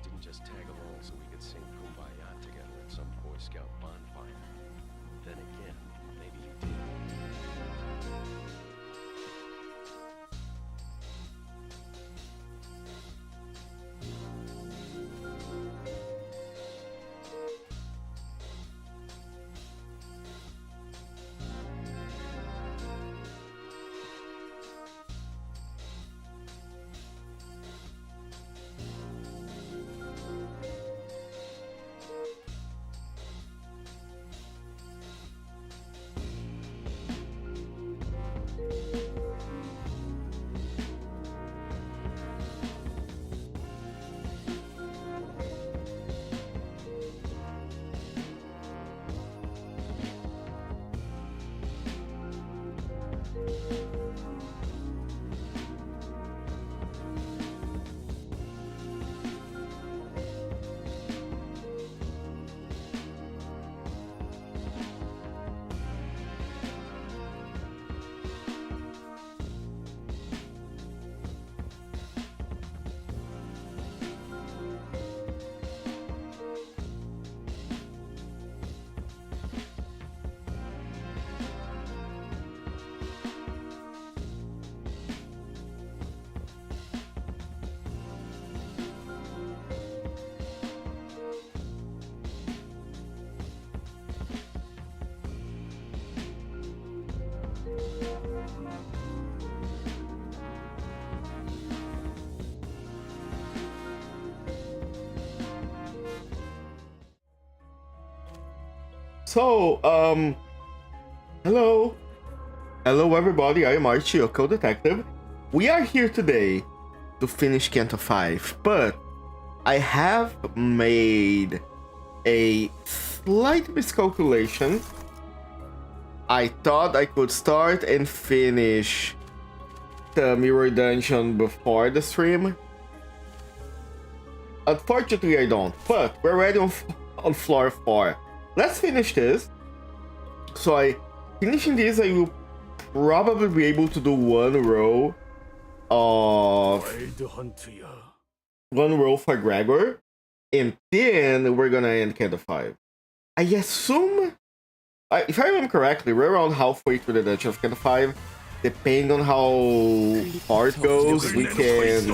Didn't just tag along so we could sing Kumbaya together at some Boy Scout bonfire. Then again, maybe you did. So, hello. Hello everybody, I am Archie, your co-detective. We are here today to finish CANTO 5, but I have made a slight miscalculation. I thought I could start and finish the mirror dungeon before the stream. Unfortunately, I don't, but we're already on floor 4. Let's finish this. So finishing this, I will probably be able to do one row for Gregor, and then we're gonna end CANTO 5. I assume, if I remember correctly, we're around halfway through the dungeon of CANTO 5. Depending on how far it goes, we can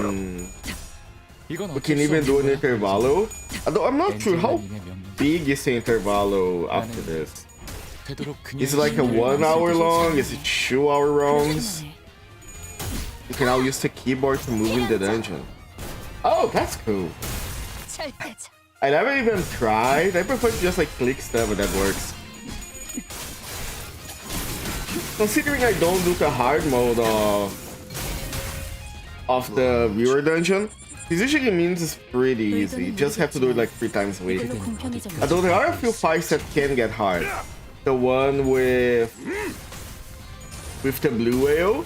even do an intervallo. Although I'm not sure how big is the intervallo after this. Is it like a 1 hour long? Is it 2 hour rounds? You can now use the keyboard to move in the dungeon. Oh, that's cool. I never even tried. I prefer to just like click stuff, but that works. Considering I don't do the hard mode of the viewer dungeon, this usually means it's pretty easy. You just have to do it like 3 times a week. Although there are a few fights that can get hard. The one with the blue whale,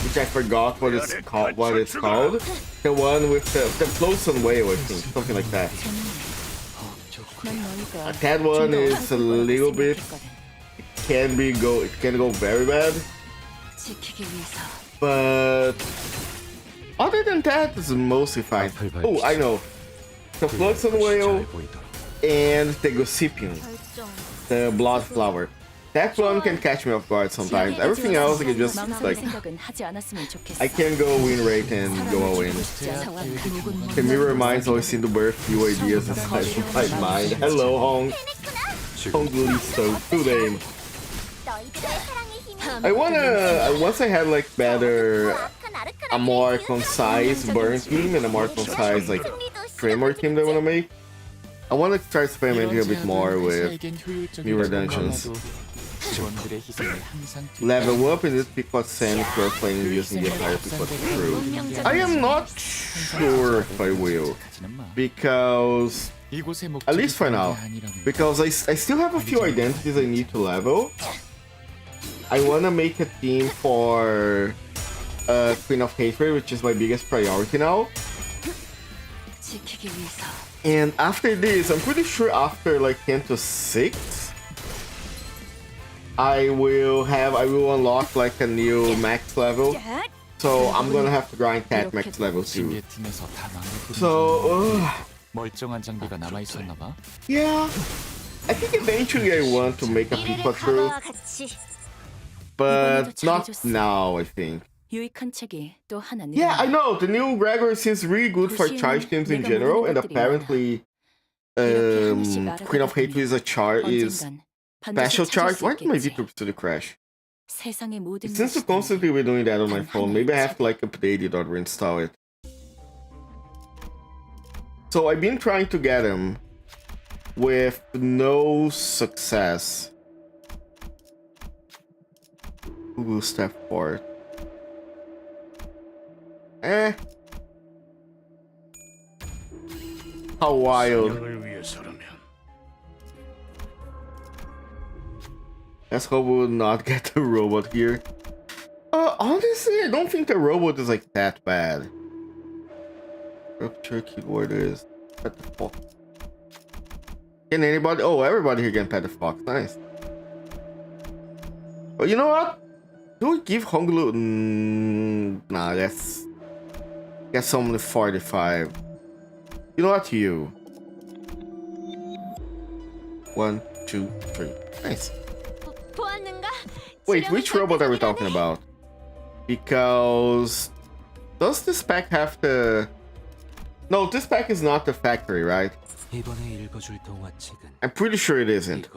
which I forgot what it's called. The one with the floatsome whale, I think, something like that. That one is a little bit it can go very bad. But other than that, it's mostly fine. Oh, I know. The Flotsam Whale and the Gossipium, the Blood Flower. That one can catch me off guard sometimes. Everything else I can just like I can go win rate and go all in. The mirror minds always seem to birth new ideas inside of my mind. Hello, Hong. Hong Listo. Today. Once I had like a more concise burn team and a more concise like framework team that I wanna make, I wanna start experimenting a bit more with newer dungeons. Level up in this because Sam is playing using the entire Picot crew. I am not sure if I will, because at least for now, because I still have a few identities I need to level. I wanna make a team for Queen of Hatred, which is my biggest priority now. And after this, I'm pretty sure after like CANTO 6, I will unlock like a new max level. So I'm gonna have to grind that max level too. So yeah, I think eventually I want to make a Picot crew, but not now, I think. Yeah, I know, the new Gregor seems really good for charge teams in general, and apparently Queen of Hatred is special charge. Why did my Vtuber studio crash? It seems to constantly be doing that on my phone. Maybe I have to like update it or reinstall it. So I've been trying to get him with no success. Who will step forward? How wild. Let's hope we will not get the robot here. Honestly, I don't think the robot is like that bad. Rupture keyword is pet the fox. Can anybody? Oh, everybody here can pet the fox. Nice. Oh, you know what? Do we give Honglu? Nah, that's only 45. You know what? You. 1, 2, 3. Nice. Wait, which robot are we talking about? Because does this pack have the? No, this pack is not the factory, right? I'm pretty sure it isn't.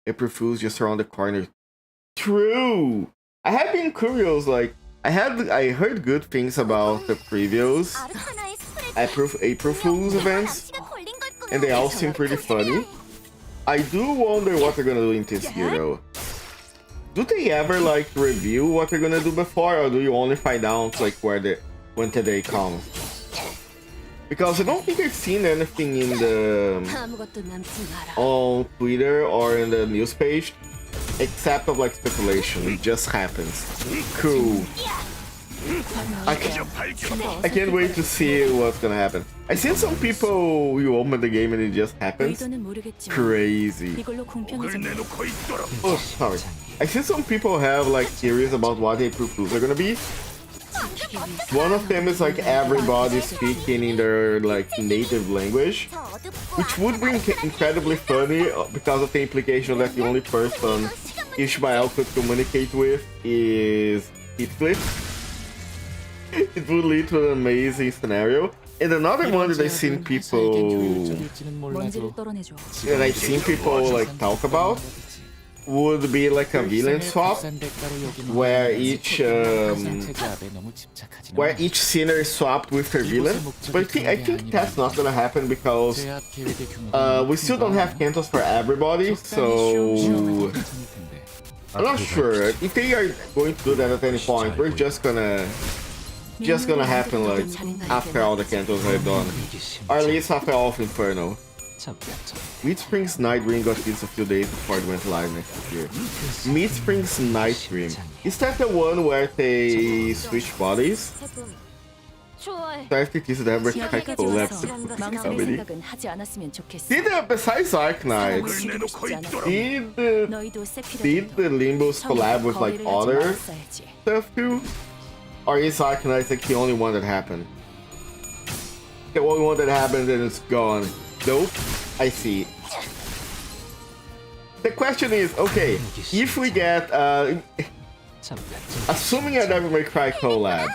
April Fool's just around the corner. True. I have been curious. Like I heard good things about the previous April Fool's events, and they all seem pretty funny. I do wonder what they're gonna do in this year, though. Do they ever like review what they're gonna do before, or do you only find out like when the day comes? Because I don't think I've seen anything in on Twitter or in the news page, except of like speculation. It just happens. Cool. I can't wait to see what's gonna happen. I've seen some people, you open the game and it just happens. Crazy. Oh, sorry. I've seen some people have like theories about what April Fools are gonna be. One of them is like everybody speaking in their like native language, which would be incredibly funny because of the implication that the only person Ishmael could communicate with is Heathcliff. It would lead to an amazing scenario. And another one that I've seen people like talk about would be like a villain swap, where each sinner is swapped with her villain. But I think that's not gonna happen because we still don't have CANTOs for everybody, so I'm not sure if they are going to do that at any point. We're just gonna happen like after all the CANTOs are done, or at least after all of Inferno. Meat Springs Night Dream got released a few days before it went live next year. Meat Springs Night Dream. Is that the one where they switch bodies? 좋아해. So I have to use the Ever Cry 지하까지 collapse. 와서 Comedy. 망설일 생각은 하지 않았으면 좋겠어. Besides Arknight, 사람을 죽이고 싶지 않아. 너희도 did the Limbus collab with like other stuff too? Or is Arknight like the only one that happened? The only one that happened and it's gone. Nope. I see. The question is, okay, if we get assuming a Devil May Cry collab,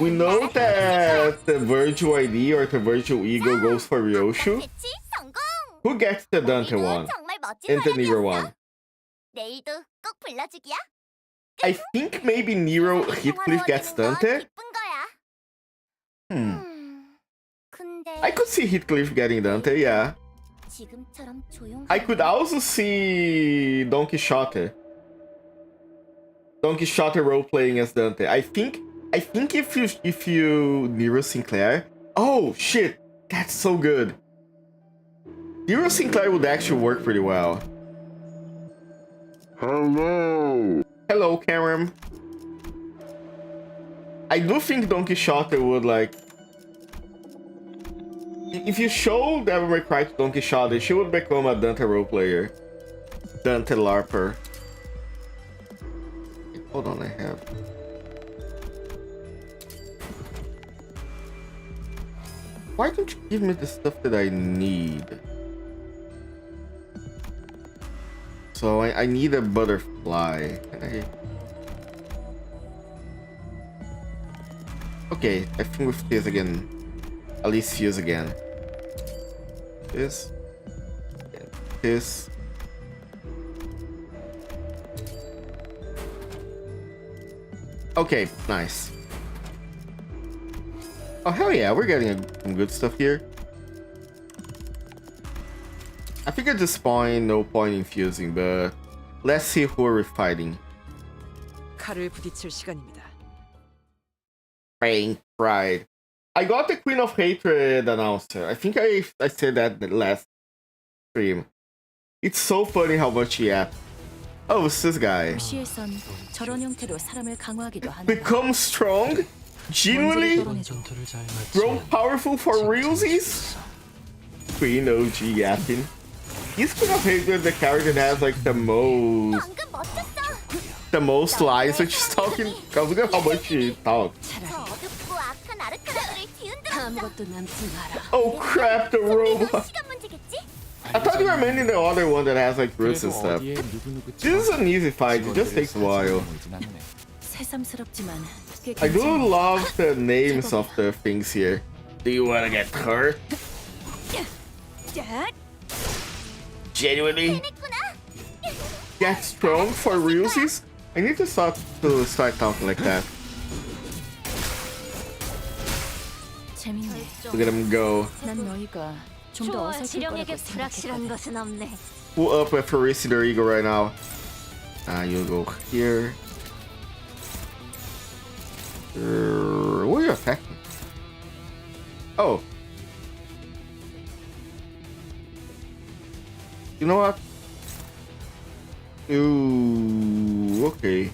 we know that the virtual ID or the virtual ego goes for Ryoshu. Who gets the Dante one and the Nero one? I think maybe Nero Heathcliff gets Dante. I could see Heathcliff getting Dante, yeah. I could also see Don Quixote. Don Quixote role-playing as Dante. I think if you Nero Sinclair. Oh shit, that's so good. Nero Sinclair would actually work pretty well. Hello, Cameron. I do think Don Quixote would like. If you show Devil May Cry to Don Quixote, she would become a Dante role player. Dante LARPer. Hold on, I have. Why don't you give me the stuff that I need? So I need a butterfly. Okay, I think with this again. At least fuse again. This. And this. Okay, nice. Oh hell yeah, we're getting some good stuff here. I think at this point, no point in fusing, but let's see who we're fighting. 칼을 부딪힐 시간입니다. Praying Pride. I got the Queen of Hatred announcer. I think I said that in the last stream. It's so funny how much he had. Oh, it's this guy. 시에선 저런 형태로 사람을 강화하기도 하는. Become strong? Genuinely? Grow powerful for realsies? Queen OG yapping. He's Queen of Hatred, the character that has like the most lies when she's talking. Look at how much she talks. Oh crap, the robot. I thought you were meaning the other one that has like roots and stuff. This is an easy fight, it just takes a while. I do love the names of the things here. Do you wanna get hurt? Genuinely? Get strong for realsies? I need to start talking like that. Look at him go. Pull up a Ferocitor Eagle right now. You'll go here. What are you attacking? Oh. You know what? Ooh, okay.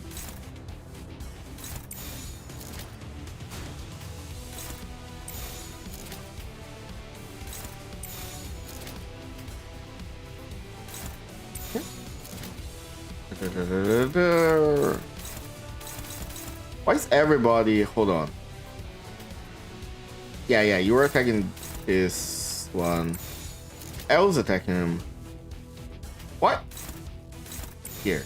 Why is everybody? Hold on. Yeah, you were attacking this one. I was attacking him. What? Here.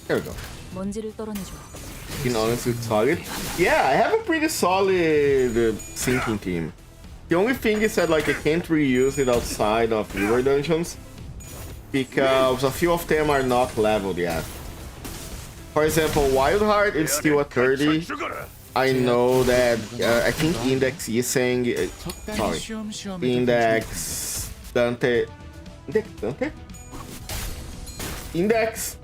There we go. In honestly solid. Yeah, I have a pretty solid sinking team. The only thing is that like I can't reuse it outside of river dungeons because a few of them are not leveled yet. For example, Wildheart is still at 30. I know that I think Index is saying Index Dante. Index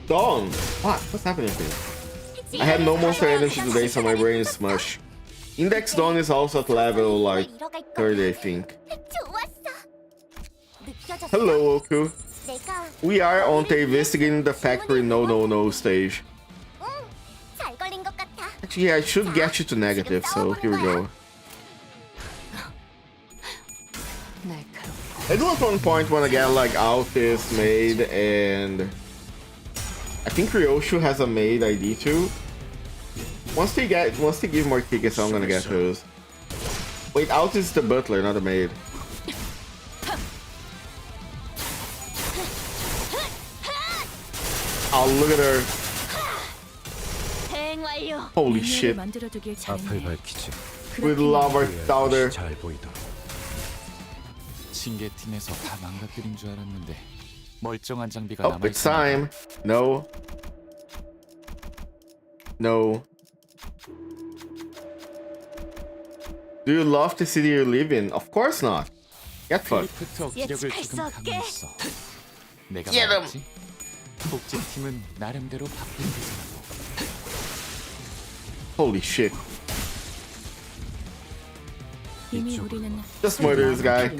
Dawn. What's happening here? I had no monster energy today, so my brain is smush. Index Dawn is also at level like 30, I think. Hello, Oku. We are on the investigating the factory no stage. Actually, I should get you to negative, so here we go. I do at one point want to get like Altis made, and I think Ryoshu has a maid ID too. Once they give more tickets, I'm gonna get those. Wait, Altis is the butler, not the maid. Oh, look at her. Holy shit. 만들어두길 잘했네. We love our daughter. 신개팀에서 다 망가뜨린 줄 알았는데 멀쩡한 장비가 Oh, 남아 it's time. No. No. Do you love the city you live in? Of course not. Get fucked. 크리프트 기력을 지금 강화했어. 내가 Get 'em. 말했지. 복제팀은 나름대로 바쁜 회사라고. Holy shit. 이미 우리는 Just murder this guy.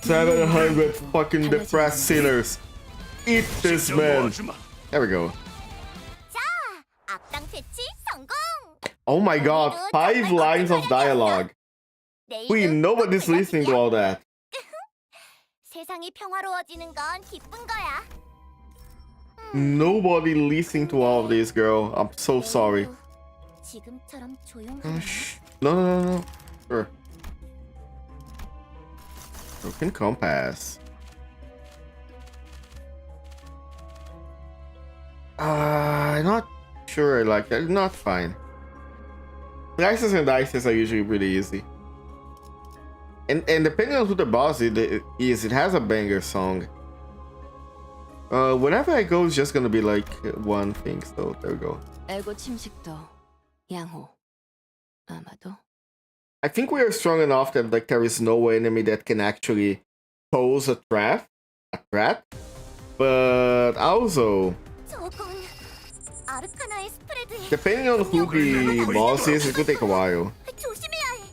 700 fucking depressed sinners. Eat this man. There we go. 악당 퇴치 성공. Oh my god, 5 lines of dialogue. Wait, nobody's listening to all that. 세상이 평화로워지는 건 기쁜 거야. Nobody listening to all of this, girl. I'm so sorry. 지금처럼 조용하면 No. Sure. Broken compass. Not sure I like that. Not fine. Slices and dices are usually pretty easy. And depending on who the boss is, it has a banger song. Whenever I go, it's just gonna be like one thing. So there we go. 에고 침식도 양호. 아마도 I think we are strong enough that like there is no enemy that can actually pose a threat. But also, 저건 아르카나의 스프레드에 depending on who the boss is, it could take a while. 조심해야 해.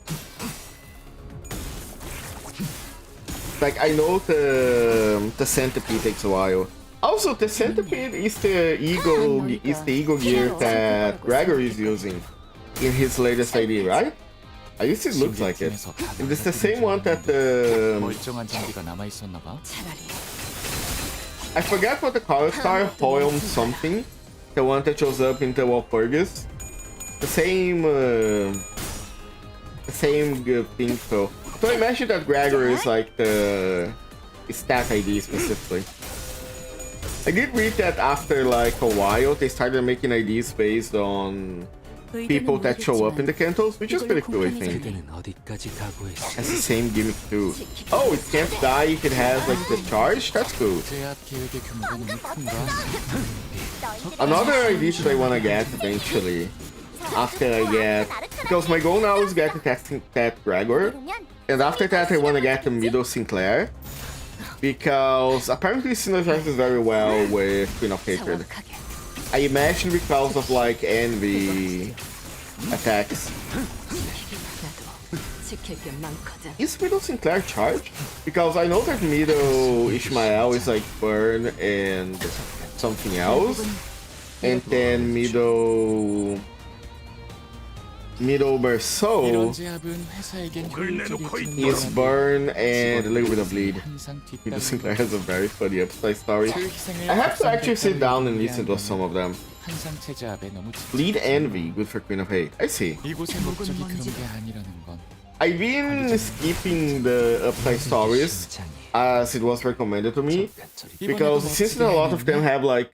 Like I know the centipede takes a while. Also, the centipede is the ego gear that Gregory is using in his latest ID, right? At least it looks like it. And it's the same one that 멀쩡한 장비가 남아 있었나 봐. I forgot what the color star, Hoyom something, the one that shows up in the Walpurgis. The same thing. So I imagine that Gregory is like the stat ID specifically. I did read that after like a while they started making IDs based on people that show up in the cantos, which is pretty cool, I think. Has the same gimmick too. Oh, it can't die if it has like the charge? That's cool. 제압 계획의 규모가 너무 큰가? Another ID that I wanna get eventually. After I get, because my goal now is get the that Gregor, and after that I wanna get the middle Sinclair, because apparently synergizes very well with Queen of Hatred. I imagine because of like envy attacks. Is middle Sinclair charged? Because I know that middle Ishmael is like burn and something else, and then middle Berceau 이런 제압은 회사에겐 효율적일 is burn and a little bit of bleed. Middle Sinclair has a very funny upside story. I have to actually sit down and listen to some of them. 한상체 제압에 너무 Bleed envy, good for Queen of Hate. I see. 이곳의 목적이 그런 게 아니라는 건 I've been skipping the upside stories as it was recommended to me, because since a lot of them have like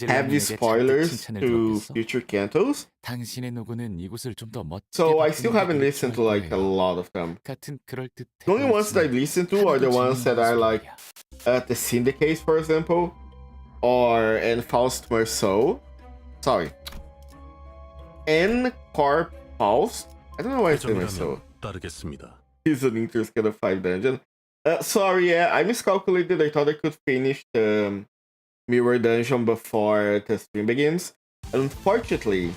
heavy spoilers to future cantos, 당신의 노고는 이곳을 좀 더 멋지게 so I still haven't 바꾸는 데 listened to like a 거예요. lot of them. 같은 그럴듯해 The only ones that I've listened to are the ones that are like the Syndicate, for example, and Faust Merceau. Sorry. N Corp Faust. I don't know why I say Merceau. He's an Interscale of 5 dungeon. Sorry, yeah, I miscalculated. I thought I could finish the Mirror Dungeon before the stream begins. Unfortunately,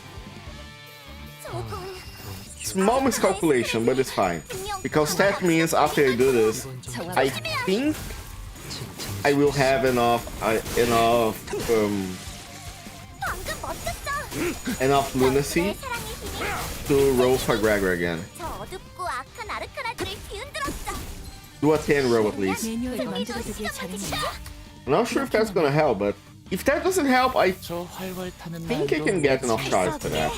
small miscalculation, but it's fine. Because that means after I do this, I think I will have enough 방금 멋졌어. enough lunacy to roll for Gregor again. 저 어둡고 악한 아르카나들을 뒤흔들었어. Do a 10 roll at least. 매뉴얼을 만들어두길 잘했네. I'm not sure if that's gonna help, but if that doesn't help, I 저 활활 타는 think I can get enough shards for that.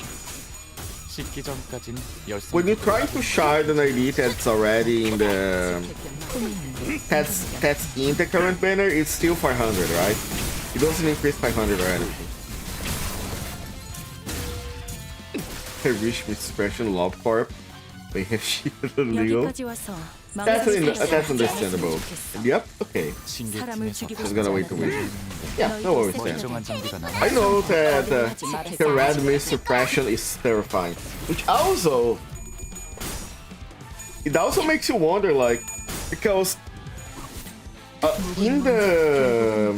씻기 전까진 열성. When you try to shard an ID that's already in the that's in the current banner, it's still 500, right? It doesn't increase 500 or anything. I wish expression Lob Corp. They have shielded Leo. 여기까지 와서 That's understandable. Yep, okay. 사람을 죽이고 Just gonna wait to win. Yeah, no worries there. 멀쩡한 장비가 남아. I know that the red mist suppression is terrifying, which also it also makes you wonder, like, because in the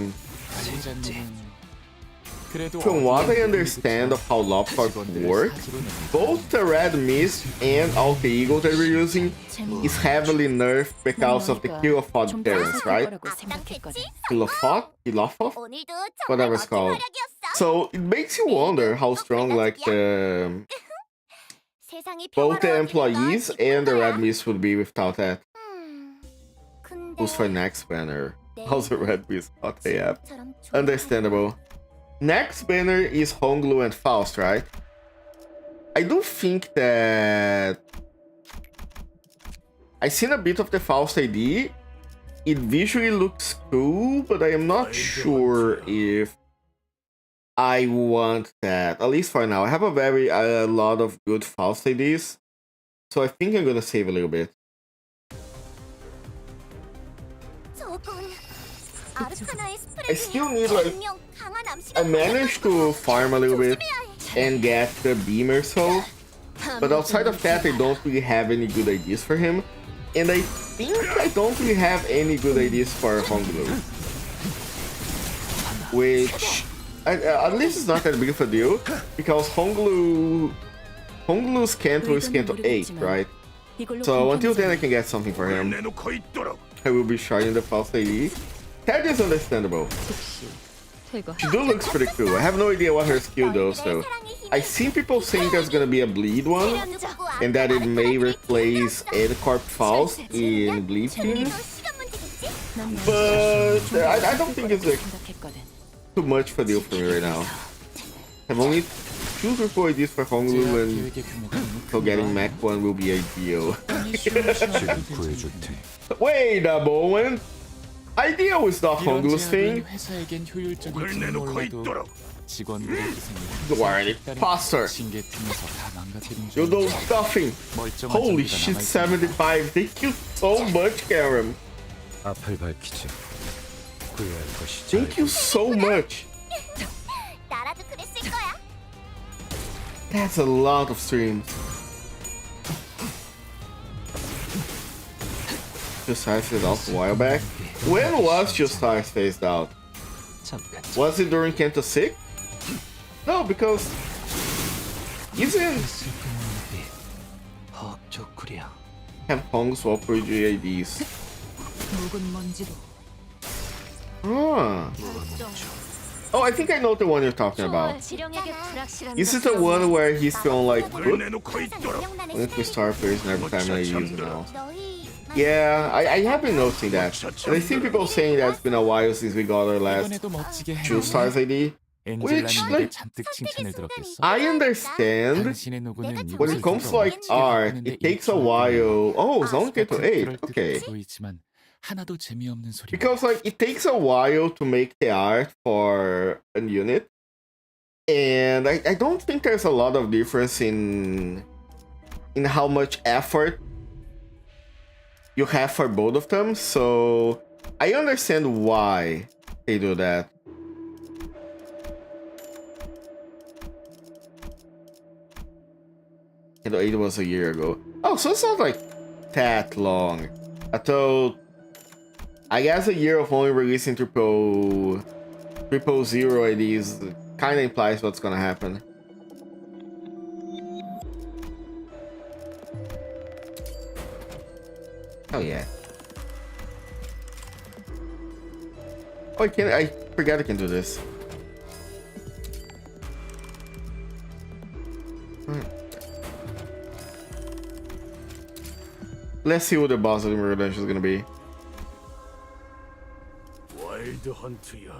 from what I understand of how Lobcorp work, both the red mist and alter ego that we're using is heavily nerfed because of the kill of Fod Terrence, right? Kill of Fod? 오늘도 Whatever 정말 it's 멋진 called. 활약이었어. So it makes you wonder how strong, like, 세상이 both the 평화로워지는 건 employees 기쁜 and the 거야. red mist would be without that. 근데 Who's for next banner? How's the red mist? Okay, yeah. 지금처럼 Understandable. Next banner is Honglu and Faust, right? I do think that I've seen a bit of the Faust ID. It visually looks cool, but I am not sure if I want that. At least for now. I have a lot of good Faust IDs, so I think I'm gonna save a little bit. 저건 아르카나의 I still need, like, 분명 강한 I 암시가 managed to farm a little bit and get the Beamer soul, but outside of that, I don't really have any good ideas for him, and I think I don't really have any good ideas for Honglu, which at least is not that big of a deal because Honglu's Canto is Canto 8, right? So until then, I can get something for him. I will be sharding the false AD. That is understandable. She do looks pretty cool. I have no idea what her skill does though. I see people saying there's gonna be a bleed one, and that it may replace Edcorp Faust in Bleed Team, but I don't think it's like too much for deal for me right now. I've only 2 or 4 ideas for Honglu, and so getting Mac 1 will be ideal. Wait a moment! Idea was not Honglu's thing. 회사에겐 효율적인 직원으로도 직원들의 희생이 You are an imposter. 징계 팀에서 다 망가뜨린 You 줄 know nothing. 멀쩡한 Holy 장비가 shit, 남아있으니 75. Thank you so much, Karen. 앞을 밝히지. 후회할 것이 Thank you so much. 나라도 그랬을 거야. That's a lot of streams. Justice phased out a while back. When was Justice phased out? Was it during Kanto 6? No, because isn't have Hong swap for GADs. Ah. Oh, I think I know the one you're talking about. Is it the one where he's feeling like, let me start first every time I use it now? Yeah, I have been noticing that. And I see people saying that it's been a while since we got our last 이번에도 멋지게 해. 2-stars ID. Which, 엔젤라님에게 like, 잔뜩 칭찬을 들었겠어. I understand 당신의 노고는 when it comes to like art, it takes a while. Oh, it's only get to 8. Okay. 보이지만 하나도 재미없는 소리. Because like it takes a while to make the art for a unit. And I don't think there's a lot of difference in how much effort you have for both of them. So I understand why they do that. And 8 was a year ago. Oh, so it's not like that long. I thought, I guess a year of only releasing triple zero IDs kind of implies what's gonna happen. Oh yeah. Oh, I forgot I can do this. Let's see what the boss of the Mirror Dungeon is gonna be. 와일드 헌트야.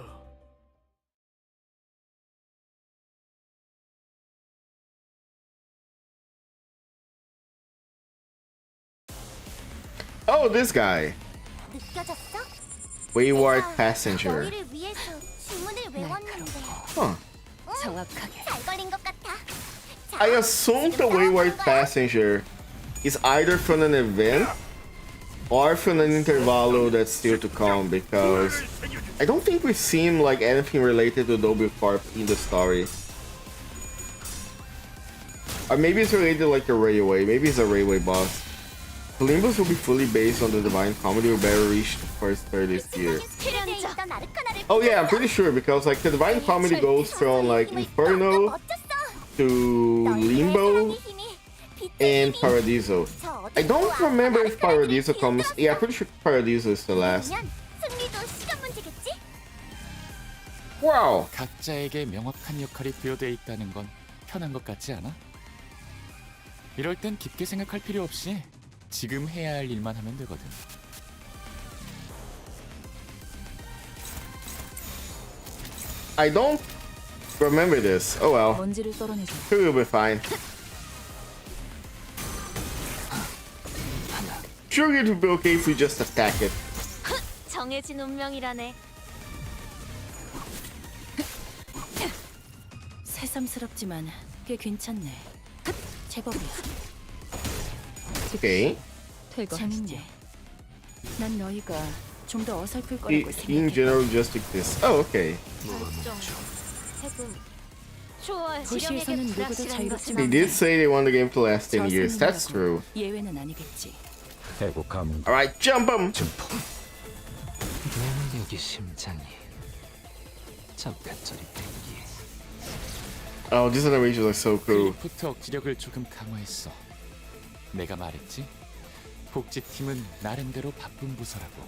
Oh, this guy. 느껴졌어? Wayward 내가 Passenger. 너희를 위해서 주문을 외웠는데 Huh. 정확하게. 잘 걸린 것 같아. 자, I assume the 지금 Wayward 따라가는 거야. Passenger is either from an event or from an intervalo that's still to come, because I don't think we've seen like anything related to W Corp in the story. Or maybe it's related like to Railway. Maybe it's a Railway boss. Limbus will be fully based on the Divine Comedy. We better reach the first third this year. 필요돼 있던 아르카나를 Oh yeah, I'm pretty sure, because like the Divine Comedy goes from like Inferno to Limbo and Paradiso. I don't remember if Paradiso comes. Yeah, I'm pretty sure Paradiso is the last. 승리도 시간 문제겠지? Wow. 각자에게 명확한 역할이 부여되어 있다는 건 편한 것 같지 않아? 이럴 땐 깊게 생각할 필요 없이 지금 해야 할 일만 하면 되거든. I don't remember this. Oh well. 먼지를 썰어내줘. We'll be fine. Sure, it will be okay if we just attack it. 정해진 운명이라네. 새삼스럽지만 꽤 괜찮네. 제법이야. Okay. 재밌네. 난 너희가 좀 더 어설플 In 거라고 생각해. general, just like this. Oh, okay. 해금. 좋아. 도시에서는 누구도 자유롭지 They did say they want the game to last 10 years. That's true. 예외는 아니겠지. 해고 가문. Alright, jump them! 여기 심장이 잠깐짜리 땡기. Oh, these animations are so cool. 클리프트 억지력을 조금 강화했어. 내가 말했지? 복지팀은 나름대로 바쁜 부서라고.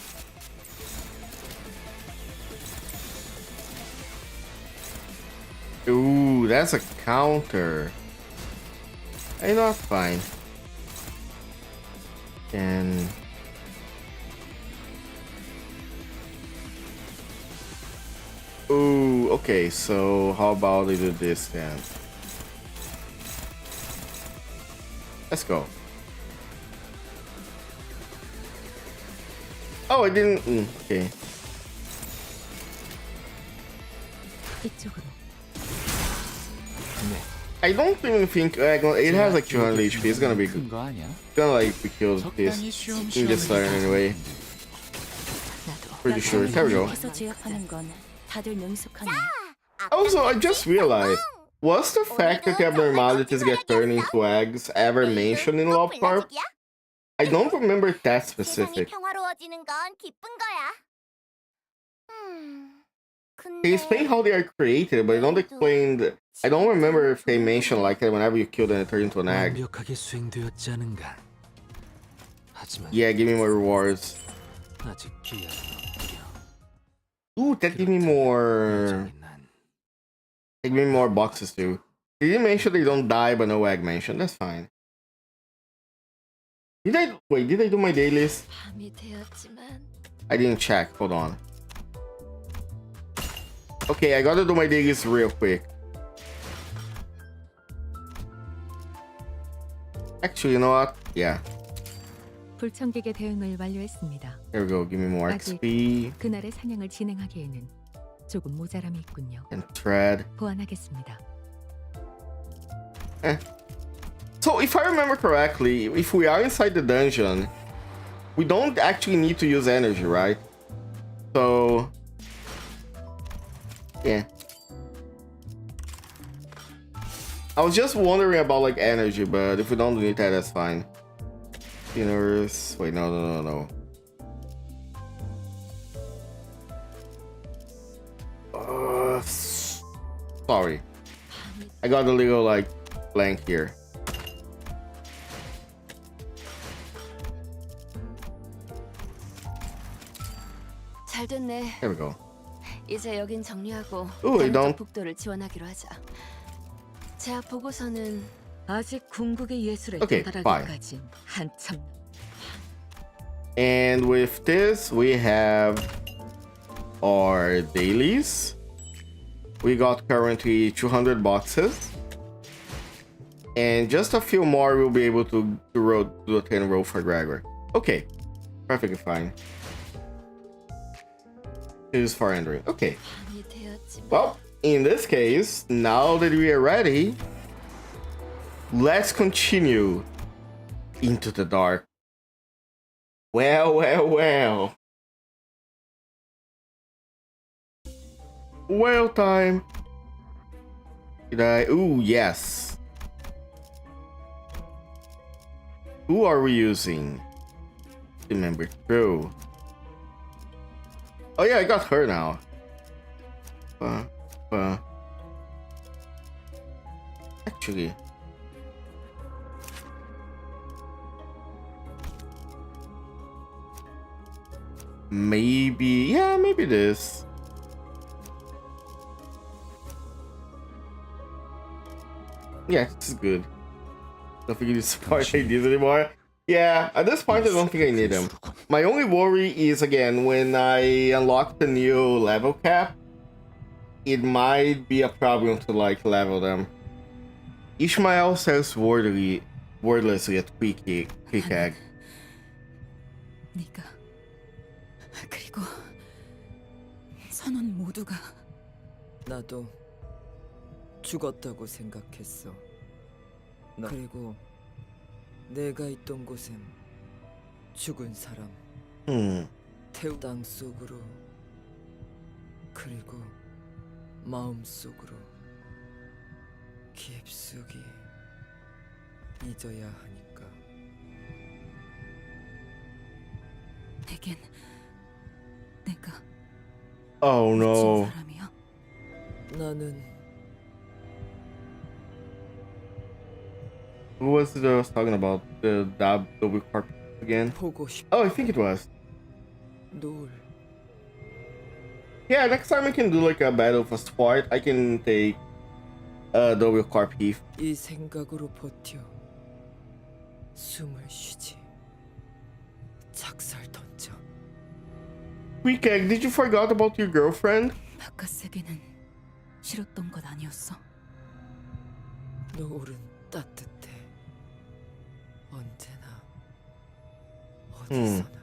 Ooh, that's a counter. I know, fine. And ooh, okay. So how about we do this then? Let's go. Oh, I didn't. Okay. 이쪽으로. I don't even think it has like 200 HP. It's gonna be good. 큰 거 아니야? Gonna like be killed this 적당히 in 쉬엄쉬엄 this turn anyway. Pretty sure. There we go. 여기서 제압하는 건 다들 능숙하네. Also, I just realized, was the fact that the abnormalities get turned into eggs ever mentioned in Love Corp? I don't remember that 세상이 specific. 평화로워지는 건 기쁜 거야. They explain how they are created, but they don't explain. I don't remember if they mention like that whenever you kill them, it turns into an egg. 완벽하게 수행되었지 않은가. 하지만 Yeah, give me more rewards. 아직 기약이 없군요. Ooh, that give me more. 여전히 난 Give me more boxes too. They didn't mention they don't die, but no egg mention. That's fine. Did I wait? Did I do my dailies? 밤이 되었지만 I didn't check. Hold on. Okay, I gotta do my dailies real quick. Actually, you know what? Yeah. 불청객의 대응을 완료했습니다. Here we go. Give me more XP 그날의 사냥을 진행하기에는 조금 모자람이 있군요. and thread. 보완하겠습니다. So, if I remember correctly, if we are inside the dungeon, we don't actually need to use energy, right? So, yeah. I was just wondering about like energy, but if we don't need that, that's fine. Spinners. Wait, no. Sorry. I got a little like blank here. 잘 됐네. There we go. 이제 여긴 정리하고 Ooh, I don't. 복도를 지원하기로 하자. 제압 보고서는 아직 궁극의 예술에 Okay, 도달하기까지 한참. And with this, we have our dailies. We got currently 200 boxes. And just a few more we'll be able to do a 10 roll for Gregor. Okay, perfectly fine. Here's for Andrew. Okay. 밤이 되었지만 Well, in this case, now that we are ready, let's continue into the dark. Well, well, well. Well time. Did I? Ooh, yes. Who are we using? Remember, true. Oh yeah, I got her now. Actually. Maybe, yeah, maybe this. Yeah, this is good. Don't think you need support ideas anymore. Yeah, at this point I don't think I need them. My only worry is, again, when I unlock the new level cap, it might be a problem to, like, level them. Ishmael says wordlessly at Quick Egg. 네가 그리고 선원 모두가 나도 죽었다고 생각했어. 그리고 내가 있던 곳엔 죽은 사람 태우 땅 속으로 그리고 마음 속으로 깊숙이 잊어야 하니까. 내겐 내가 Oh 미친 no. 사람이야? 나는 Who was it I was talking about? The double carp again? 보고 싶. Oh, I think it was. 노을. Yeah, next time I can do like a battle for sport, I can take double carp heath. 이 생각으로 버텨. 숨을 쉬지. 작살 던져. Quick Egg, did you forget about your girlfriend? 바깥 세계는 싫었던 것 아니었어? 노을은 따뜻해. 언제나 어디서나.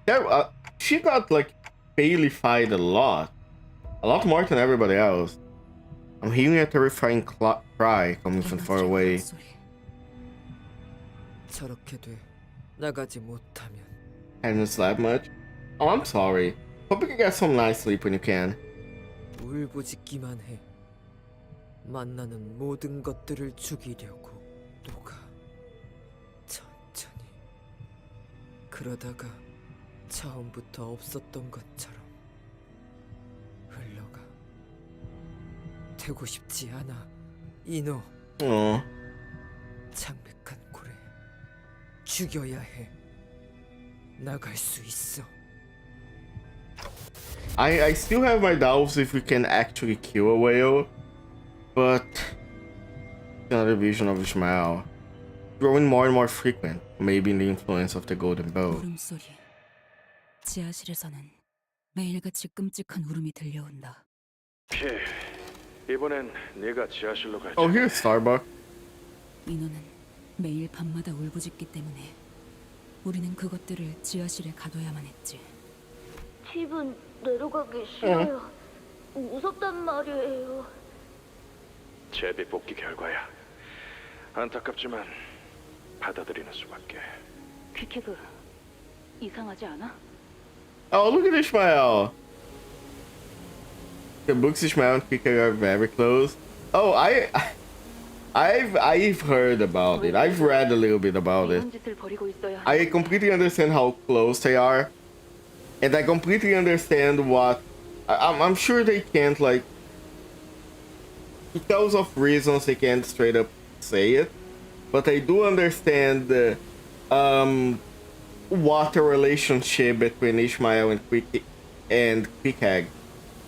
Yeah, she got like bailified a lot more than everybody else. I'm hearing a terrifying cry coming from far away. 소리. 저렇게 돼 나가지 못하면 Haven't slept much? Oh, I'm sorry. Hope you can get some nice sleep when you can. 울부짖기만 해. 만나는 모든 것들을 죽이려고 녹아 천천히. 그러다가 처음부터 없었던 것처럼 흘러가. 되고 싶지 않아. 이노. Oh. 창백한 고래 죽여야 해. 나갈 수 있어. I still have my doubts if we can actually kill a whale, but another vision of Ishmael growing more and more frequent, maybe in the influence of the golden bow. 울음소리. 지하실에서는 매일같이 끔찍한 울음이 들려온다. 이번엔 네가 지하실로 가자. Oh, here's Starbucks. 인호는 매일 밤마다 울부짖기 때문에 우리는 그것들을 지하실에 가둬야만 했지. 집은 내려가기 싫어요. 무섭단 말이에요. 제비 뽑기 결과야. 안타깝지만 받아들이는 수밖에. 퀴케그 이상하지 않아? Oh, look at Ishmael. The books Ishmael and Kika are very close. Oh, I've heard about it. I've read a little bit about it. 짓을 벌이고 있어야 I completely understand how close they are, and I completely understand what I'm sure they can't, like, because of reasons they can't straight up say it, but I do understand what the relationship between Ishmael and Quickeg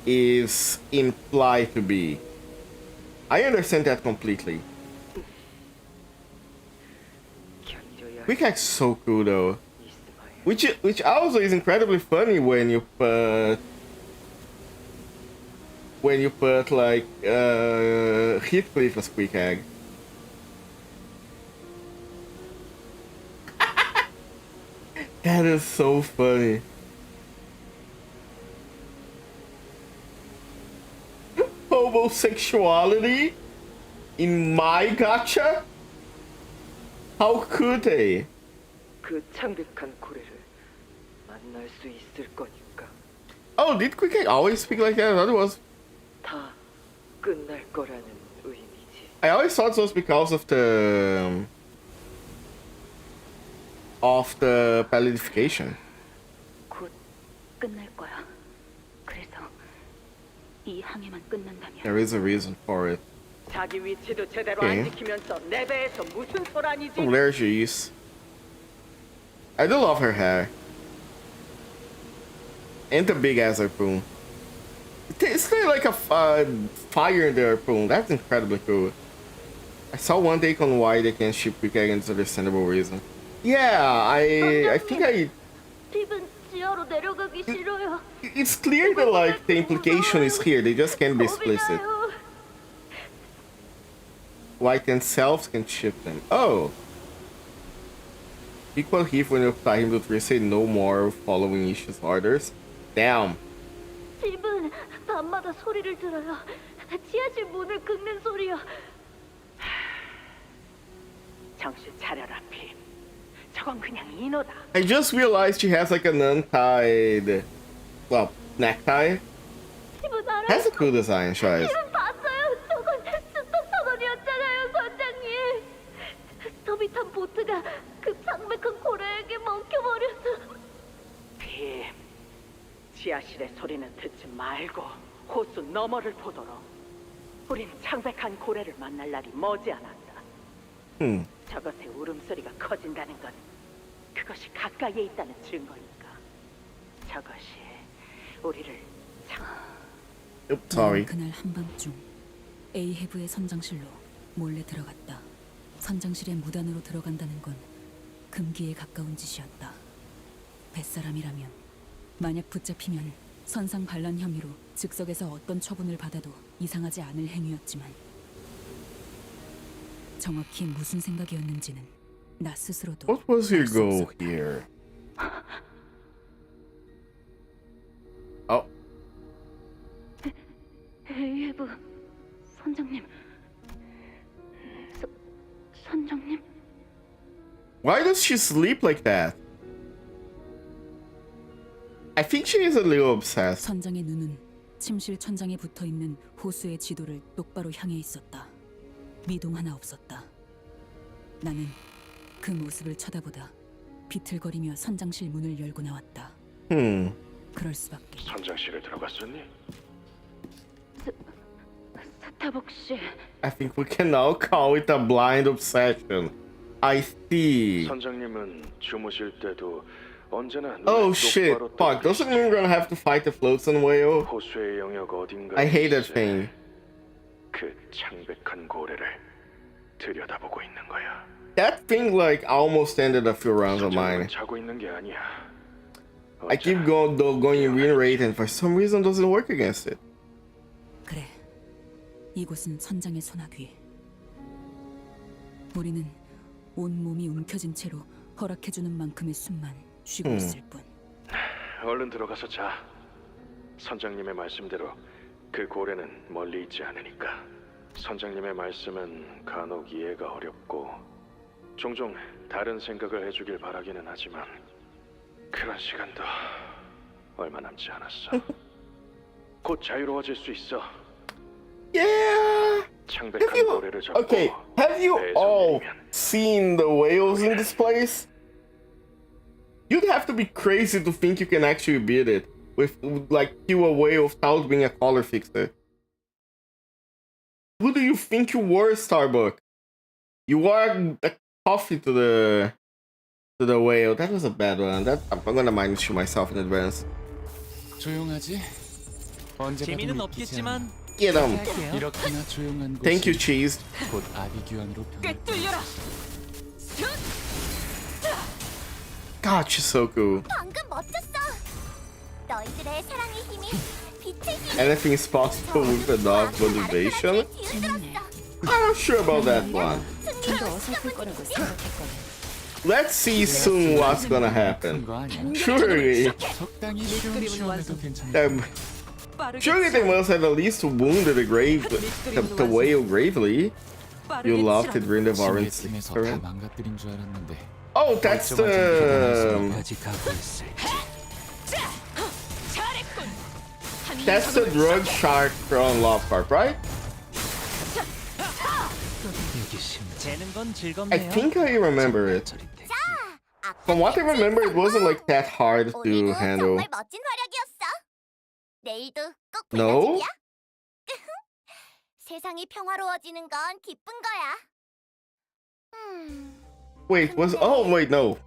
is implied to be. I understand that completely. Quick Hack's so cool though. 이스마엘. Which also is incredibly funny when you put like Heathcliff as Quick Hack. That is so funny. Homosexuality in my gacha? How could they? 그 창백한 고래를 만날 수 있을 거니까 Oh, did Quick Hack always speak like that? I thought it was. 다 끝날 거라는 의미지. I always thought it was because of the palidification. 곧 끝날 거야. 그래서 이 항해만 끝난다면 There is a reason for it. 자기 위치도 제대로 오케이. 안 지키면서 내 배에서 무슨 소란이지? Oh, there she is. I do love her hair. And the big ass harpoon. It's like a fire in the harpoon. That's incredibly cool. I saw one take on why they can't ship Quick Hack, and it's understandable reason. Yeah, I think 팁은 지하로 내려가기 싫어요. it's clear that like the implication is here. They just can't be 겁이 explicit. 나요. White themselves can ship them. Oh. Equal Heath when you apply him to 3 say no more following Isha's orders. Damn. 팁은 밤마다 소리를 들어요. 지하실 문을 긁는 소리요. 정신 차려라, 피. 저건 그냥 인어다. I just realized she has like an untied, well, necktie. 팁은 알아요. Has a cool design, Shies. 팁은 봤어요. 저건 스톱 선언이었잖아요, 선장님. 스톱이탄 보트가 그 창백한 고래에게 먹혀버려서. 피. 지하실의 소리는 듣지 말고 호수 너머를 보도록. 우린 창백한 고래를 만날 날이 머지않았다. 저것의 울음소리가 커진다는 건 그것이 가까이에 있다는 증거니까. 저것이 우리를 Oops, sorry. 그날 한밤중 A 해부의 선장실로 몰래 들어갔다. 선장실에 무단으로 들어간다는 건 금기에 가까운 짓이었다. 뱃사람이라면 만약 붙잡히면 선상 반란 혐의로 즉석에서 어떤 처분을 받아도 이상하지 않을 행위였지만 정확히 무슨 생각이었는지는 나 스스로도 What was your 알 수 goal 없었다. here? Oh, 에이브 선장님. 선장님? why does she sleep like that? I think she is a little obsessed. 선장의 눈은 침실 천장에 붙어있는 호수의 지도를 똑바로 향해 있었다. 미동 하나 없었다. 나는 그 모습을 쳐다보다 비틀거리며 선장실 문을 열고 나왔다. 그럴 수밖에. 선장실에 들어갔었니? 스타벅 씨. I think we can now call it a blind obsession. I see. 선장님은 주무실 때도 언제나 Oh 눈을 shit. 똑바로 Fuck, doesn't mean we're gonna have to fight the floating whale? 호수의 영역 어딘가 I hate that thing. 그 창백한 고래를 들여다보고 있는 거야. That thing like almost ended a few rounds of mine. 선장님은 자고 있는 게 아니야. I keep going win rate and for some reason doesn't work against it. 그래. 이곳은 선장의 소나귀. 우리는 온 몸이 움켜진 채로 허락해주는 만큼의 숨만 쉬고 있을 뿐. 얼른 들어가서 자. 선장님의 말씀대로 그 고래는 멀리 있지 않으니까. 선장님의 말씀은 간혹 이해가 어렵고 종종 다른 생각을 해주길 바라기는 하지만 그런 시간도 얼마 남지 않았어. 곧 자유로워질 수 있어. Yeah. 창백한 고래를 잡고 Okay, have you 배에서 all 내리면 seen the whales in this place? You'd have to be crazy to think you can actually beat it with like kill a whale without being a collar fixer. Who do you think you were, Starbuck? You are a coffee to the whale. That was a bad one. I'm gonna minus you myself in advance. 조용하지? 언제 봐도 재미는 믿기지 않아. 없겠지만 Get him. 이렇게나 조용한 곳이 Thank you, Cheese. 곧 아비규환으로 변할 거야. 뚫려라. God, she's so cool. 방금 멋졌어. 너희들의 사랑의 힘이 빛의 힘. Anything is possible with enough motivation? I'm not sure about that one. 좀더 어설플 거라고 생각했거든. Let's see soon what's gonna happen. 그거 아니야? Surely, 적당히 쉬운 시험에도 괜찮아. surely they must have at least wounded the whale gravely. You loved it during the Varus 팀에서 다 current. 망가뜨린 줄 알았는데. Oh, that's the 까지 가고 있을지. drug shark from Love Park, right? 여기 심장. I think I remember it. From what I remember, it wasn't like that hard to handle. 정말 멋진 활약이었어. 내일도 꼭 No? 불러줄게. 세상이 평화로워지는 건 기쁜 거야. Wait, wait, no.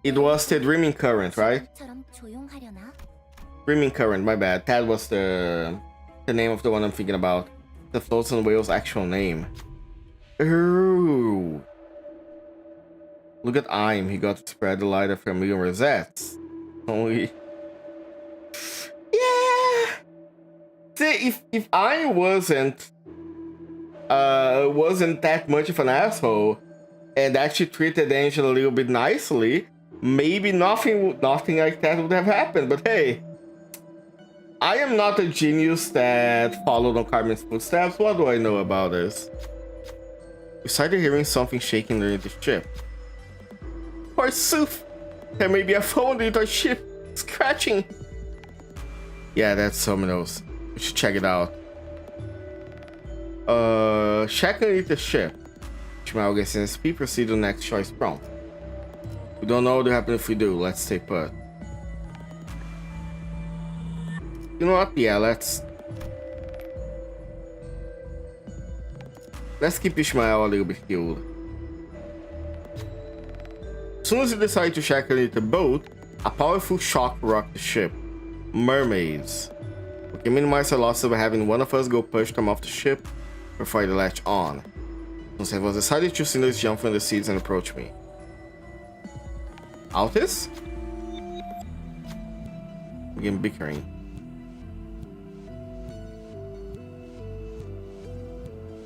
It was the Dreaming Current, right? 처럼 조용하려나? Dreaming Current, my bad. That was the name of the one I'm thinking about. The Floats on Whale's actual name. Ooh. Look at Im. He got to spread the light of a million rosettes. Only. Yeah. See, if I wasn't that much of an asshole and actually treated Angel a little bit nicely, maybe nothing like that would have happened. But hey, I am not a genius that followed on Carmen's footsteps. What do I know about this? We started hearing something shaking underneath the ship. Forsooth! There may be a phone underneath our ship, scratching. Yeah, that's Somnos. We should check it out. Check underneath the ship. Ishmael gets in SP, proceed to the next choice prompt. We don't know what will happen if we do. Let's stay put. You know what? Yeah, let's keep Ishmael a little bit healed. As soon as you decide to check underneath the boat, a powerful shock rocked the ship. Mermaids. We can minimize our losses by having one of us go push them off the ship before they latch on. Since I was decided to see this jump from the seats and approach me. Altis? Begin bickering.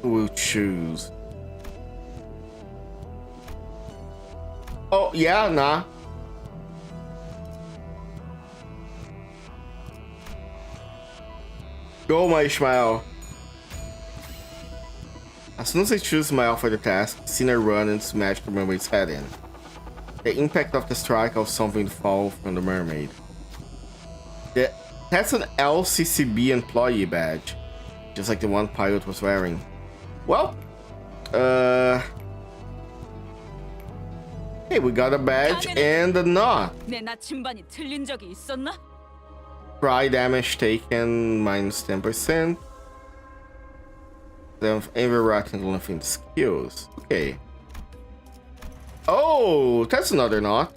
Who will choose? Oh, yeah, nah. Go, my Ishmael. As soon as I choose Ishmael for the task, seen her run and smash the mermaid's head in. The impact of the strike caused something to fall from the mermaid. That's an LCCB employee badge, just like the one pilot was wearing. Well, hey, we got a badge and a knot. 내 나침반이 틀린 적이 있었나? Cry damage taken minus 10%. Then overwriting nothing skills. Okay. Oh, that's another knot.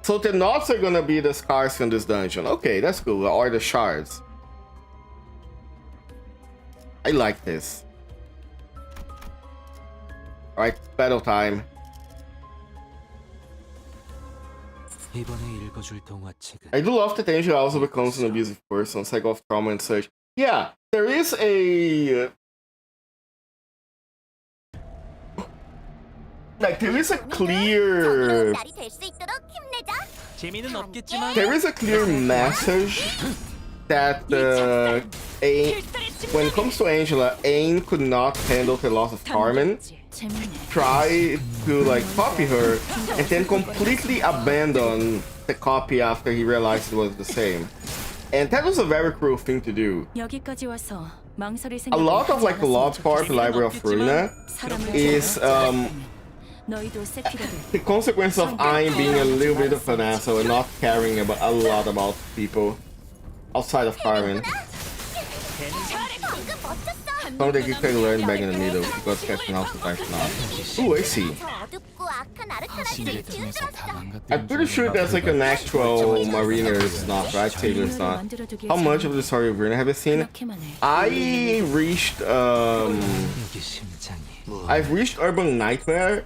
So the knots are gonna be the scars from this dungeon. Okay, that's cool. Or the shards. I like this. Alright, battle time. 이번에 읽어줄 동화책은 I do love that Angel also becomes an abusive person, cycle of trauma and such. Yeah, there is a... Like, there is a clear... 날이 될 수 있도록 힘내자. 재미는 없겠지만 There is a clear message that when it comes to Angela, Aang could not handle the loss of Carmen, try to like copy her, and then completely abandon the copy after he realized it was the same. And that was a very cruel thing to do. 여기까지 와서 망설일 A 생각을 lot of 하지 like the 않았으면 Lost Park 좋겠어. Library of Ruina 사람을 is 너희도 세피로를 the consequence of Aang being a little bit of an asshole and not caring about a lot about people outside of Carmen. Some that you can learn back in the middle because catching out sometimes not. Ooh, I see. 어둡고 악한 아르카나들을 팀에서 다 망가뜨린 I'm pretty sure that's like an actual Mariner's knot, right? Sailor's knot. How much of the story of Mariner have you seen? 그렇게만 해. I reached 여기 심장이 I've reached Urban Nightmare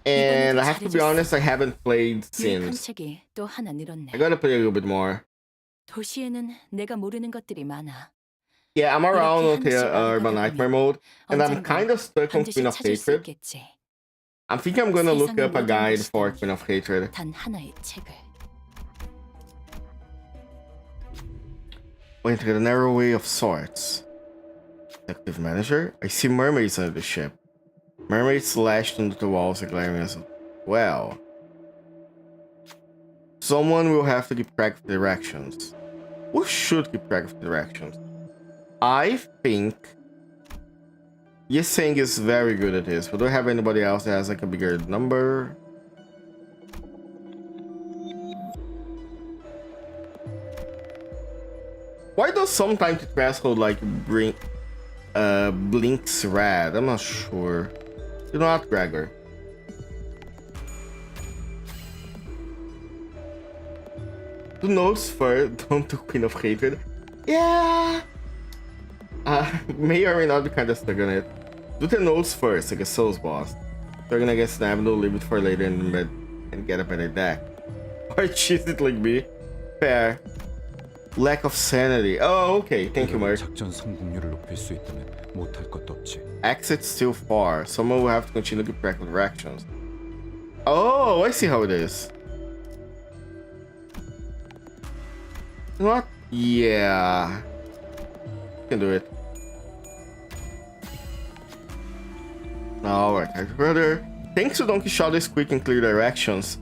And I have to be honest, I haven't played since. 탐색이 또 하나 늘었네. I gotta play a little bit more. 도시에는 내가 모르는 것들이 많아. Yeah, I'm around 이렇게 until 하나씩 알아가다 Urban Nightmare 보면 mode, and I'm 언젠가 kind of stuck on 반드시 Queen of 찾을 수 Hatred. 있겠지. I'm thinking I'm gonna look 세상의 up a 모든 guide 것이든 for Queen of Hatred. 단 하나의 책을. Went through the narrow way of sorts. Detective manager? I see mermaids under the ship. Mermaids lashed into the walls and glaring as well. Someone will have to keep track of the directions. Who should keep track of the directions? I think Yeseng is very good at this, but do I have anybody else that has like a bigger number? Why does sometimes the threshold like bring blinks red? I'm not sure. Do not, Gregor. Do notes first, don't do Queen of Hatred. Yeah. May or may not be kind of stuck on it. Do the notes first, like a Souls boss. They're gonna get snapped, they'll leave it for later and get a better deck. Or cheese it like me. Fair. Lack of sanity. Oh, okay. Thank you, Mark. 작전 성공률을 높일 수 있다면 못할 것도 없지. Exit's still far. Someone will have to continue to track directions. Oh, I see how it is. You know what? Yeah. Can do it. Alright, brother. Thanks to Don Quixote's quick and clear directions.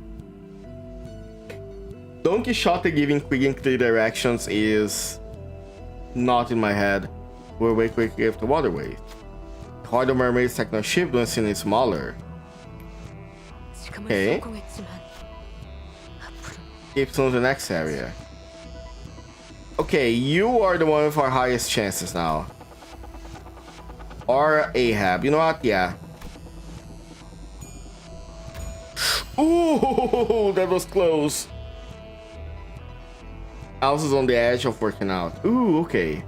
Don Quixote giving quick and clear directions is not in my head. We're way quicker if the waterway. The Horde of Mermaids techno ship don't seem any smaller. Okay. Keeps on the next area. Okay, you are the one with our highest chances now. Or Ahab. You know what? Yeah. Ooh, that was close. Alice is on the edge of working out. Ooh, okay.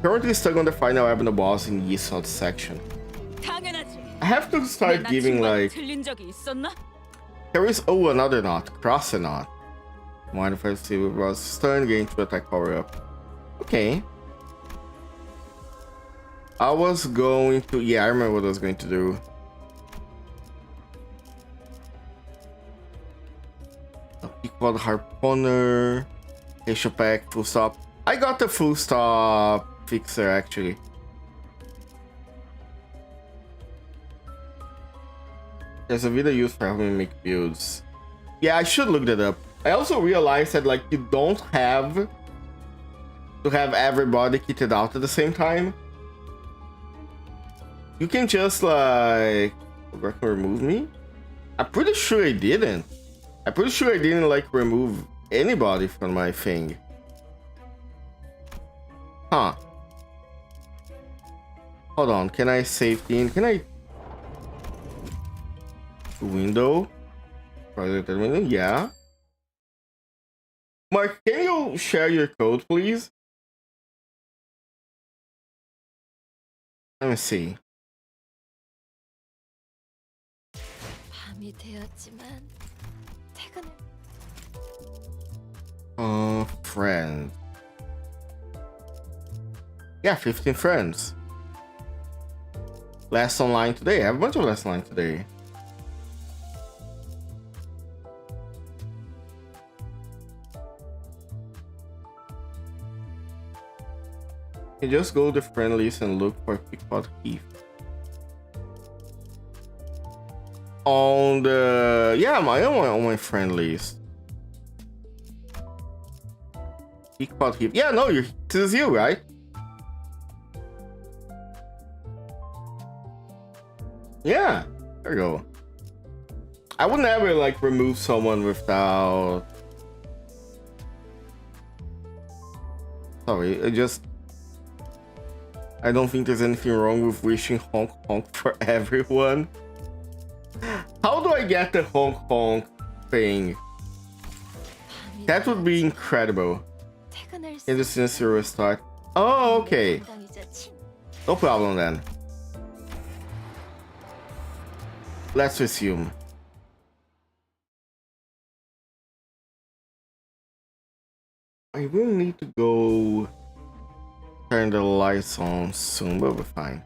Currently stuck on the final avenue boss in the East section. I have to start giving like... There is... Oh, another knot. Cross a knot. Mind if I see what was stern gain to attack power up. Okay. I was going to... Yeah, I remember what I was going to do. Equal Harpooner. Asia Pack, full stop. I got the full stop fixer actually. There's a video used for helping me make builds. Yeah, I should look that up. I also realized that like you don't have to have everybody kitted out at the same time. You can just like remove me. I'm pretty sure I didn't. I'm pretty sure I didn't like remove anybody from my thing. Huh. Hold on, can I save in? Can I... Window? Project window? Yeah. Mark, can you share your code, please? Let me see. 밤이 되었지만 퇴근을. Friends. Yeah, 15 friends. Last online today. I have a bunch of last online today. You just go to the friend list and look for Pickpot Heath. On the... Yeah, I'm on my friend list. Pickpot Heath. Yeah, no, this is you, right? Yeah, there you go. I would never like remove someone without... Sorry, I don't think there's anything wrong with wishing honk honk for everyone. How do I get the honk honk thing? That would be incredible. Can the sensor restart? Oh, okay. No problem then. Let's resume. I will need to go turn the lights on soon, but we're fine.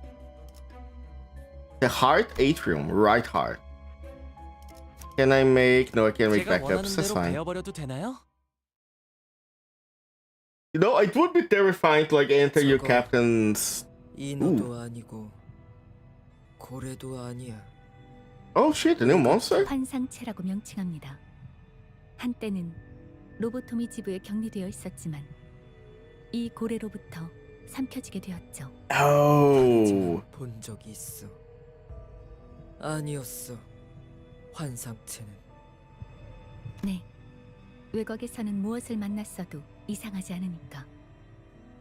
The heart atrium, right heart. Can I make? No, I can't make backups. That's fine. You know, it would be terrifying to like enter your captain's. Ooh. Oh shit, a new monster? 환상체라고 명칭합니다. 한때는 로보토미 지부에 격리되어 있었지만 이 고래로부터 삼켜지게 되었죠. Oh. 본 적이 있어. 아니었어. 환상체는. 네. 외곽에서는 무엇을 만났어도 이상하지 않으니까.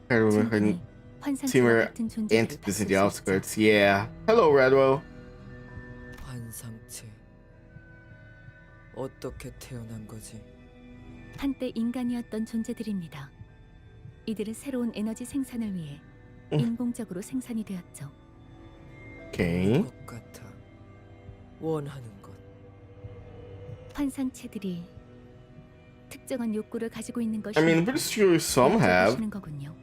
I remember 충분히 환상체와 her 같은 존재를 entities in 봤을 the 수 outskirts. Yeah. Hello, Redwell. 환상체. 어떻게 태어난 거지? 한때 인간이었던 존재들입니다. 이들은 새로운 에너지 생산을 위해 인공적으로 생산이 되었죠. Okay. 것 같아. 원하는 것. 환상체들이 특정한 욕구를 가지고 있는 것이 I mean, I'm pretty sure some have. 거군요.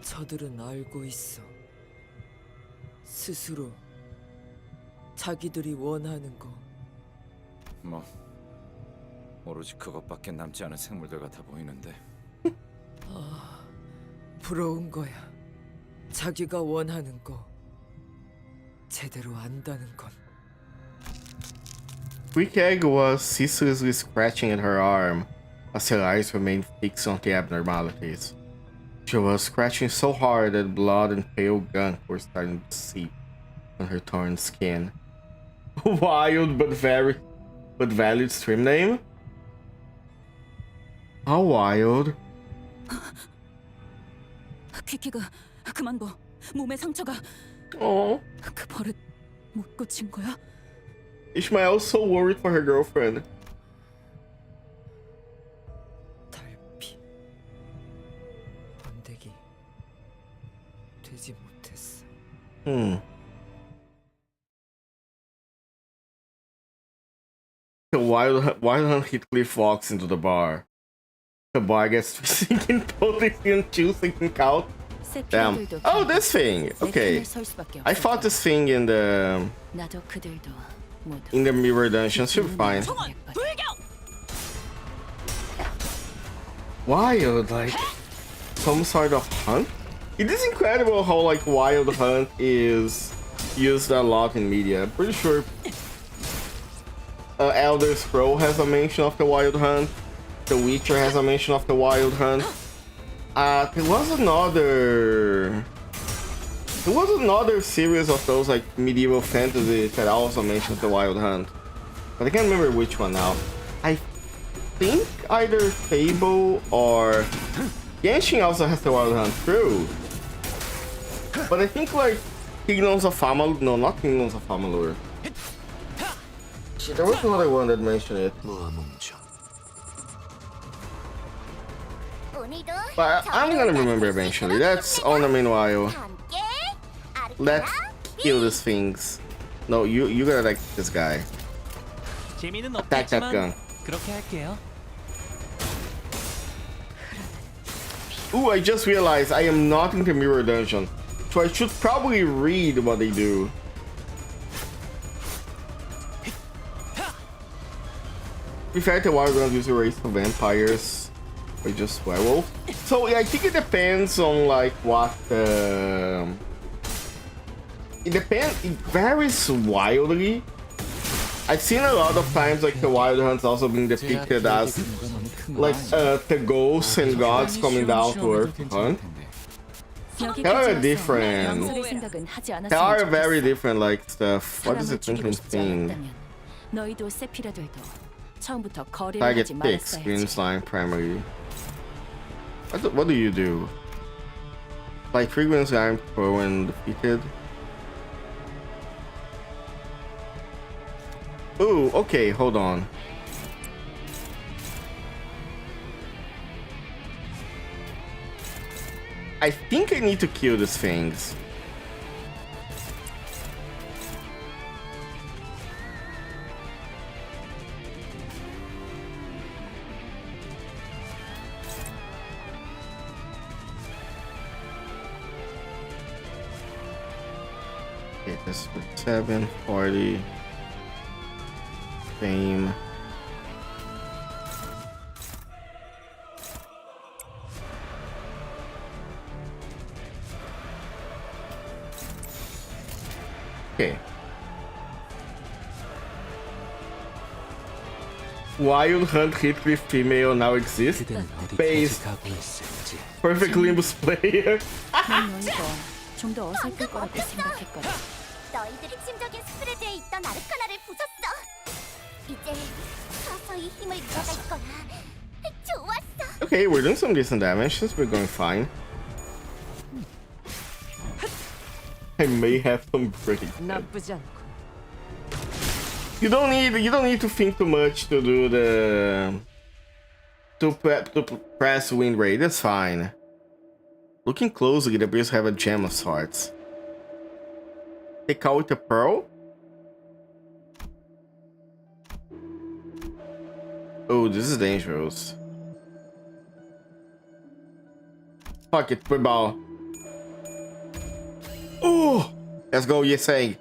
저들은 알고 있어. 스스로 자기들이 원하는 거. 뭐 오로지 그것밖에 남지 않은 생물들 같아 보이는데. 아, 부러운 거야. 자기가 원하는 거 제대로 안다는 건. Weak Egg was ceaselessly scratching at her arm as her eyes remained fixed on the abnormalities. She was scratching so hard that blood and pale gunk were starting to seep on her torn skin. Wild but valid stream name? How wild? 키키가 그만 봐. 몸에 상처가. Oh. 그 버릇 못 고친 거야? Ishmael's so worried for her girlfriend. 달피 번데기 되지 못했어. The wild hunt Heathcliff walks into the bar. The bar gets thinking totally and choosing out. Damn. Oh, this thing. Okay. I fought this thing in the mirror dungeon. Should be fine. Wild, like some sort of hunt. It is incredible how like wild hunt is used a lot in media. I'm pretty sure Elder Scroll has a mention of the wild hunt. The Witcher has a mention of the wild hunt. There was another series of those like medieval fantasy that also mentions the wild hunt, but I can't remember which one now. I think either Fable or Genshin also has the wild hunt too. But I think like Kingdoms of Amalur, no, not Kingdoms of Amalur. Shit, there was another one that mentioned it. But I'm gonna remember eventually. That's all the meanwhile. Let's kill these things. No, you gotta like this guy. Attack that gun. Ooh, I just realized I am not in the mirror dungeon, so I should probably read what they do. In fact, the wild guns use a race of vampires. Or just werewolf. So yeah, I think it depends on like what it depends. It varies wildly. I've seen a lot of times like the wild hunts also being depicted as like the ghosts and gods coming down to Earth to hunt. They are different. They are very different like stuff. What is the thinking thing? Target picks, green slime primary. What do you do? Like frequency I'm pro and defeated. Ooh, okay, hold on. I think I need to kill these things. Okay, that's 740. Fame. Okay. Wild Hunt hit with female now exists. 그대는 어디까지 Based. 가고 있을지. Perfect Limbus player. 난 너희가 좀 더 어설플 거라고 생각했거든. 너희들이 침적인 스프레드에 있던 아르카나를 부쉈어. 이제 서서히 힘을 잃어갈 거야. 좋았어. Okay, we're doing some decent damage since we're going fine. I may have some break. 나쁘지 않고. You don't need to think too much to do the to press win rate. That's fine. Looking closely, it appears to have a gem of sorts. Take out with a pearl. Oh, this is dangerous. Fuck it, football. Oh, let's go. You're saying.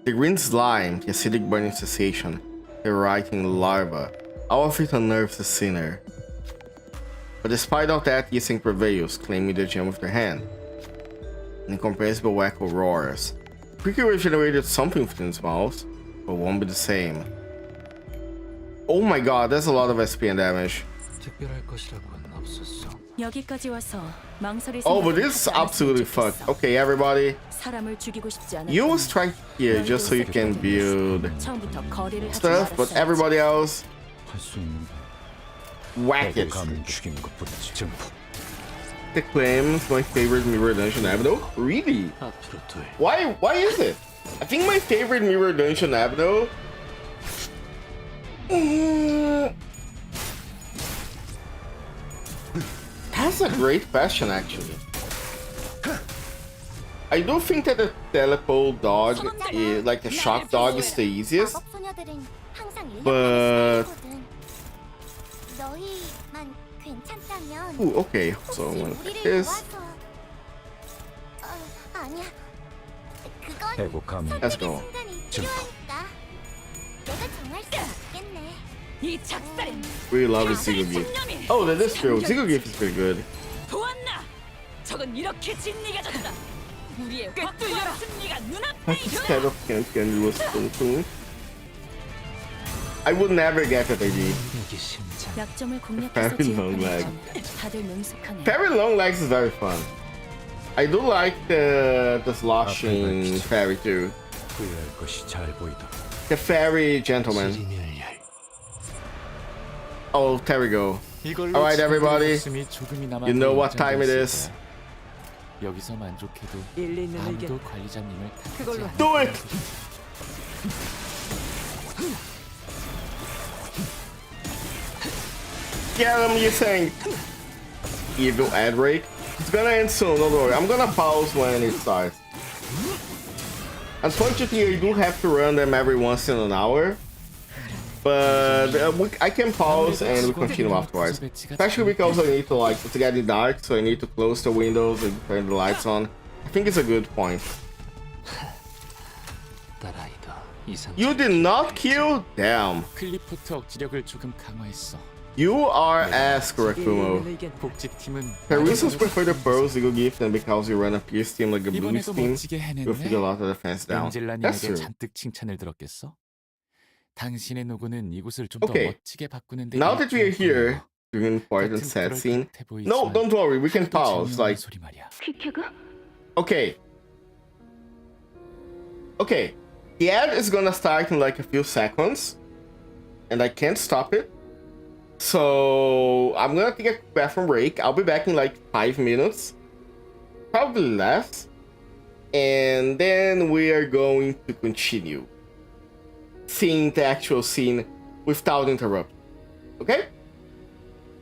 The green slime, the acidic burning sensation, the writing larva, all of it unnerves the sinner. But despite all that, Yiseng prevails, claiming the gem with their hand. An incomprehensible echo roars. Quickly regenerated something within its mouth, but won't be the same. Oh my god, that's a lot of SP and damage. 특별할 것이라고는 없었어. 여기까지 와서 망설일 Oh, but 생각을 this is 하지 않았으면 absolutely 좋겠어. fucked. Okay, everybody, 사람을 죽이고 싶지 않아. you will strike here just so you can build 처음부터 거래를 하지 stuff, but 말았어야지. everybody else, 할수 있는 whack it. 감을 죽이는 것뿐이지. 증폭. The claims my favorite mirror dungeon avenue? Really? 앞으로 둘. Why is it? I think my favorite mirror dungeon avenue. That's a great question, actually. I do think that the telepole dog is like the shock dog is the easiest, 마법 소녀들은 항상 but 너희만 괜찮다면 ooh, okay. So I'm gonna take this. 아니야. 그건 해고 감이. Let's go. 순간이 필요하니까. 내가 정할 수 있겠네. 이 작살은 Really love the Ziggle gift. Oh, that is true. Ziggle gift is pretty good. 보았나? 적은 이렇게 진리가졌다. 우리의 확고한 승리가 눈앞에 Instead of can was soon. I would never get that idea. 여기 심장. 약점을 공략해서 Very long leg. 제압하는 건 다들 능숙하네. Very long legs is very fun. I do like the sloshing fairy too. 후회할 것이 잘 보이도록. The fairy gentleman. 지리멸렬. Oh, there we go. 이걸로 Alright, 지금 everybody. 웃음이 조금이나마 You know 더 what time it 연장될 is. 수 있을 거야. 여기서 만족해도 일리 있는 아무도 의견. 관리자님을 탓하지 그걸로 않을 Do 거란 it! 소리지. Get him, you saying? Evil ad break. It's gonna end soon, don't worry. I'm gonna pause when it starts. Unfortunately, I do have to run them every once in an hour. But I can pause and we continue afterwards. Especially because I need to it's getting dark, so I need to close the windows and turn the lights on. I think it's a good point. 딸아이다. 이상. You did not kill? Damn. 클리포트 억지력을 조금 강화했어. You are ass, 일리 있는 Kurokumo. 의견. 복직팀은 Parisians prefer the Pearl Ziggle gift and because you run a Pierce team like a Blues 이번에도 team, 멋지게 you'll feel a 해냈네. lot of defense down. That's 엔젤라님에게 true. 잔뜩 칭찬을 들었겠어? 당신의 노고는 이곳을 좀 더 Okay. 멋지게 바꾸는데 Now that we are here, during important set scene. No, don't worry, we can pause. Like, 소리 말이야. 퀴퀴그? okay. Okay. The ad is gonna start in like a few seconds. And I can't stop it. So I'm gonna take a bathroom break. I'll be back in like 5 minutes. Probably less. And then we are going to continue seeing the actual scene without interruption. Okay?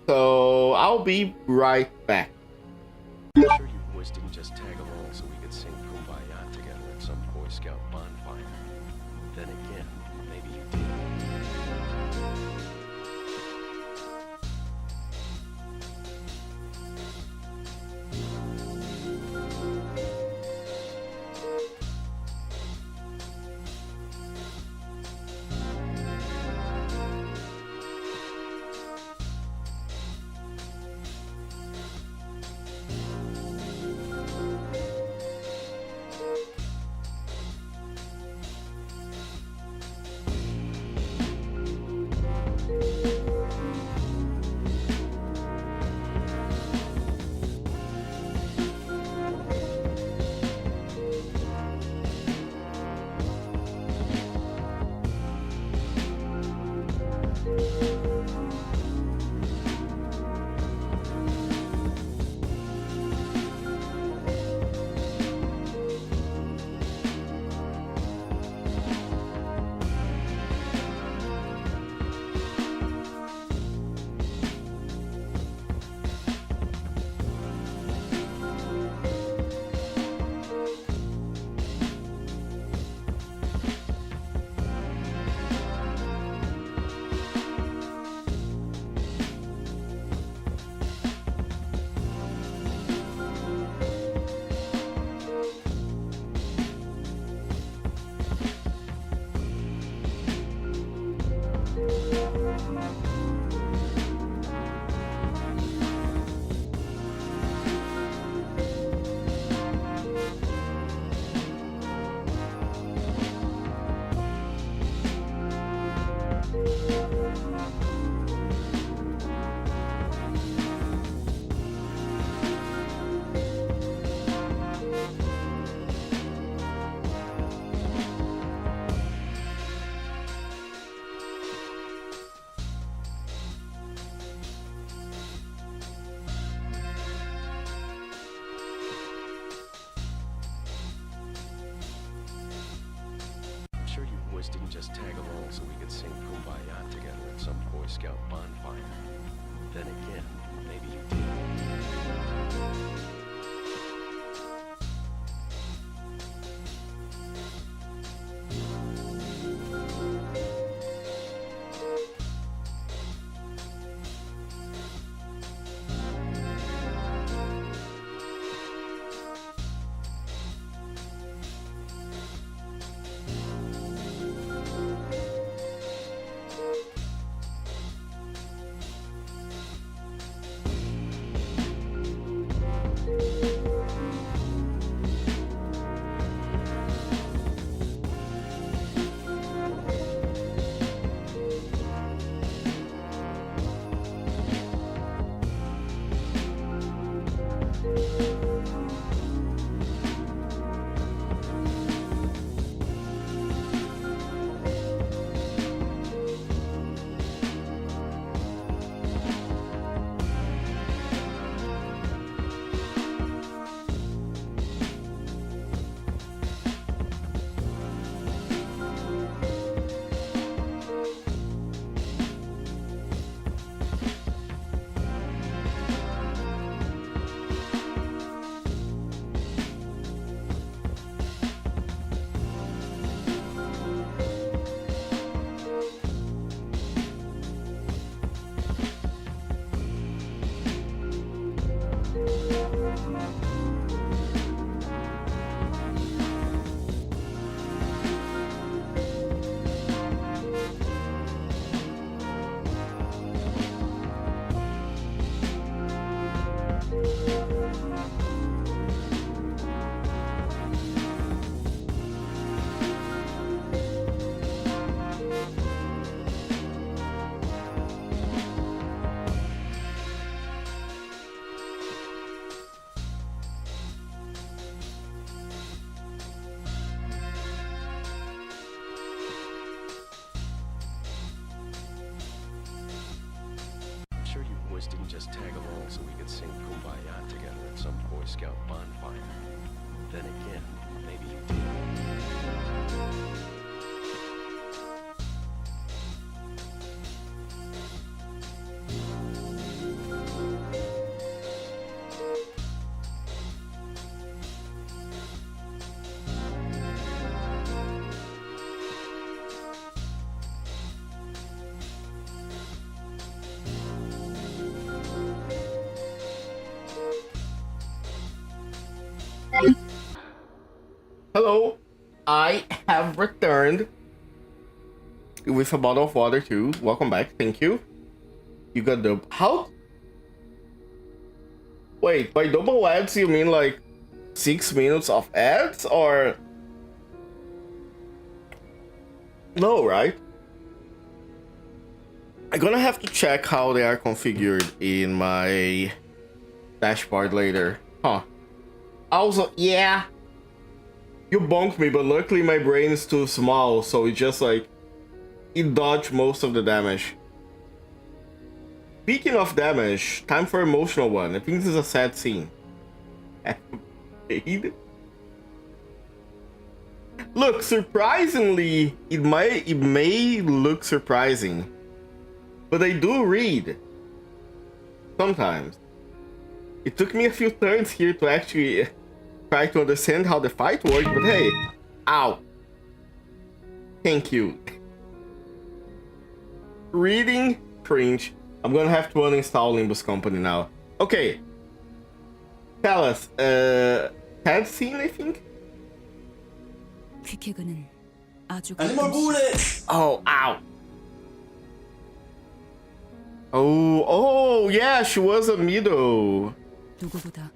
So I'll be right back. I'm sure you boys didn't just tag along so we could sing Kumbaya together at some Boy Scout bonfire. Then again, maybe you did. boys didn't just tag along so we could sing Kumbaya together at some Boy Scout bonfire. Then again, maybe you did. Sure you boys didn't just tag along so we could sing Kumbaya together at some Boy Scout bonfire. Then again, maybe you did. Hello, I have returned with a bottle of water too. Welcome back, thank you. You got the how? Wait, by double ads you mean like 6 minutes of ads or no, right? I'm gonna have to check how they are configured in my dashboard later. Huh. Also, yeah. You bonked me, but luckily my brain is too small, so it just like it dodged most of the damage. Speaking of damage, time for emotional one. I think this is a sad scene. Look, surprisingly, it may look surprising, but I do read sometimes. It took me a few turns here to actually try to understand how the fight works, but hey, ow. Thank you. Reading, cringe. I'm gonna have to uninstall Limbus Company now. Okay. Tell us, cutscene, I think? 퀵해그는 아주 Oh, ow. Oh, yeah, she was a middle. 누구보다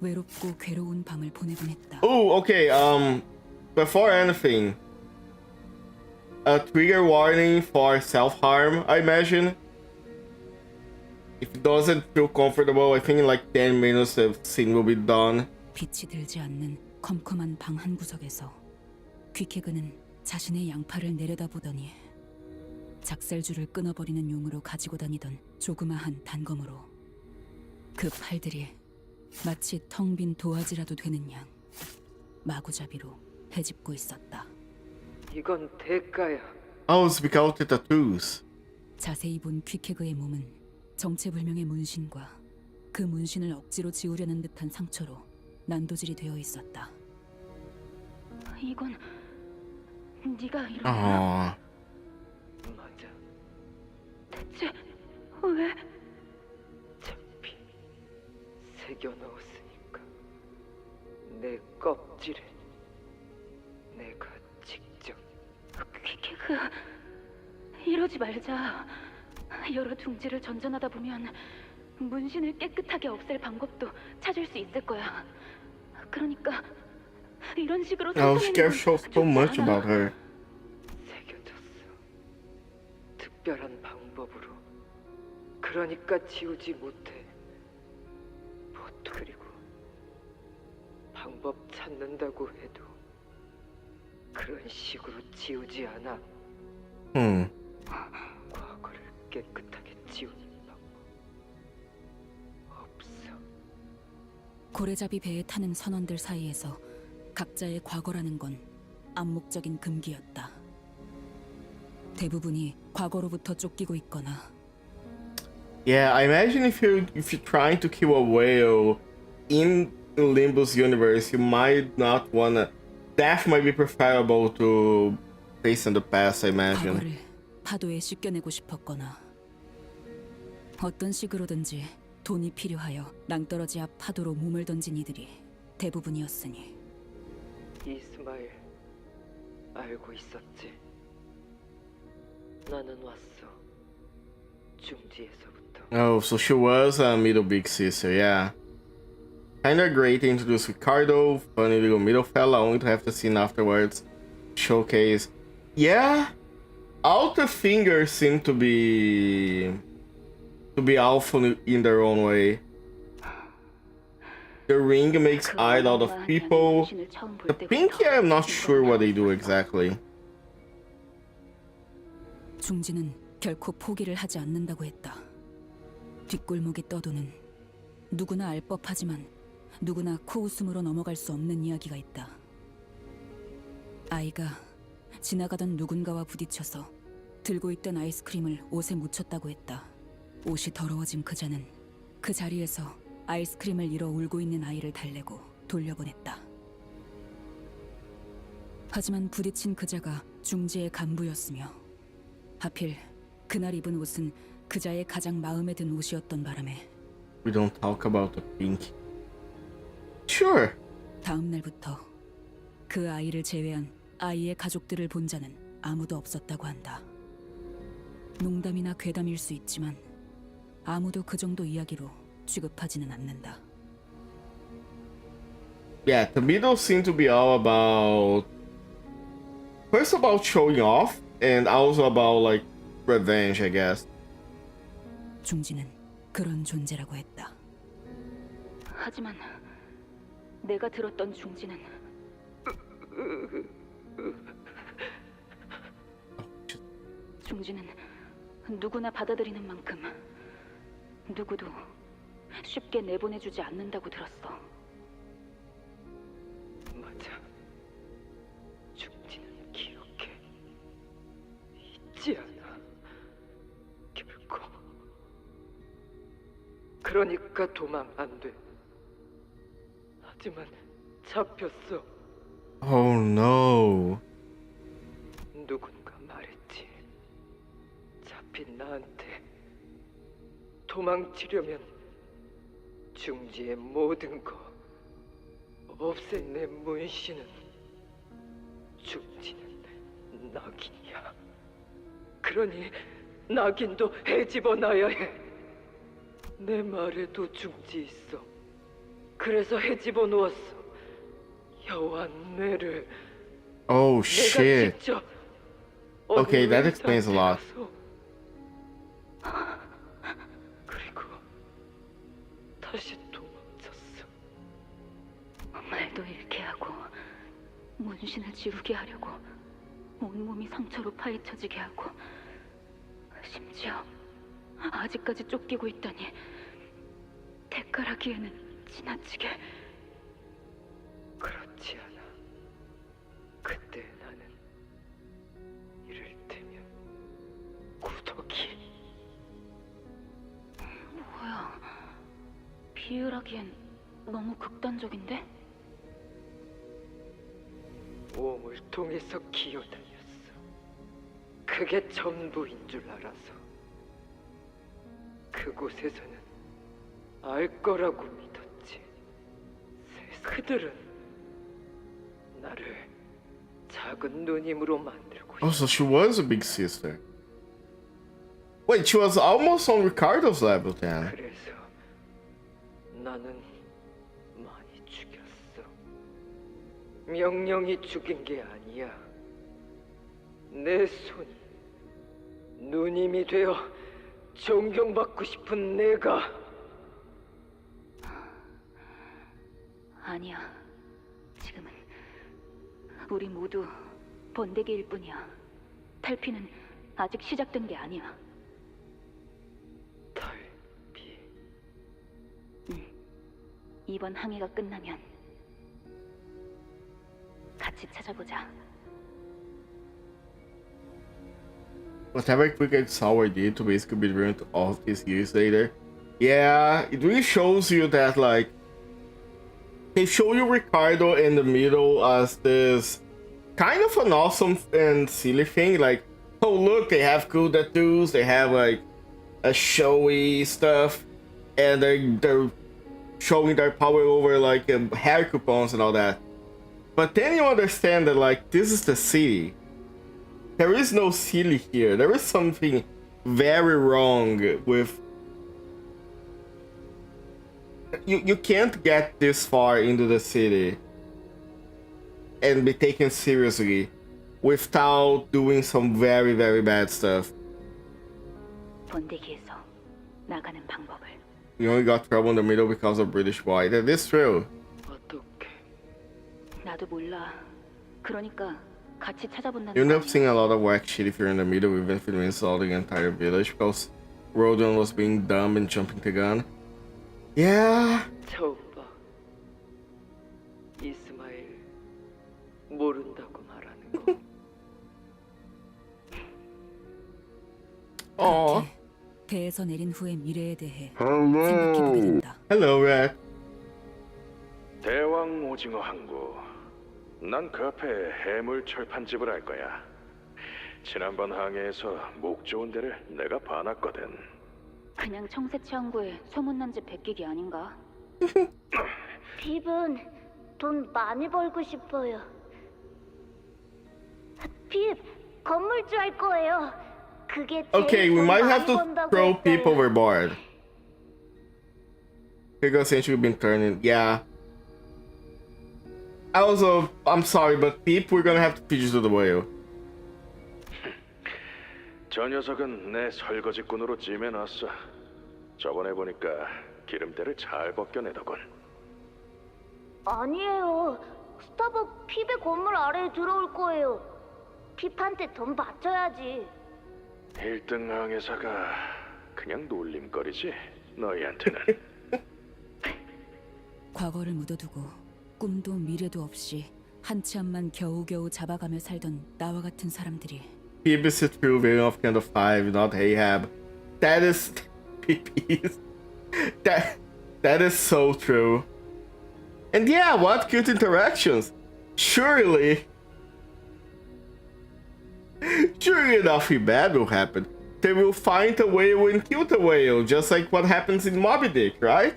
외롭고 괴로운 밤을 보내곤 했다. Oh, okay, before anything, a trigger warning for self-harm, I imagine. If it doesn't feel comfortable, I think in like 10 minutes the scene will be done. 빛이 들지 않는 컴컴한 방 한 구석에서 퀵해그는 자신의 양팔을 내려다보더니 작살줄을 끊어버리는 용으로 가지고 다니던 조그마한 단검으로 그 팔들이 마치 텅 빈 도화지라도 되는 양 마구잡이로 헤집고 있었다. 이건 대가야. Oh, it's because of the tattoos. 자세히 본 퀴케그의 몸은 정체불명의 문신과 그 문신을 억지로 지우려는 듯한 상처로 난도질이 되어 있었다. 이건 네가 이런 Aww. 맞아. 대체 왜? 잡히 새겨 넣었으니까. 내 껍질에 내가 직접. 퀴케그 이러지 말자. 여러 둥지를 전전하다 보면 문신을 깨끗하게 없앨 방법도 찾을 수 있을 거야. 그러니까 이런 식으로 Oh, she cares so much about her. 새겨졌어. 특별한 방법으로. 그러니까 지우지 못해. 보통 그리고 방법 찾는다고 해도 그런 식으로 지우지 않아. 과거를 깨끗하게 지우는 방법 없어. 고래잡이 배에 타는 선원들 사이에서 각자의 과거라는 건 암묵적인 금기였다. 대부분이 과거로부터 쫓기고 있거나 Yeah, I imagine if you're trying to kill a whale in the Limbus universe, you might not wanna. Death might be preferable to face in the past, I imagine. 과거를 파도에 씻겨내고 싶었거나 어떤 식으로든지 돈이 필요하여 낭떠러지 앞 파도로 몸을 던진 이들이 대부분이었으니 이스마엘 알고 있었지. 나는 왔어. 중지에서부터. Oh, so she was a middle big sister, yeah. Kinda great to introduce Ricardo, funny little middle fella, only to have to see afterwards. Showcase. Yeah, all the fingers seem to be awful in their own way. The ring makes eyes out of people. The pinky, I'm not sure what they do exactly. 중지는 결코 포기를 하지 않는다고 했다. 뒷골목에 떠도는 누구나 알 법하지만 누구나 코웃음으로 넘어갈 수 없는 이야기가 있다. 아이가 지나가던 누군가와 부딪혀서 들고 있던 아이스크림을 옷에 묻혔다고 했다. 옷이 더러워진 그자는 그 자리에서 아이스크림을 잃어 울고 있는 아이를 달래고 돌려보냈다. 하지만 부딪힌 그자가 중지의 간부였으며 하필 그날 입은 옷은 그자의 가장 마음에 든 옷이었던 바람에 We don't talk about the pink. Sure. 다음 날부터 그 아이를 제외한 아이의 가족들을 본 자는 아무도 없었다고 한다. 농담이나 괴담일 수 있지만 아무도 그 정도 이야기로 취급하지는 않는다. Yeah, the middle seem to be all about. First about showing off, and also about like revenge, I guess. 중지는 그런 존재라고 했다. 하지만 내가 들었던 중지는 중지는 누구나 받아들이는 만큼 누구도 쉽게 내보내주지 않는다고 들었어. 맞아. 중지는 기억해. 잊지 않아. 결코. 그러니까 도망 안 돼. 하지만 잡혔어. Oh no. 누군가 말했지. 잡힌 나한테 도망치려면 중지의 모든 거 없앤 내 문신은 중지는 낙인이야. 그러니 낙인도 헤집어놔야 해. 내 말에도 중지 있어. 그래서 헤집어 놓았어. 여호와 뇌를. Oh 내가 shit. 직접 Okay, that 어느 explains a lot. 상태라서. 그리고 다시 도망쳤어. 말도 잃게 하고 문신을 지우게 하려고 온몸이 상처로 파헤쳐지게 하고 심지어 아직까지 쫓기고 있다니 대가라기에는 지나치게. 그렇지 않아. 그때 나는 말하기엔 너무 극단적인데? 몸을 통해서 기어다녔어. 그게 전부인 줄 알아서. 그곳에서는 알 거라고 믿었지. 그들은 나를 작은 누님으로 만들고 Oh, so she was a big sister. Wait, she was almost on Ricardo's level then. 그래서 나는 많이 죽였어. 명령이 죽인 게 아니야. 내 손이 누님이 되어 존경받고 싶은 내가. 아니야. 지금은 우리 모두 번데기일 뿐이야. 탈피는 아직 시작된 게 아니야. 탈피. 이번 항해가 끝나면 같이 찾아보자. Whatever Quick Sour did to basically be ruined all of these years later. Yeah, it really shows you that, like, they show you Ricardo in the middle as this kind of an awesome and silly thing. Like, oh look, they have cool tattoos, they have like a showy stuff, and they're showing their power over like hair coupons and all that. But then you understand that, like, this is the city. There is no silly here. There is something very wrong with... You can't get this far into the city and be taken seriously without doing some very, very bad stuff. 번데기에서 나가는 방법을. You only got trouble in the middle because of British boy. That is true. 어떻게? 나도 몰라. 그러니까 같이 찾아본다는 You end 거 up 아니야? seeing a lot of whack shit if you're in the middle, even if you install the entire village, because Rodon was being dumb and jumping the gun. Yeah. 처음 봐. 이스마엘 모른다고 말하는 거. Aww. 배에서 내린 후의 미래에 대해 생각해보게 된다. Hello, Rat. 대왕 오징어 항구. 난 그 앞에 해물 철판집을 할 거야. 지난번 항해에서 목 좋은 데를 내가 봐놨거든. 그냥 청새치 항구에 소문난 집 베끼기 아닌가? 빕은 돈 많이 벌고 싶어요. 빕, 건물주 할 거예요. 그게 제일 Okay, we 돈 might 많이 have to 번다고 throw 했어요. people overboard. Because since you've been turning, yeah. I'm sorry, but people, we're gonna have to feed you to the whale. 저 녀석은 내 설거지꾼으로 찜해놨어. 저번에 보니까 기름때를 잘 벗겨내더군. 아니에요. 스타벅 핍의 건물 아래에 들어올 거예요. 핍한테 돈 바쳐야지. 1등 항해사가 그냥 놀림거리지 너희한테는. 과거를 묻어두고 꿈도 미래도 없이 한 치 앞만 겨우겨우 잡아가며 살던 나와 같은 사람들이 Phoebe is the true villain of Candle 5, not Ahab. That is... that is so true. And yeah, what cute interactions. Surely nothing bad will happen. They will find a whale and kill the whale, just like what happens in Moby Dick, right?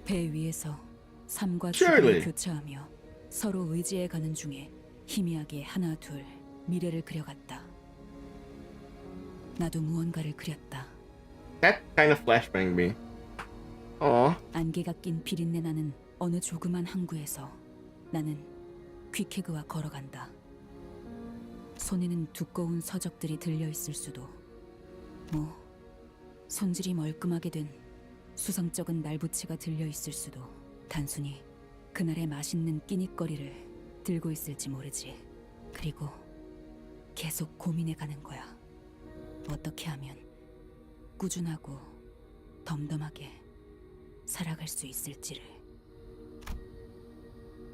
배 위에서 삶과 Surely. 죽음을 교차하며 서로 의지해가는 중에 희미하게 하나 둘 미래를 그려갔다. 나도 무언가를 그렸다. That kind of flashbang me. Aww. 안개가 낀 비린내 나는 어느 조그만 항구에서 나는 퀵해그와 걸어간다. 손에는 두꺼운 서적들이 들려있을 수도, 뭐 손질이 멀끔하게 된 수성쩍은 날부치가 들려있을 수도, 단순히 그날의 맛있는 끼니거리를 들고 있을지 모르지. 그리고 계속 고민해가는 거야. 어떻게 하면 꾸준하고 덤덤하게 살아갈 수 있을지를.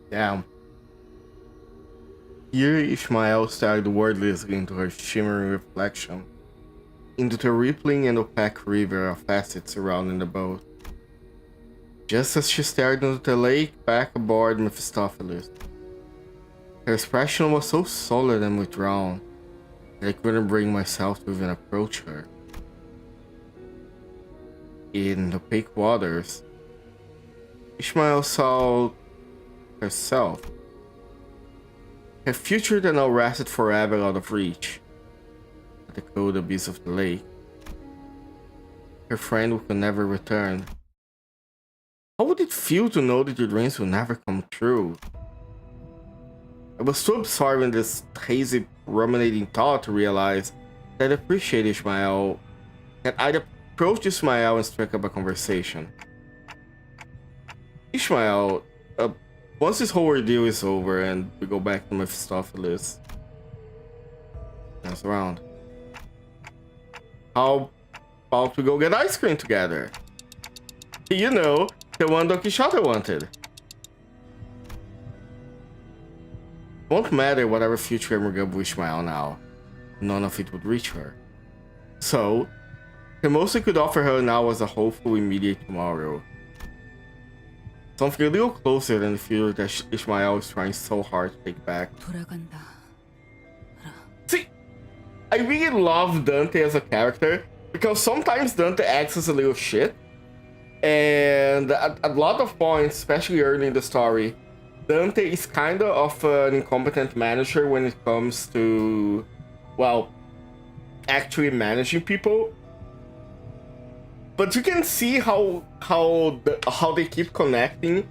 Damn. Here Ishmael stared wordlessly into her shimmering reflection, into the rippling and opaque river of facets surrounding the boat. Just as she stared into the lake back aboard Mephistopheles. Her expression was so solid and withdrawn that I couldn't bring myself to even approach her. In opaque waters, Ishmael saw herself. Her future that now rested forever out of reach. At the cold abyss of the lake. Her friend who could never return. How would it feel to know that your dreams will never come true? I was so absorbed in this hazy, ruminating thought to realize that I'd appreciate Ishmael, that I'd approach Ishmael and strike up a conversation. Ishmael, once this whole ordeal is over and we go back to Mephistopheles, turns around. How about we go get ice cream together? You know, the one Don Quixote wanted. Won't matter whatever future I'm gonna wish Ishmael now. None of it would reach her. So, the most I could offer her now was a hopeful immediate tomorrow. Something a little closer than the future that Ishmael is trying so hard to take back. See, I really love Dante as a character because sometimes Dante acts as a little shit. And at a lot of points, especially early in the story, Dante is kind of an incompetent manager when it comes to, well, actually managing people. But you can see how they keep connecting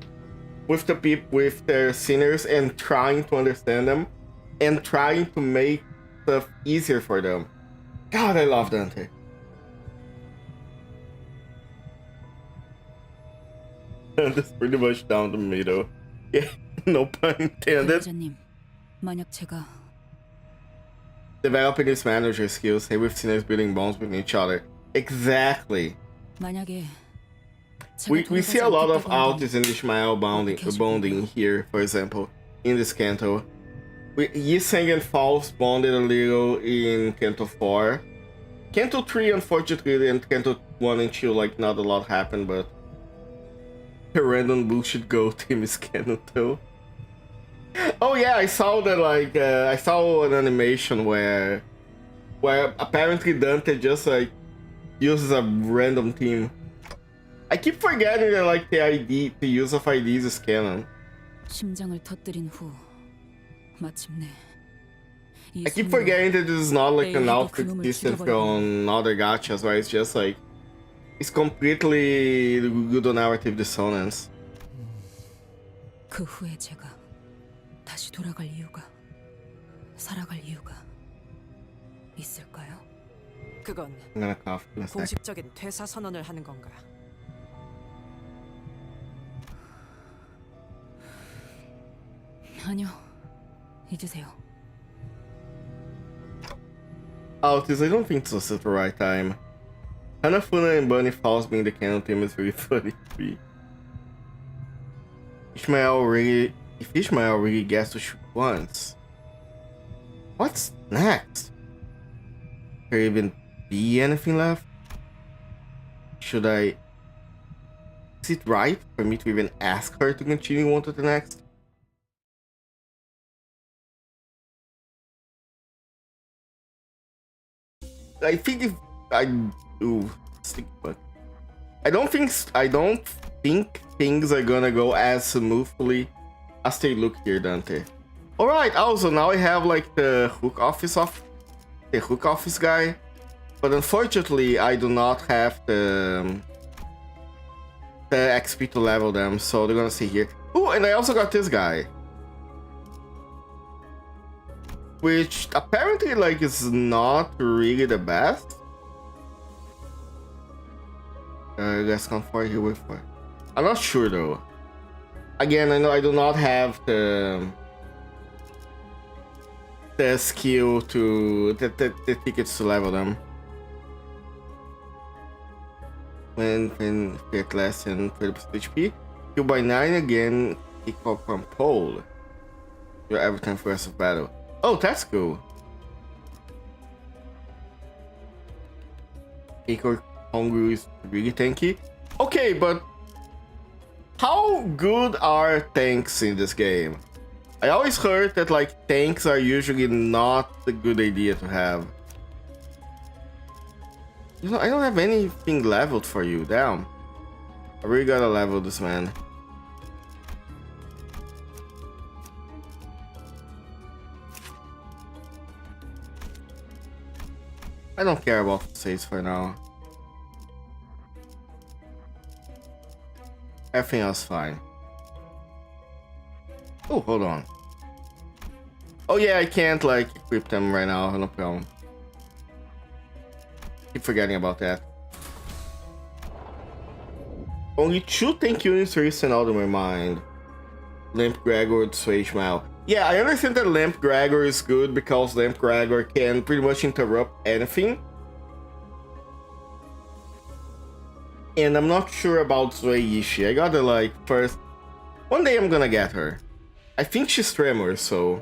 with the people, with their sinners, and trying to understand them, and trying to make stuff easier for them. God, I love Dante. That's pretty much down the middle. Yeah, no pun intended. Developing his manager skills, hey, with sinners building bonds with each other. Exactly. We see a lot of Altis and Ishmael bonding here, for example, in this Canto. Yiseng and Falls bonded a little in Canto 4. Canto 3, unfortunately, and Canto 1 and 2, like, not a lot happened, but the random bullshit go team is canon too. Oh yeah, I saw that, like, I saw an animation where apparently Dante just, like, uses a random team. I keep forgetting that, like, the use of IDs is canon. I keep forgetting that this is not like an outfit distance from other gachas where it's just like, it's completely good narrative dissonance. 그 후에 제가 다시 돌아갈 이유가, 살아갈 이유가 있을까요? 그건 I'm gonna cough in a sec. 공식적인 퇴사 선언을 하는 건가? 아니요, 잊으세요. Altis, I don't think this was the right time. Hanafuna and Bunny Falls being the canon team is really funny to me. If Ishmael really gets to shoot once, what's next? Could there even be anything left? Should I... Is it right for me to even ask her to continue on to the next? I think if I don't think things are gonna go as smoothly as they look here, Dante. Alright, also now I have like the hook office guy, but unfortunately I do not have the XP to level them, so they're gonna stay here. Oh, and I also got this guy, which apparently like is not really the best. Let's come for here with for. I'm not sure though. Again, I know I do not have the skill to the tickets to level them. When get less than 30% HP, you by 9 again. Kick up from pole. You're every time for the rest of battle. Oh, that's cool. Hare Hungry is really tanky. Okay, but How good are tanks in this game? I always heard that like tanks are usually not a good idea to have. You know, I don't have anything leveled for you. Damn. I really gotta level this man. I don't care about saves for now. Everything else fine. Oh, hold on. Oh yeah, I can't like equip them right now, no problem. Keep forgetting about that. Only 2 tank units are sent out of my mind. Limp Gregor to Ishmael. Yeah, I understand that Limp Gregor is good because Limp Gregor can pretty much interrupt anything. And I'm not sure about Zoeishi. I gotta like first. One day I'm gonna get her. I think she's Tremor, so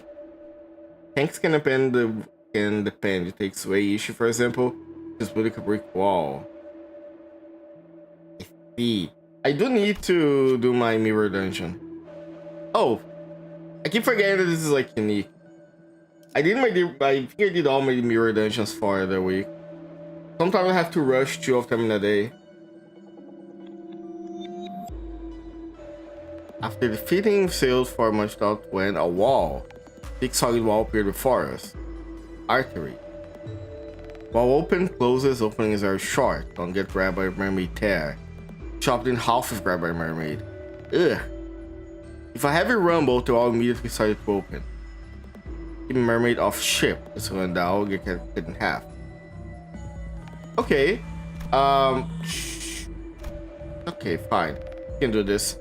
tanks can depend. You take Zoeishi for example. Just build a brick wall. I see. I do need to do my mirror dungeon. Oh, I keep forgetting that this is like unique. I think I did all my mirror dungeons for the week. Sometimes I have to rush 2 of them in a day. After defeating sails for much out when a wall, big solid wall appeared before us. Archery. Wall open, closes, openings are short. Don't get grabbed by a mermaid tear. Chopped in half if grabbed by a mermaid. Ugh. If a heavy rumble, the wall immediately started to open. Keep mermaid off ship. Just went down, get cut in half. Okay. Okay, fine. You can do this.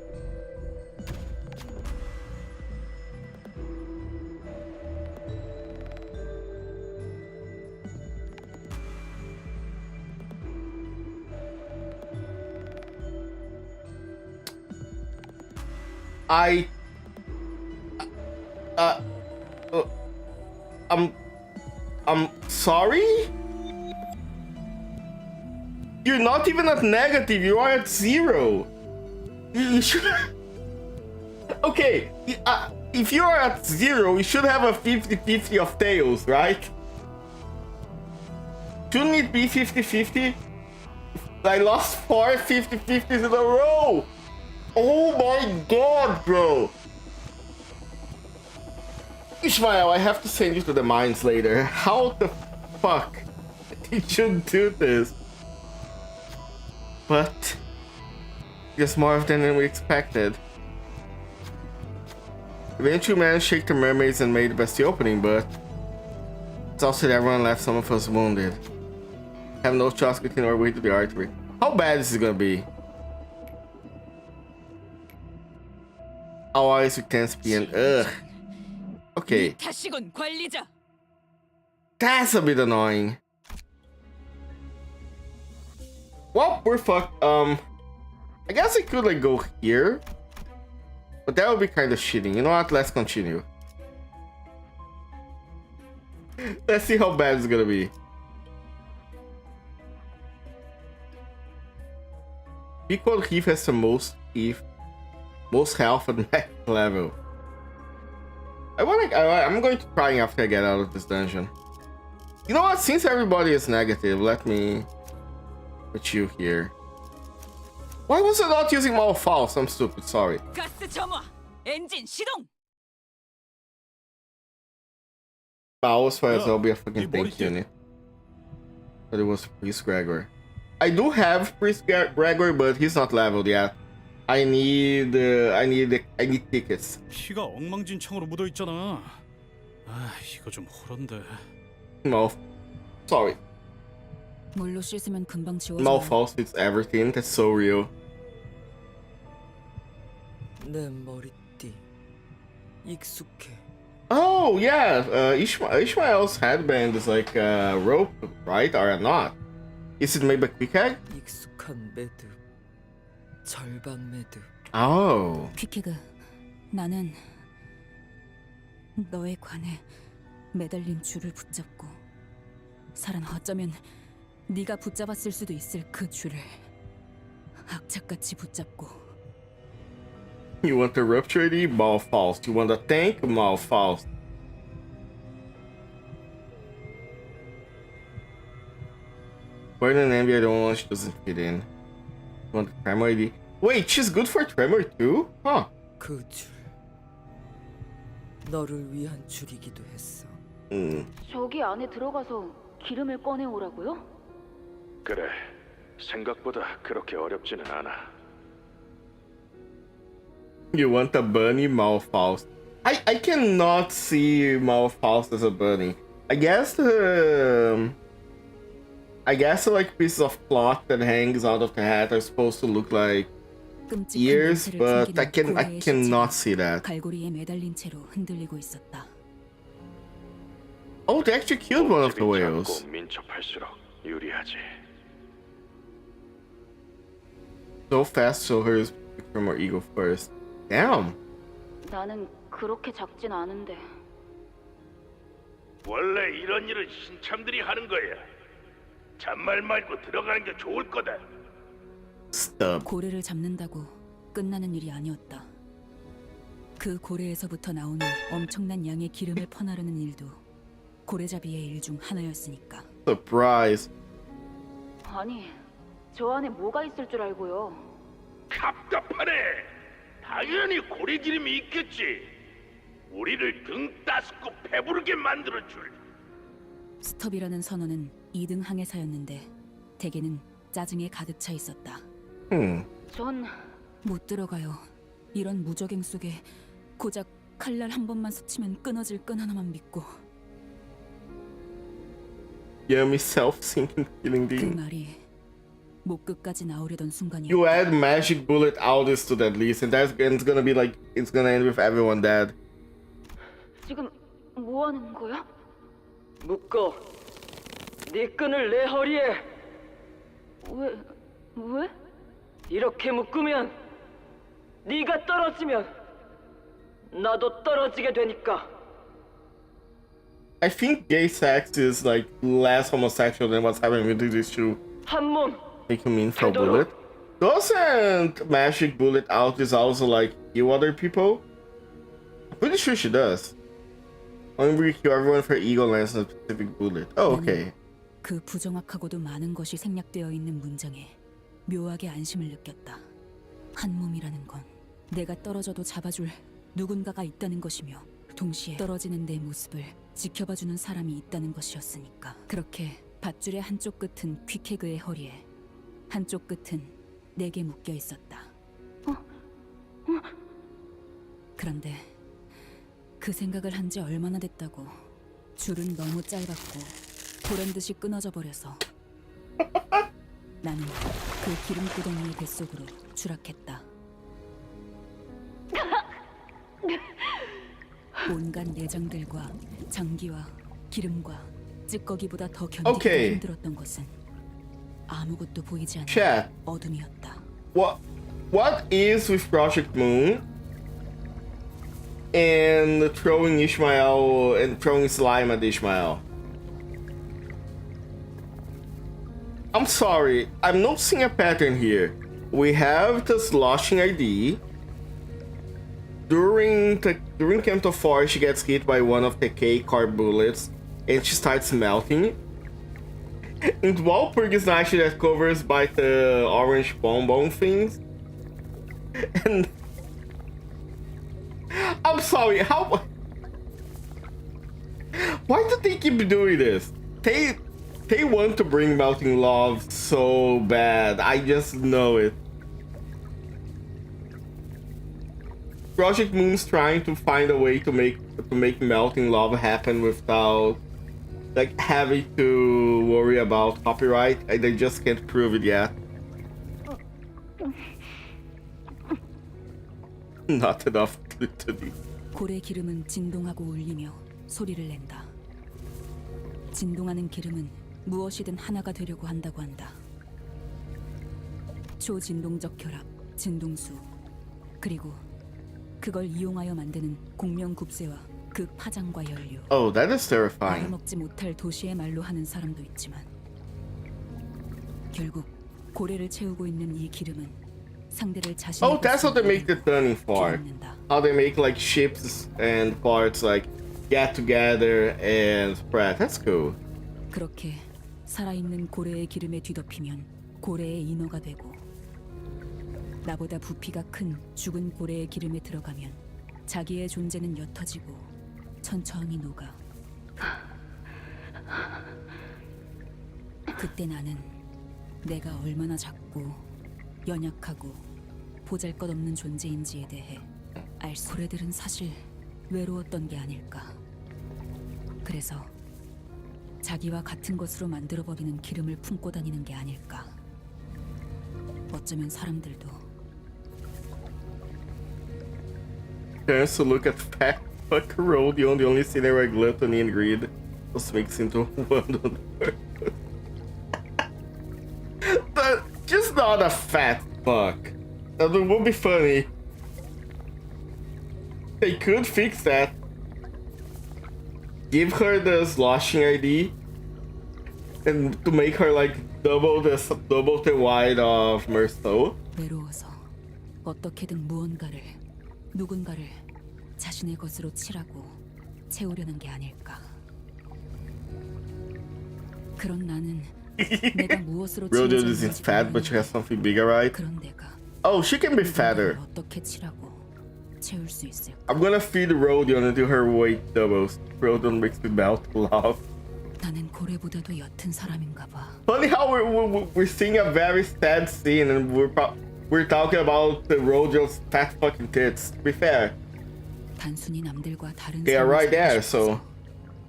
I'm sorry? You're not even at negative, you are at 0. You should... Okay, if you are at 0, you should have a 50-50 of tails, right? Shouldn't it be 50-50? I lost 4 50-50s in a row! Oh my god, bro! Ishmael, I have to send you to the mines later. How the fuck did you do this? But just more than we expected. Eventually managed to shake the mermaids and made the best the opening, but it's also that everyone left some of us wounded. Have no choice between our way to the artery. How bad is this gonna be? Our eyes with 10 speed and ugh. Okay. That's a bit annoying. Well, we're fucked. I guess I could like go here. But that would be kind of cheating. You know what? Let's continue. Let's see how bad it's gonna be. Equal Heath has the most health at max level. I'm going to try after I get out of this dungeon. You know what? Since everybody is negative, let me put you here. Why was I not using Malfalse? I'm stupid, sorry. Malfalse for as well be a fucking tank unit. But it was Priest Gregor. I do have Priest Gregor, but he's not leveled yet. I need tickets. 피가 엉망진창으로 묻어 있잖아. 아, 이거 좀 호런데. Sorry. 물로 씻으면 금방 지워져. Malfalse fits everything. That's so real. 내 머리띠 익숙해. Oh yeah, Ishmael's headband is like a rope, right? Or not? Is it made by Quickhead? 익숙한 매듭. 절반 매듭. Oh. 퀴키그, 나는 너의 관에 매달린 줄을 붙잡고 어쩌면 네가 붙잡았을 수도 있을 그 줄을 악착같이 붙잡고 You want the rupture ID? Malfaust. You want the tank? Malfaust. Burn an envy, I don't want, she doesn't fit in. You want the tremor ID? Wait, she's good for tremor too? Huh. 그 줄 너를 위한 줄이기도 했어. 저기 안에 들어가서 기름을 꺼내 오라고요? 그래, 생각보다 그렇게 어렵지는 않아. You want a bunny? Malfaust. I cannot see Malfaust as a bunny. I guess like pieces of cloth that hangs out of the hat are supposed to look like ears, but I cannot see that. 갈고리에 매달린 채로 흔들리고 있었다. Oh, they actually killed one of the whales. 민첩할수록 유리하지. So fast, so hers from our eagle first. Damn. 나는 그렇게 작진 않은데. 원래 이런 일은 신참들이 하는 거야. 잔말 말고 들어가는 게 좋을 거다. Stop. 고래를 잡는다고 끝나는 일이 아니었다. 그 고래에서부터 나오는 엄청난 양의 기름을 퍼나르는 일도 고래잡이의 일 중 하나였으니까. Surprise. 아니, 저 안에 뭐가 있을 줄 알고요. 답답하네. 당연히 고래 기름이 있겠지. 우리를 등 따스고 배부르게 만들어 줄. 스톱이라는 선언은 2등 항해사였는데 대개는 짜증에 가득 차 있었다. 전 못 들어가요. 이런 무적행 속에 고작 칼날 한 번만 스치면 끊어질 끈 하나만 믿고. Yummy self-sinking killing 그 thing. 말이 목 끝까지 나오려던 순간이었다. You add magic bullet Aldis to that list, and it's gonna be like it's gonna end with everyone dead. 지금 뭐 하는 거야? 묶어. 네 끈을 내 허리에. 왜? 이렇게 묶으면 네가 떨어지면 나도 떨어지게 되니까. I think gay sex is like less homosexual than what's happening with these two. 한 몸. Make him info bullet. Doesn't magic bullet Aldis also like kill other people? I'm pretty sure she does. Only kill everyone for ego lands a specific bullet. Oh, okay. 그 부정확하고도 많은 것이 생략되어 있는 문장에 묘하게 안심을 느꼈다. 한 몸이라는 건 내가 떨어져도 잡아줄 누군가가 있다는 것이며 동시에 떨어지는 내 모습을 지켜봐주는 사람이 있다는 것이었으니까. 그렇게 밧줄의 한쪽 끝은 퀵해그의 허리에, 한쪽 끝은 내게 묶여 있었다. 그런데 그 생각을 한 지 얼마나 됐다고. 줄은 너무 짧았고 보란듯이 끊어져 버려서 나는 그 기름구덩이의 뱃속으로 추락했다. 온갖 내장들과 장기와 기름과 찌꺼기보다 더 견디기 힘들었던 것은 아무것도 보이지 않는 Chat. 어둠이었다. What is with Project Moon and throwing Ishmael and throwing slime at Ishmael? I'm sorry, I'm noticing a pattern here. We have the sloshing ID. During CANTO 4, she gets hit by one of the K-car bullets and she starts melting. And Walpurg is actually that covers by the orange bonbon things. And I'm sorry, how? Why do they keep doing this? They want to bring melting love so bad. I just know it. Project Moon's trying to find a way to make melting love happen without like having to worry about copyright. They just can't prove it yet. Not enough to do. 고래 기름은 진동하고 울리며 소리를 낸다. 진동하는 기름은 무엇이든 하나가 되려고 한다고 한다. 초진동적 결합, 진동수, 그리고 그걸 이용하여 만드는 공명굽새와 그 파장과 연료. Oh, that is terrifying. 먹지 못할 도시의 말로 하는 사람도 있지만 결국 고래를 채우고 있는 이 기름은 상대를 자신의 Oh, that's what they make the tuning for. 뒤엎는다. How they make like ships and parts like get together and spread. That's cool. 그렇게 살아있는 고래의 기름에 뒤덮이면 고래의 인어가 되고, 나보다 부피가 큰 죽은 고래의 기름에 들어가면 자기의 존재는 옅어지고 천천히 녹아. 그때 나는 내가 얼마나 작고 연약하고 보잘것없는 존재인지에 대해 알 수. 고래들은 사실 외로웠던 게 아닐까. 그래서 자기와 같은 것으로 만들어버리는 기름을 품고 다니는 게 아닐까. 어쩌면 사람들도. Turns to look at fat fuck Rodion, the only sinner where gluttony and greed was mixed into one on purpose. Just not a fat fuck. That would be funny. They could fix that. Give her the sloshing ID and to make her like double the weight of Merceau. 외로워서 어떻게든 무언가를, 누군가를 자신의 것으로 칠하고 채우려는 게 아닐까. 그런 나는 내가 무엇으로 Rodion isn't fat, but she has something bigger, right? 그런 내가 Oh, she can be fatter. 어떻게 칠하고 채울 수 있을까? I'm gonna feed Rodion until her weight doubles. Rodion makes me melt laugh. 나는 고래보다도 옅은 사람인가 봐. Funny how we're seeing a very sad scene and we're talking about the Rodion's fat fucking tits. To be fair, 단순히 남들과 다른 they are right there. So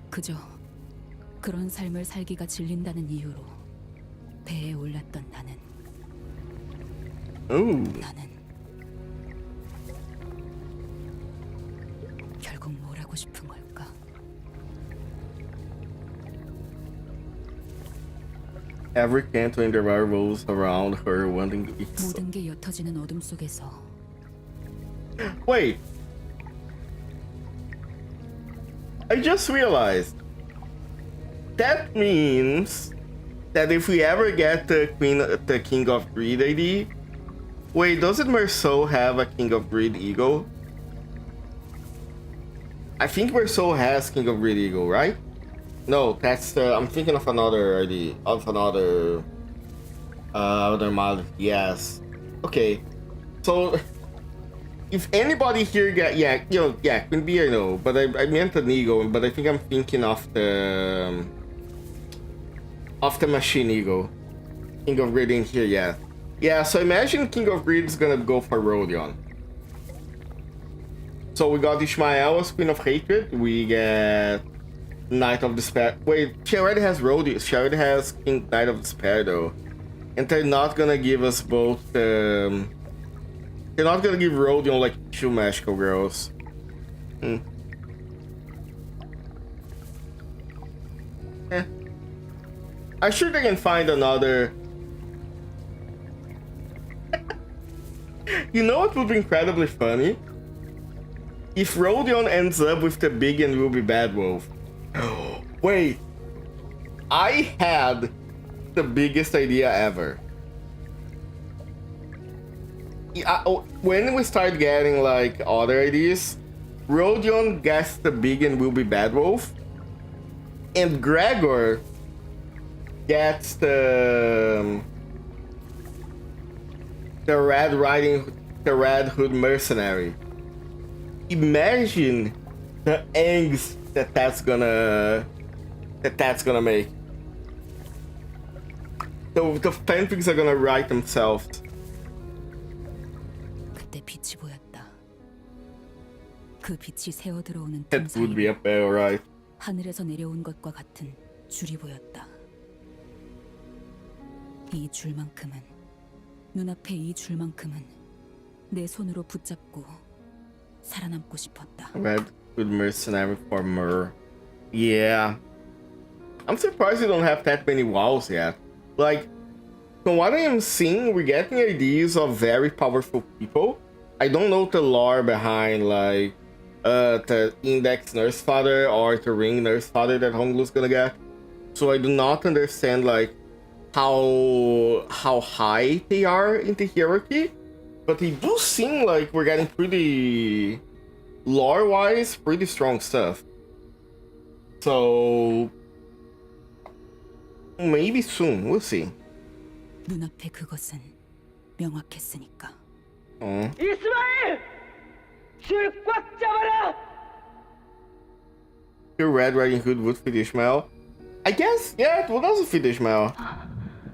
그저 그런 삶을 살기가 질린다는 이유로 배에 올랐던 나는. ooh. 나는 결국 뭘 하고 싶은 걸까? Every canto in the river rolls around her, wanting to eat. 모든 게 옅어지는 어둠 속에서. Wait, I just realized that means that if we ever get the King of Greed ID, wait, doesn't Merceau have a King of Greed ego? I think Merceau has King of Greed ego, right? No, that's I'm thinking of another ID, of another other mod. Yes. Okay. So if anybody here get Queen Bee, I know, but I meant an ego, but I think I'm thinking of the machine ego. King of Greed in here, yeah. Yeah, so imagine King of Greed is gonna go for Rodion. So we got Ishmael as Queen of Hatred, we get Knight of Despair. Wait, she already has Rodion, she already has Knight of Despair though. And they're not gonna give us both they're not gonna give Rodion like 2 magical girls. I'm sure they can find another. You know what would be incredibly funny? If Rodion ends up with the big and will be bad wolf. Wait, I had the biggest idea ever. When we start getting like other ideas, Rodion gets the big and will be bad wolf, and Gregor gets the Red Hood mercenary. Imagine the angst that's gonna make. The fanfics are gonna write themselves. 그때 빛이 보였다. 그 빛이 새어 들어오는 틈 That would be 사이로 a bear, right? 하늘에서 내려온 것과 같은 줄이 보였다. 이 줄만큼은, 눈앞에 이 줄만큼은 내 손으로 붙잡고 살아남고 싶었다. Red Hood mercenary for Myrrh. Yeah. I'm surprised you don't have that many walls yet. Like, from what I am seeing, we're getting ideas of very powerful people. I don't know the lore behind, like, the Index Nurse Father or the Ring Nurse Father that Honglu's gonna get. So I do not understand, like, how high they are in the hierarchy. But it does seem like we're getting pretty lore-wise, pretty strong stuff. So maybe soon. We'll see. 눈앞에 그것은 명확했으니까. 이스마엘! 줄 꽉 잡아라! Your Red Riding Hood would fit Ishmael. I guess, yeah, it would also fit Ishmael.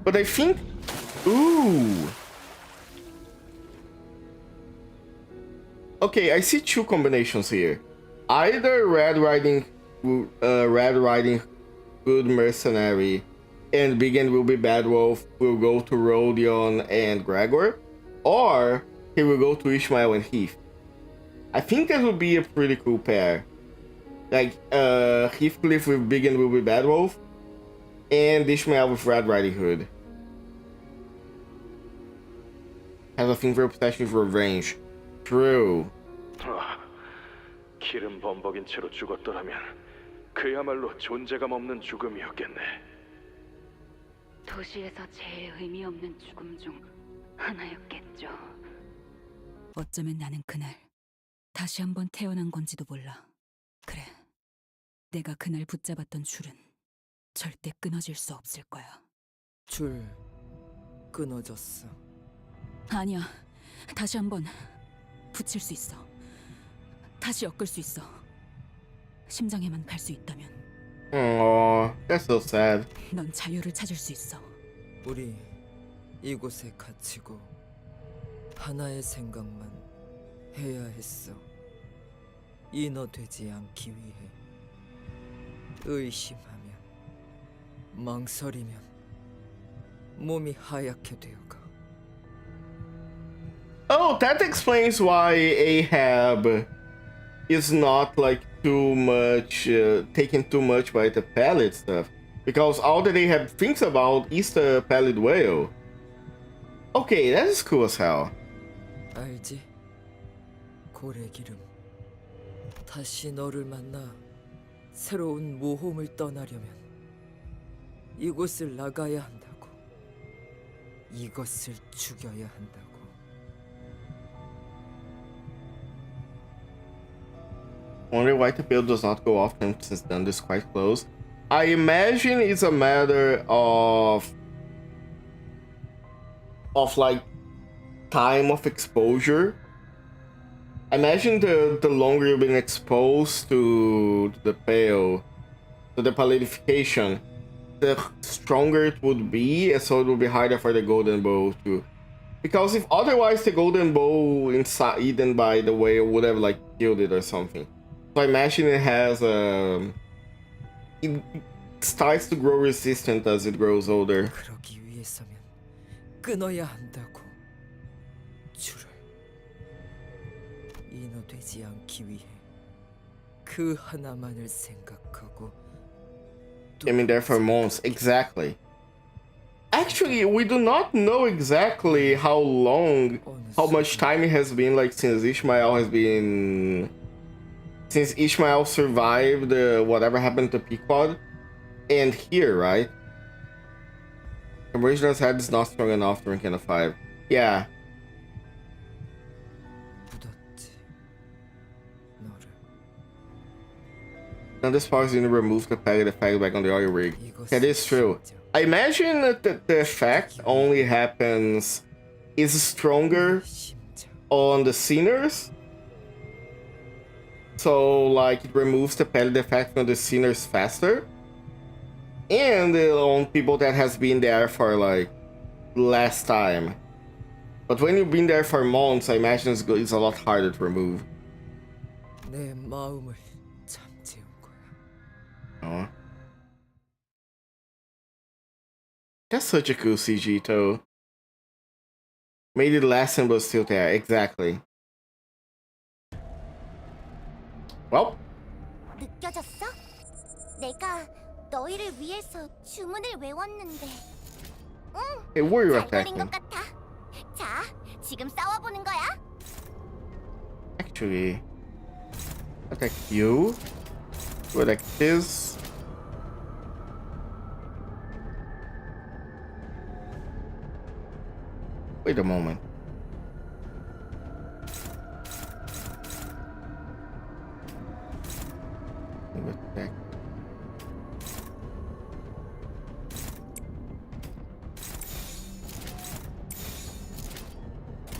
But I think, ooh. Okay, I see two combinations here. Either Red Riding Hood Mercenary and Biggen will be Bad Wolf, will go to Rodion and Gregor, or he will go to Ishmael and Heath. I think that would be a pretty cool pair. Like Heathcliff with Biggen will be Bad Wolf, and Ishmael with Red Riding Hood. Has a thing for obsession with revenge. True. 기름 범벅인 채로 죽었더라면 그야말로 존재감 없는 죽음이었겠네. 도시에서 제일 의미 없는 죽음 중 하나였겠죠. 어쩌면 나는 그날 다시 한번 태어난 건지도 몰라. 그래, 내가 그날 붙잡았던 줄은 절대 끊어질 수 없을 거야. 줄 끊어졌어. 아니야, 다시 한번 붙일 수 있어. 다시 엮을 수 있어. 심장에만 갈 수 있다면. Aww, that's so sad. 넌 자유를 찾을 수 있어. 우리 이곳에 갇히고 하나의 생각만 해야 했어. 인어되지 않기 위해. 의심하면, 망설이면 몸이 하얗게 되어가. Oh, that explains why Ahab is not like too much taken too much by the pallid stuff, because all that Ahab thinks about is the pallid whale. Okay, that is cool as hell. 알지? 고래기름. 다시 너를 만나 새로운 모험을 떠나려면 이곳을 나가야 한다고. 이것을 죽여야 한다고. Wonder why the bill does not go off him since Dund is quite close. I imagine it's a matter of like time of exposure. I imagine the longer you've been exposed to the pale, to the palidification, the stronger it would be, and so it would be harder for the golden bow to. Because if otherwise the golden bow inside eaten by the whale would have like killed it or something. So I imagine it has it starts to grow resistant as it grows older. 그러기 위해서면 끊어야 한다고. 줄을 인어되지 않기 위해 그 하나만을 생각하고. I mean, there for months, exactly. Actually, we do not know exactly how much time it has been like since Ishmael survived whatever happened to Pequod, and here, right? The original's head is not strong enough during Kind of 5. Yeah. Now this part didn't remove the peg effect back on the oil rig. That is true. I imagine that the effect only is stronger on the sinners. So like it removes the pellet effect from the sinners faster. And on people that has been there for like less time. But when you've been there for months, I imagine it's a lot harder to remove. 내 마음을 잠재운 거야. Oh. That's such a cool CG too. Made it lessen but still there, exactly. Well. 느껴졌어? 내가 너희를 위해서 주문을 외웠는데. Hey, warrior 잘 걸린 attacking. 것 같아. 자, 지금 싸워보는 거야. Actually, attack you. Attack this. Wait a moment.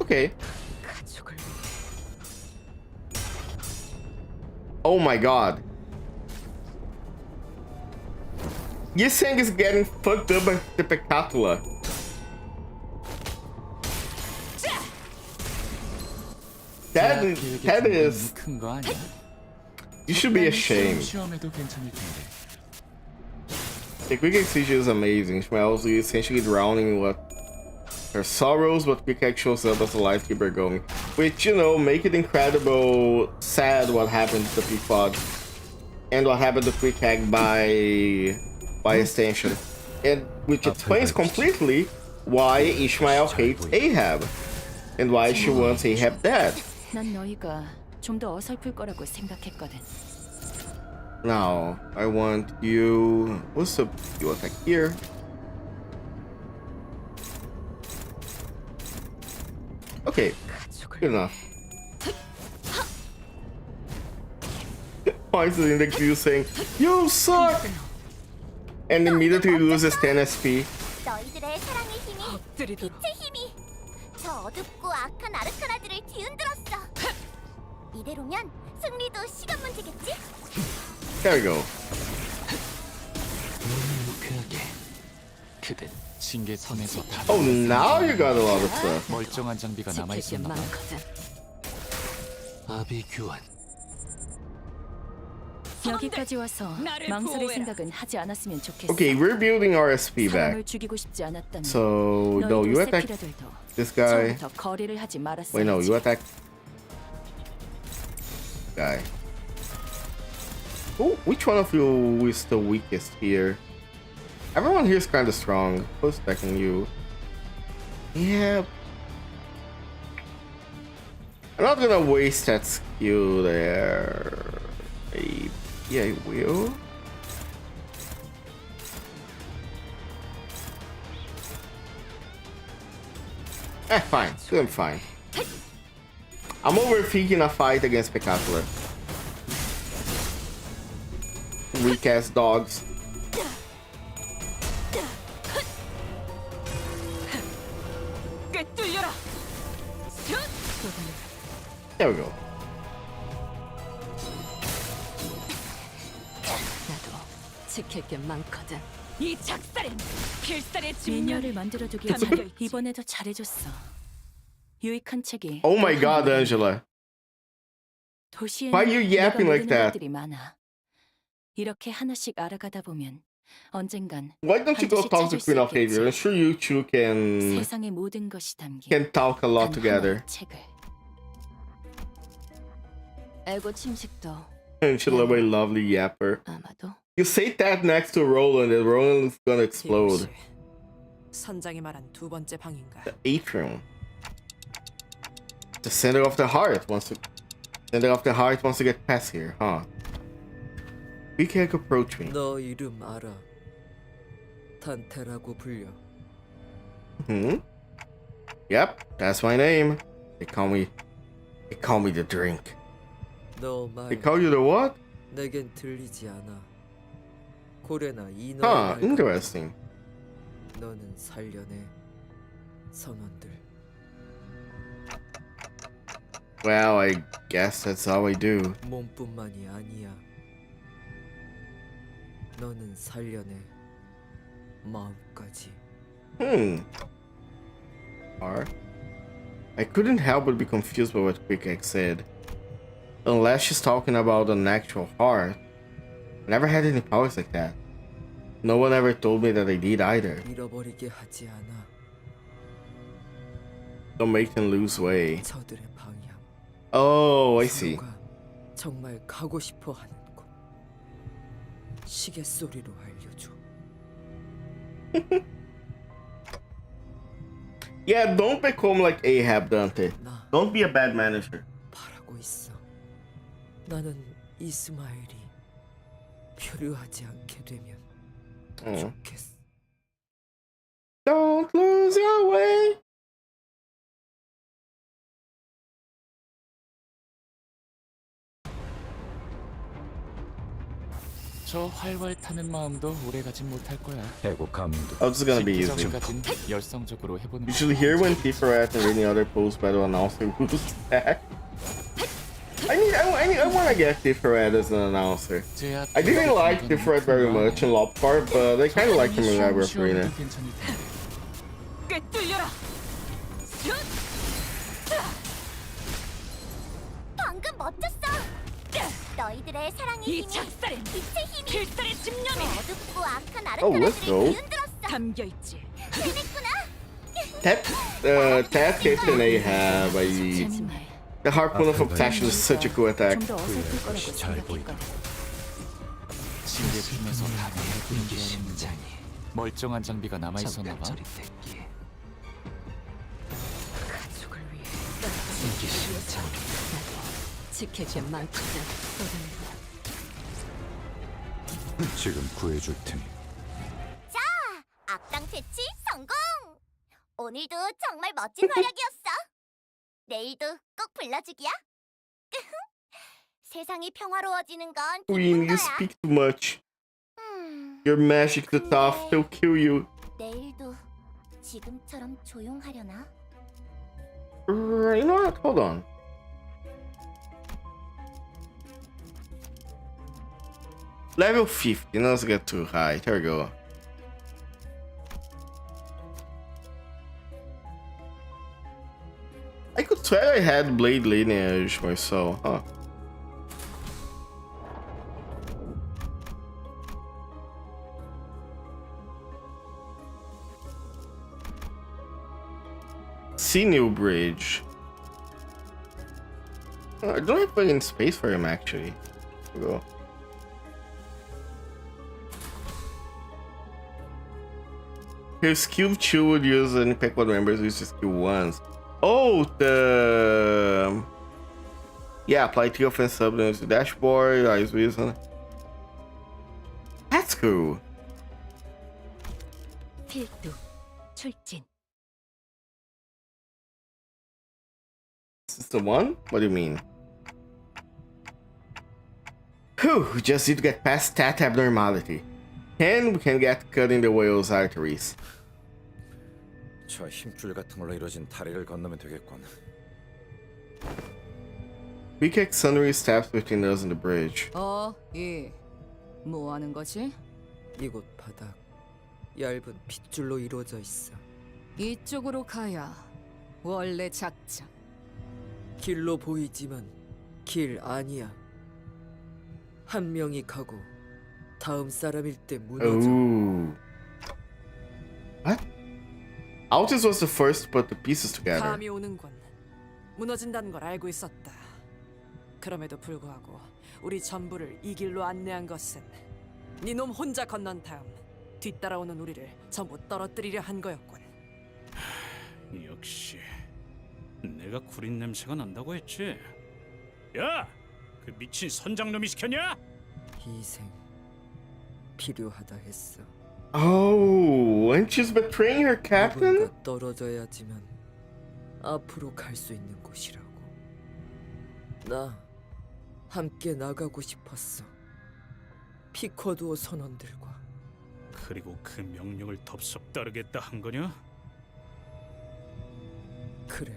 Okay. Oh my god. Yiseng is getting fucked up by the Pecatula. That is... You should be ashamed. The Quick Exchange is amazing. Ishmael is essentially drowning in what her sorrows, but Quick Egg shows up as a life keeper going. Which, you know, make it incredible sad what happened to the Peapod. And what happened to Quick Egg by extension. And which explains completely why Ishmael hates Ahab. And why she wants Ahab dead. 난 너희가 좀 더 어설플 거라고 생각했거든. Now, I want you... What's up? You attack here. Okay, good enough. Why is the index view saying, "You suck"? And immediately loses 10 SP. 너희들의 사랑의 힘이, 빛의 힘이 저 어둡고 악한 아르카나들을 뒤흔들었어. 이대로면 승리도 시간 문제겠지? There we go. Oh, now you got a lot of stuff. 멀쩡한 장비가 남아 있었나 봐. 여기까지 와서 망설일 생각은 하지 않았으면 좋겠어. Okay, we're building our SP back. 사람을 죽이고 싶지 않았다면 So, no, you attack this guy. 처음부터 거리를 하지 말았어야지. Wait, no, you attack guy. Oh, which one of you is the weakest here? Everyone here is kind of strong. Who's attacking you? Yeah. I'm not gonna waste that skill there. Maybe I will. Fine. I'm fine. I'm overthinking a fight against Pecatula. Weak ass dogs. There we go. 지킬 게 많거든. 이 작살은 필살의 미녀를 만들어두길 이번에도 잘해줬어. 유익한 책이. Oh my god, Angela. Why are you yapping like that? 많아. 이렇게 하나씩 알아가다 보면 언젠간 Why don't you go talk to Queen of Hare? I'm sure you two 세상의 모든 것이 담긴 can talk a lot together. 책을. 에고 침식도. Angela, my lovely yapper. 아마도. You say that next to Roland, and Roland's gonna explode. 선장이 말한 두 번째 방인가? The atrium. The center of the heart wants to get past here, huh? We can't approach me. 너 이름 알아? 단테라고 불려. Yep, that's my name. They call me the drink. 너 말. They call you the what? 내겐 들리지 않아. 고래나 이너. Huh, interesting. 너는 살려내 선원들. Well, I guess that's all I do. 몸뿐만이 아니야. 너는 살려내 마음까지. I couldn't help but be confused by what Quick Egg said. Unless she's talking about an actual heart. I never had any powers like that. No one ever told me that I did either. 잃어버리게 하지 않아. Don't make them lose way. 저들의 방향. Oh, I see. 정말 가고 싶어 하는 곳. 시계 소리로 알려줘. Yeah, don't become like Ahab, Dante. Don't be a bad manager. 바라고 있어. 나는 이스마엘이 표류하지 않게 되면 좋겠어. Don't lose your way. 저 활활 타는 마음도 오래 가진 못할 거야. 해고 감도. Oh, this is gonna be easy. 전까진 열성적으로 해보는 You should hear when Tiferet and any other post-battle announcer who's back. I want to get Tiferet as an announcer. I didn't like Tiferet very much in Lopar, but I kind of liked him in Labyrinth Arena. 방금 멋졌어. 너희들의 사랑의 힘이 빛의 힘이 필살의 집념이 어둡고 악한 아르카나들이 뒤흔들었어. 담겨 있지. 해냈구나. That hit and Ahab, the Harpoon of Obsession is such a cool attack. 것이 잘 보이도록 지뢰 품에서 다 내려보는 심장이 멀쩡한 장비가 남아 있었나 봐. 가족을 위해 이게 심장이 지켜줄 만큼은 지금 구해줄 테니. 자, 악당 퇴치 성공. 오늘도 정말 멋진 활약이었어. 내일도 꼭 불러주기야. 세상이 평화로워지는 건 Queen, 기쁜 you 거야. speak too much. Your magic to top, they'll kill you. 내일도 지금처럼 조용하려나? You know what? Hold on. Level 50, not to get too high. There we go. I could swear I had Blade lineage myself, huh? Sinew Bridge. I don't have fucking space for him actually. Here we go. His skill 2 would use any pack one members use his skill once. Oh, the yeah, apply 3 offense subunits to dashboard, eyes reason. That's cool. 필두 출진. Is this the one? What do you mean? Whew, we just need to get past stat abnormality. And we can get cutting the whale's arteries. 저 힘줄 같은 걸로 이루어진 다리를 건너면 되겠군. We kick sundry steps between us and the bridge. 뭐 하는 거지? 이곳 바닥 얇은 핏줄로 이루어져 있어. 이쪽으로 가야 원래 작전. 길로 보이지만 길 아니야. 한 명이 가고 다음 사람일 때 무너져. Ooh. What? Altis was the first to put the pieces together. 감이 오는군. 무너진다는 걸 알고 있었다. 그럼에도 불구하고 우리 전부를 이 길로 안내한 것은 네놈 혼자 건넌 다음 뒤따라오는 우리를 전부 떨어뜨리려 한 거였군. 역시 내가 구린 냄새가 난다고 했지. 야, 그 미친 선장놈이 시켰냐? 희생 필요하다 했어. Oh, and she's betraying her captain? 누군가 떨어져야지만 앞으로 갈 수 있는 곳이라고. 나 함께 나가고 싶었어. 피커두어 선원들과. 그리고 그 명령을 덥석 따르겠다 한 거냐? 그래.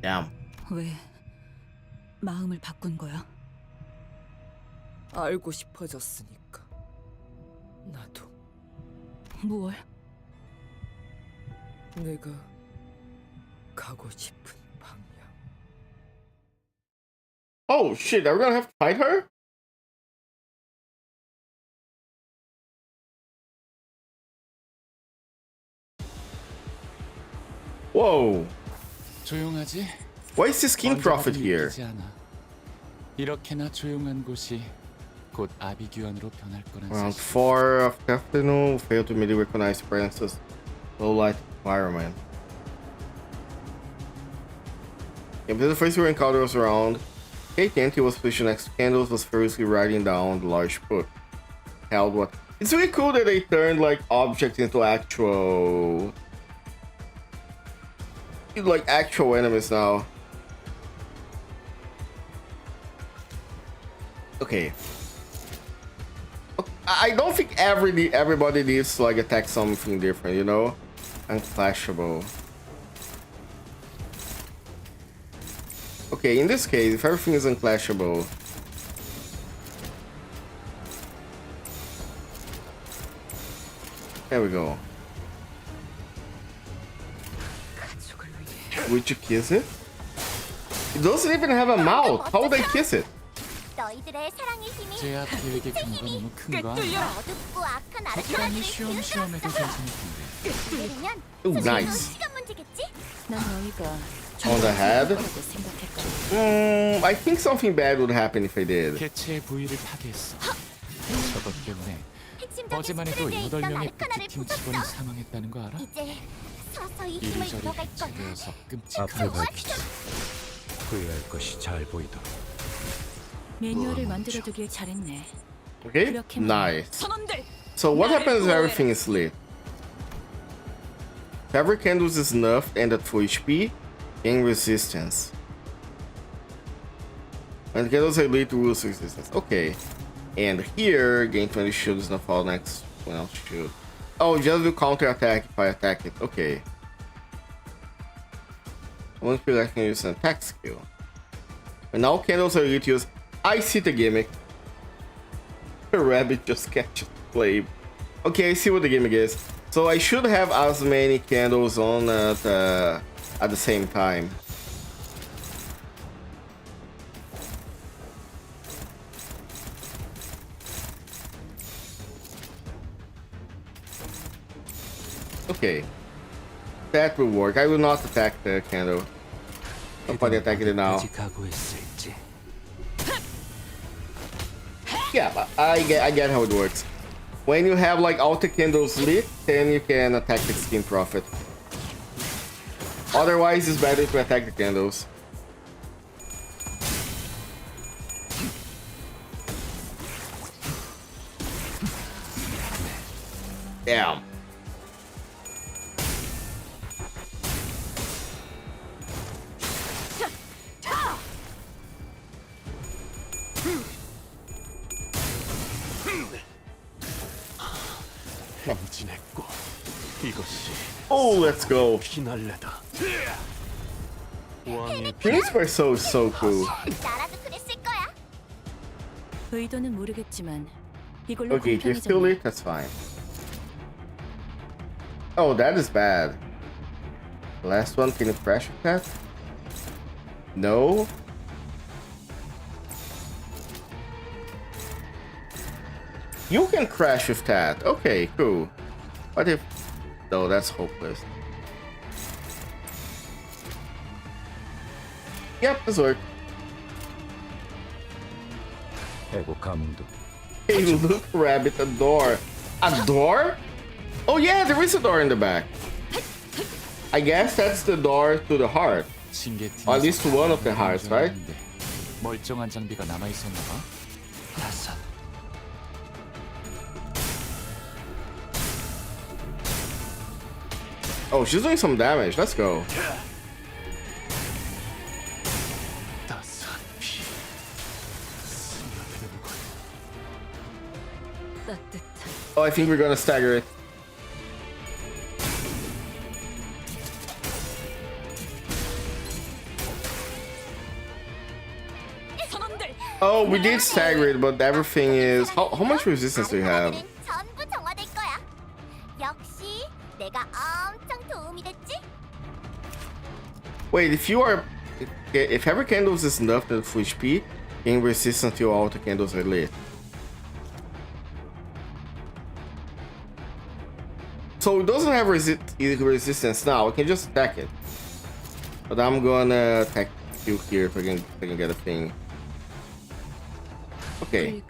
Damn. 왜 마음을 바꾼 거야? 알고 싶어졌으니까. 나도. 뭘? 내가 가고 싶은 방향. Oh shit, are we gonna have to fight her? Whoa. 조용하지? Why is this king prophet here? 이렇게나 조용한 곳이 곧 아비규환으로 변할 거란 Around 사실. 4 of the afternoon, failed to immediately recognize Francis. Low light environment. Yeah, but the first we encounter was around. Kate was positioned next to candles, was furiously writing down the large book. Held what? It's really cool that they turned like objects into actual enemies now. Okay. I don't think everybody needs to like attack something different, you know? Unclashable. Okay, in this case, if everything is unclashable, there we go. Would you kiss it? It doesn't even have a mouth. How would I kiss it? 너희들의 사랑의 힘이 제압 계획의 규모가 너무 큰 거 아니야? 어둡고 악한 적당히 아르카나들을 쉬엄쉬엄해도 괜찮을 텐데. 내리면 Ooh, nice. 시간 문제겠지? 난 너희가 On the head? 거라고 생각했거든. I think something bad would happen if I did. 개체의 부위를 파괴했어. 저것 때문에 핵심적인 어제만 해도 스프레드에 있던 8명의 아르카나를 V팀 직원이 부쉈어. 사망했다는 거 알아? 이제 서서히 힘을 이리저리 잃어갈 거야. 해체되어서 끔찍한 후회할 것이 잘 보이도록. 매뉴얼을 만들어두길 잘했네. Okay, nice. 선원들. So what happens if everything is lit? If every candle is snuffed and at full HP, gain resistance. When candles are lit, lose resistance. Okay. And here, gain 20 shield does not fall next when else shoot. Oh, just do counter attack if I attack it. Okay. One skill I can use an attack skill. When all candles are lit, use. I see the gimmick. A rabbit just catches flame. Okay, I see what the gimmick is. So I should have as many candles on at the same time. Okay, that will work. I will not attack the candle. Nobody attacking it now. Yeah, but I get how it works. When you have like all the candles lit, then you can attack the Steam Prophet. Otherwise, it's better to attack the candles. Damn. Oh, let's go. These were so cool. 나라도 그랬을 거야. 의도는 모르겠지만 이걸로 Okay, if you're still lit, that's fine. Oh, that is bad. Last one, can you crash with that? No? You can crash with that. Okay, cool. What if... No, that's hopeless. Yep, this worked. Hey, look, rabbit, a door. A door? Oh yeah, there is a door in the back. I guess that's the door to the heart. Or at least one of the hearts, right? 멀쩡한 장비가 남아 있었나 봐. Oh, she's doing some damage. Let's go. Oh, I think we're gonna stagger it. Oh, we did stagger it, but everything is... How much resistance do you have? 전부 정화될 거야. 역시 내가 엄청 도움이 됐지? Wait, if you are... If every candle is snuffed at full HP, gain resistance until all the candles are lit. So it doesn't have resistance now, I can just attack it. But I'm gonna attack you here if I can get a thing. Okay.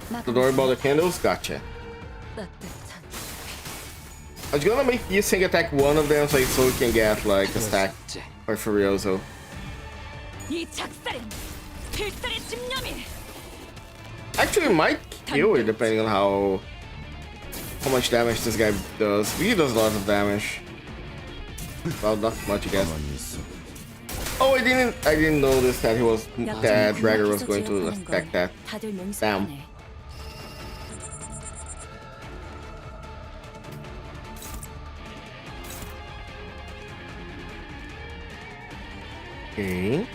So don't worry about the candles, gotcha. I was gonna make you sing attack one of them so we can get like a stack or Furioso. Actually might kill it depending on how much damage this guy does. He does a lot of damage. Well, not much I guess. Oh, I didn't notice that Dragger was going to attack that. Damn. Okay.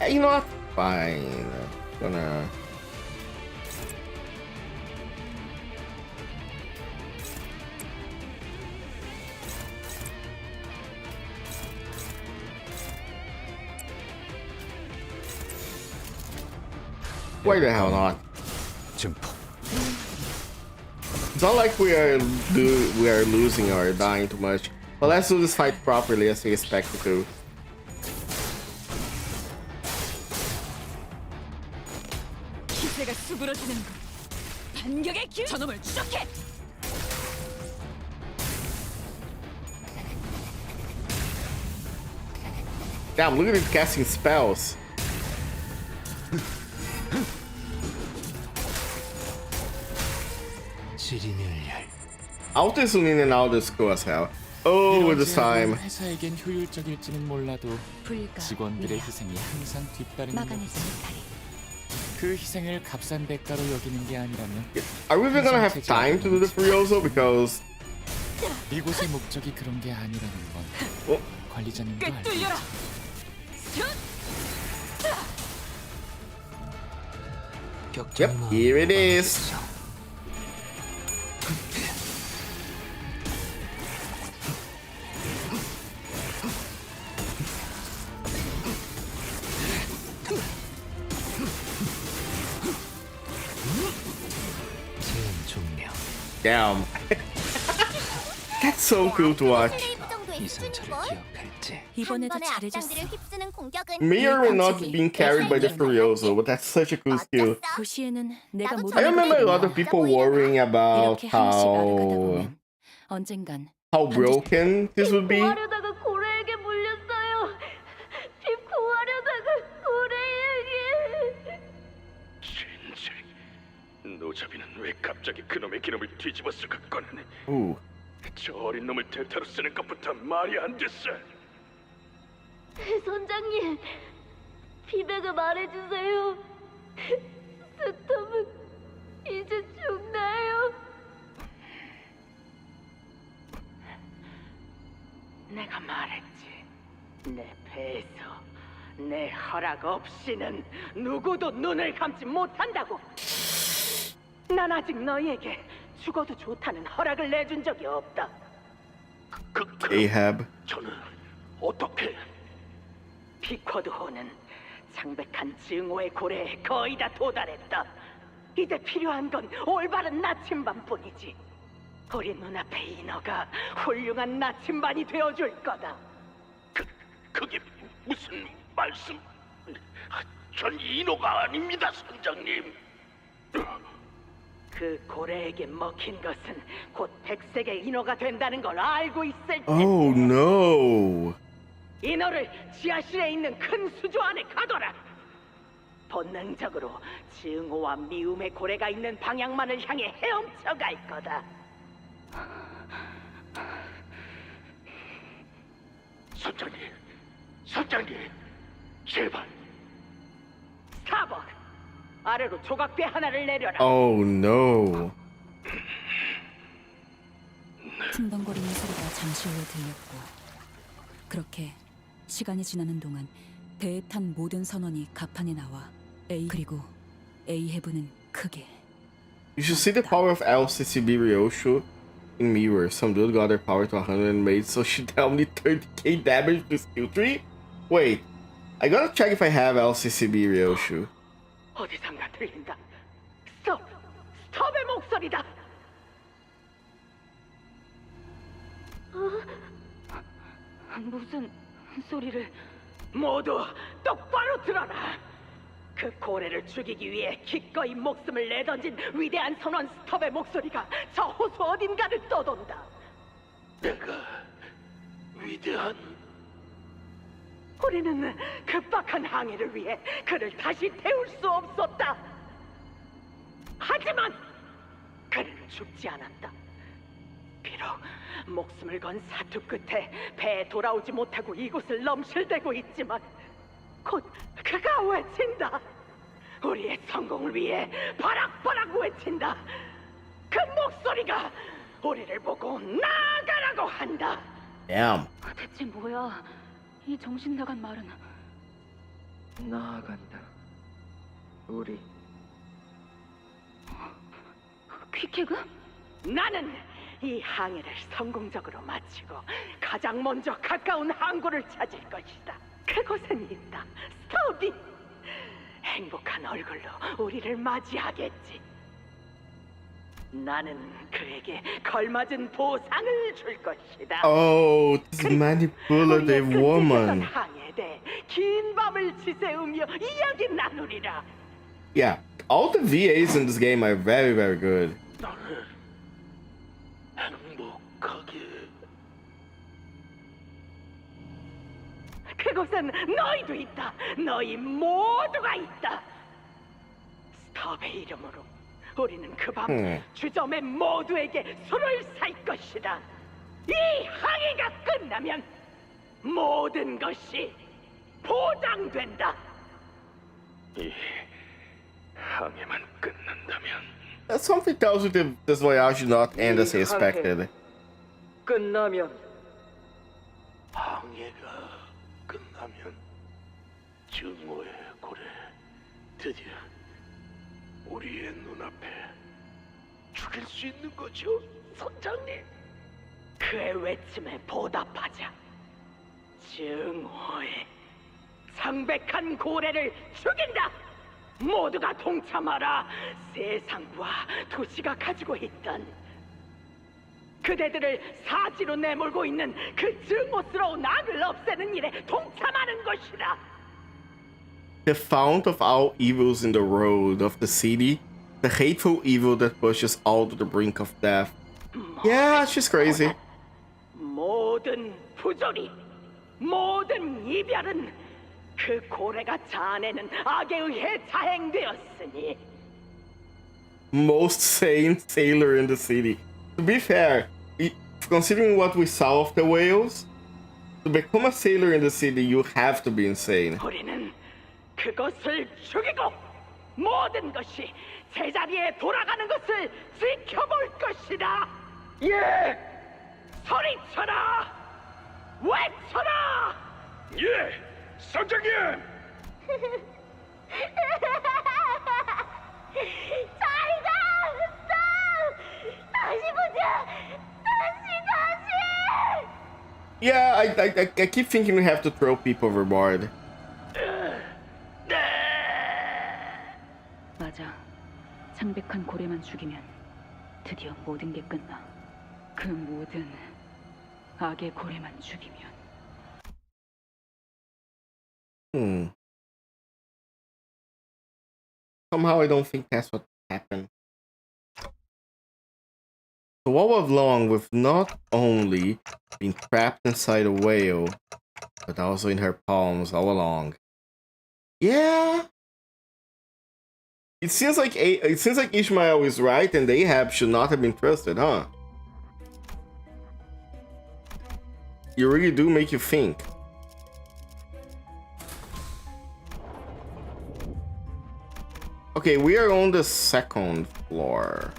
You know what? Fine. Gonna. Why the hell not? It's not like we are losing or dying too much. But let's do this fight properly as we expect it to. 기세가 수그러지는 군. 반격의 기운. 저놈을 추적해. Damn, look at it casting spells. Out is in and out is cool as hell. Oh, with this time. 회사에겐 효율적일지는 몰라도 직원들의 희생이 항상 뒤따르는 막아내지 못하리. 그 희생을 값싼 대가로 여기는 게 아니라면 Are we even gonna have time to do the Furioso? Because 이곳의 목적이 그런 게 아니라는 건 관리자님도 알고 있죠. yep, here it is. Damn. That's so cool to watch. 이번에도 잘해줬어. May or may not being carried by the Furioso, but that's such a cool skill. 도시에는 내가 모든 I remember a lot of people worrying about 이렇게 하나씩 알아가다 how 보면 언젠간 broken this would be. 구하려다가 고래에게 물렸어요. 집 구하려다가 고래에게. 진짜 노자비는 왜 갑자기 그놈의 기름을 뒤집어서 갖고 나네. Ooh. 저 어린 놈을 대타로 쓰는 것부터 말이 안 됐어. 선장님, 피백을 말해주세요. 스톰은 이제 죽나요? 내가 말했지. 내 배에서 내 허락 없이는 누구도 눈을 감지 못한다고. 난 아직 너희에게 죽어도 좋다는 허락을 내준 적이 없다. Ahab. 저는 어떻게? 피쿼드호는 창백한 증오의 고래에 거의 다 도달했다. 이제 필요한 건 올바른 나침반뿐이지. 우리 눈앞에 인어가 훌륭한 나침반이 되어줄 거다. 그게 무슨 말씀? 전 인호가 아닙니다, 선장님. 그 고래에게 먹힌 것은 곧 백색의 인어가 된다는 걸 알고 있을 텐데. Oh no. 인어를 지하실에 있는 큰 수조 안에 가둬라. 본능적으로 증오와 미움의 고래가 있는 방향만을 향해 헤엄쳐 갈 거다. 선장님, 제발. 스타벅, 아래로 조각배 하나를 내려라. Oh no. 퉁덩거리는 소리가 잠시 후에 들렸고 그렇게 시간이 지나는 동안 배에 탄 모든 선원이 갑판에 나와 그리고 에이헤브는 크게 You should see the power of LCCB Ryoshu in Mirror. Some dude got their power to 100 and made so she dealt me 30k damage to skill 3? Wait, I gotta check if I have LCCB Ryoshu. 어디선가 들린다. 스톱의 목소리다. 무슨 소리를? 모두 똑바로 들어라. 그 고래를 죽이기 위해 기꺼이 목숨을 내던진 위대한 선원 스톱의 목소리가 저 호수 어딘가를 떠돈다. 내가 위대한... 우리는 급박한 항해를 위해 그를 다시 태울 수 없었다. 하지만 그는 죽지 않았다. 비록 목숨을 건 사투 끝에 배에 돌아오지 못하고 이곳을 넘실대고 있지만 곧 그가 외친다. 우리의 성공을 위해 바락바락 외친다. 그 목소리가 우리를 보고 나가라고 한다. Damn. 대체 뭐야? 이 정신 나간 말은. 나아간다. 우리 퀴케그? 나는 이 항해를 성공적으로 마치고 가장 먼저 가까운 항구를 찾을 것이다. 그곳엔 있다. 스토비. 행복한 얼굴로 우리를 맞이하겠지. 나는 그에게 걸맞은 보상을 줄 것이다. Oh, this manipulative woman. 항해에 대해 긴 밤을 지새우며 이야기 나누리라. Yeah, all the VAs in this game are very, very good. 나는 행복하게. 그곳엔 너희도 있다. 너희 모두가 있다. 스톱의 이름으로 우리는 그 밤 주점의 모두에게 술을 살 것이다. 이 항해가 끝나면 모든 것이 보장된다. 이 항해만 끝난다면 Something tells you that this voyage did not end as expected. 끝나면 항해가 끝나면 증오의 고래 드디어 우리의 눈앞에 죽일 수 있는 거죠, 선장님. 그의 외침에 보답하자. 증오의 창백한 고래를 죽인다. 모두가 동참하라. 세상과 도시가 가지고 있던 그대들을 사지로 내몰고 있는 그 증오스러운 악을 없애는 일에 동참하는 것이다. The fount of all evils in the road of the city, the hateful evil that pushes all to the brink of death. Yeah, she's crazy. 모든 부조리, 모든 이별은 그 고래가 자아내는 악에 의해 자행되었으니. Most sane sailor in the city. To be fair, considering what we saw of the whales, to become a sailor in the city, you have to be insane. 우리는 그것을 죽이고 모든 것이 제자리에 돌아가는 것을 지켜볼 것이다. 예! 소리쳐라! 외쳐라! 예, 선장님. 잘가! 다시 보자! 다시! Yeah, I keep thinking we have to throw people overboard. 맞아. 창백한 고래만 죽이면 드디어 모든 게 끝나. 그 모든 악의 고래만 죽이면. Somehow I don't think that's what happened. So all along, we've not only been trapped inside a whale, but also in her palms all along. Yeah. It seems like Ishmael is right, and Ahab should not have been trusted, huh? You really do make you think. Okay, we are on the second floor.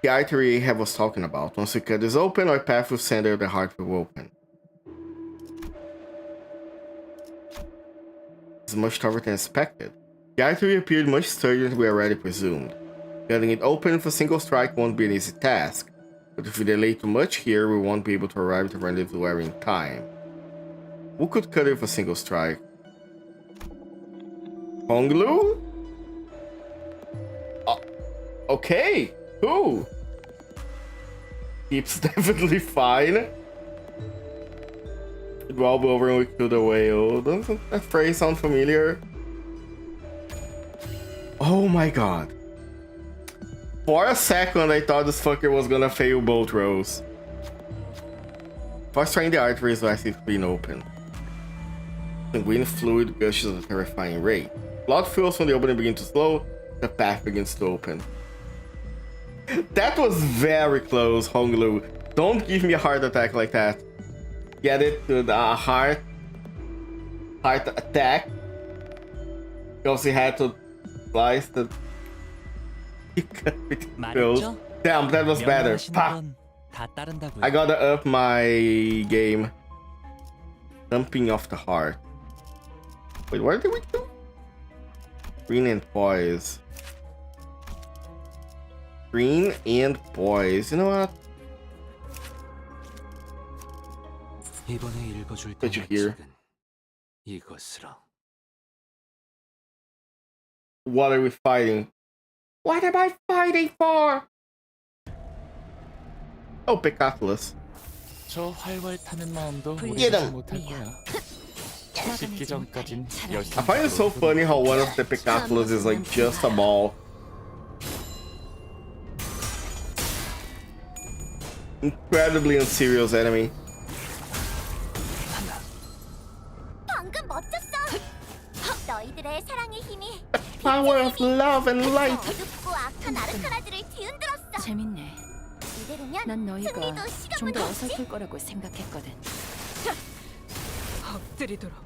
The artery Ahab was talking about. Once we cut this open, our path will center, the heart will open. It's much tougher than expected. The artery appeared much sturdier than we already presumed. Cutting it open with a single strike won't be an easy task, but if we delay too much here, we won't be able to arrive to rendezvous in time. Who could cut it with a single strike? Honglu? Okay, who? Keeps definitely fine. It will be over when we kill the whale. Doesn't that phrase sound familiar? Oh my god. For a second, I thought this fucker was gonna fail both rows. First trying the arteries will actually clean open. Sanguine fluid gushes at a terrifying rate. Blood flows from the opening begins to slow, the path begins to open. That was very close, Honglu. Don't give me a heart attack like that. Get it? To the heart attack. Because he had to slice the Close. Damn, that was better. Fuck. I gotta up my game. Dumping of the heart. Wait, what did we do? Green and poise. Green and poise. You know what? Put you here. What are we fighting? What am I fighting for? Oh, Picathlus. 저 활활 타는 마음도 Get 오래 him. 못할 거야. 씻기 전까진 열심히. I find it so funny how one of the Picathlus is like just a ball. Incredibly unserious enemy. 방금 멋졌어. 너희들의 사랑의 힘이 Power of love and light. 어둡고 악한 아르카나들을 뒤흔들었어. 재밌네. 이대로면 난 너희가 승리도 좀 시간도 더 없지. 어설플 거라고 생각했거든. 엎드리도록.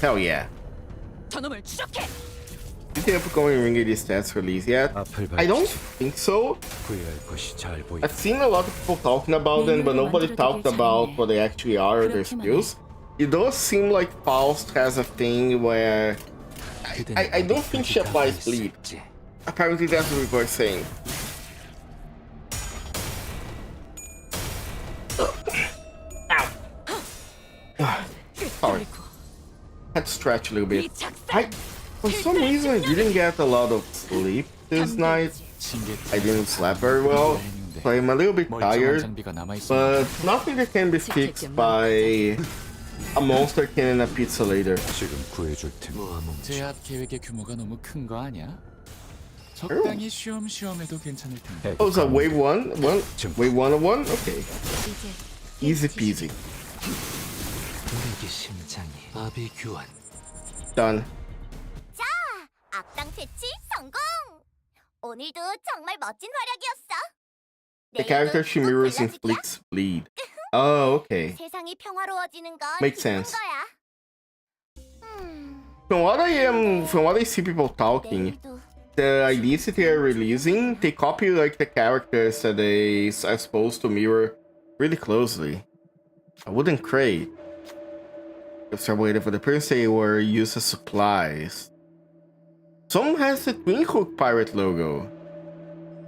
Hell yeah. 저놈을 추적해. Do you think upcoming Ring AD stats release yet? I don't think so. I've seen a lot of people talking about them, but nobody talked about what they actually are or their skills. It does seem like Faust has a thing where I don't think she applies bleed. Apparently that's what people are saying. Ow. Sorry. Had to stretch a little bit. For some reason I didn't get a lot of sleep this night. I didn't sleep very well, so I'm a little bit tired, but nothing that can be fixed by a monster can in a pizza later. 제압 계획의 규모가 너무 큰 거 아니야? 적당히 쉬엄쉬엄 해도 괜찮을 텐데. Oh, so wave wave 101? Okay. Easy peasy. Done. 자, 악당 퇴치 성공. 오늘도 정말 멋진 활약이었어. The character she mirrors inflicts bleed. Oh, okay. 세상이 평화로워지는 건 Makes 기쁜 sense. 거야. From what I see people talking, the ideas that they are releasing, they copy like the characters that they are supposed to mirror really closely. I wouldn't crate. If they're waiting for the prince, they were used as supplies. Some has the Twin Hook pirate logo.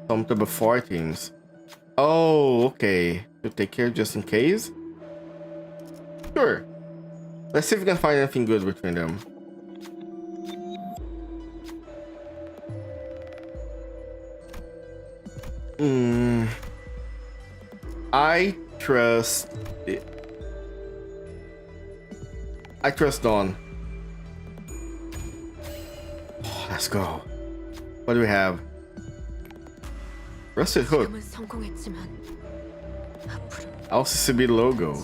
Some to before teams. Oh, okay. To take care just in case? Sure. Let's see if we can find anything good between them. I trust Dawn. Let's go. What do we have? Rusted Hook. LCCB logo.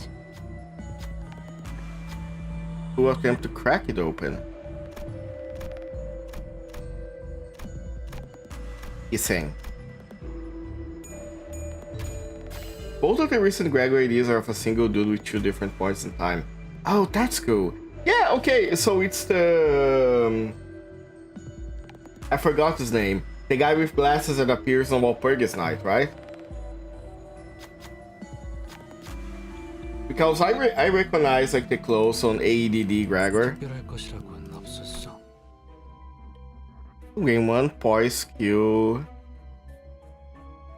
Who attempt to crack it open? He's saying. Both of the recent Gregory ideas are of a single dude with two different points in time. Oh, that's cool. Yeah, okay, so it's the... I forgot his name. The guy with glasses that appears on Walpurgis Night, right? Because I recognize like the clothes on AEDD Gregor. Game 1, poise, Q.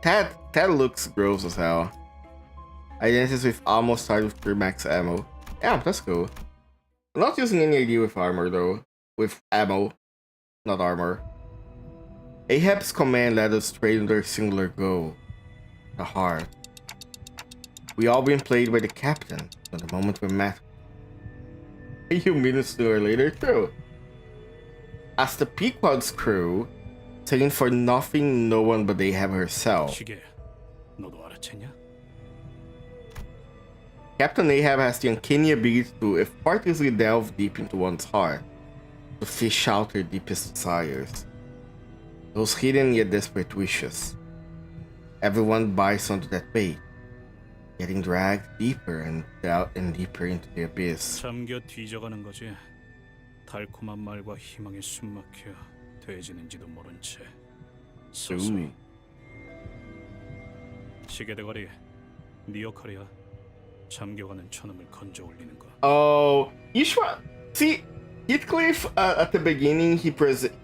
That looks gross as hell. Identities with almost started with 3 max ammo. Yeah, that's cool. I'm not using any ID with armor though. With ammo, not armor. Ahab's command led us straight into their singular goal. The heart. We all been played by the captain from the moment we met. A few minutes later, true. As the Pequod's crew, taken for nothing no one but Ahab herself. 시계, 너도 알아챘냐? Captain Ahab has the uncanny ability to effortlessly delve deep into one's heart, to fish out her deepest desires. Those hidden yet desperate wishes. Everyone buys onto that bait, getting dragged deeper and deeper into the abyss. 잠겨 뒤져가는 거지. 달콤한 말과 희망에 숨막혀 돼지는지도 모른 채 서서히. 시계대가리, 네 역할이야. 잠겨가는 저놈을 건져 올리는 거. Oh, Ishmael. See, Heathcliff at the beginning he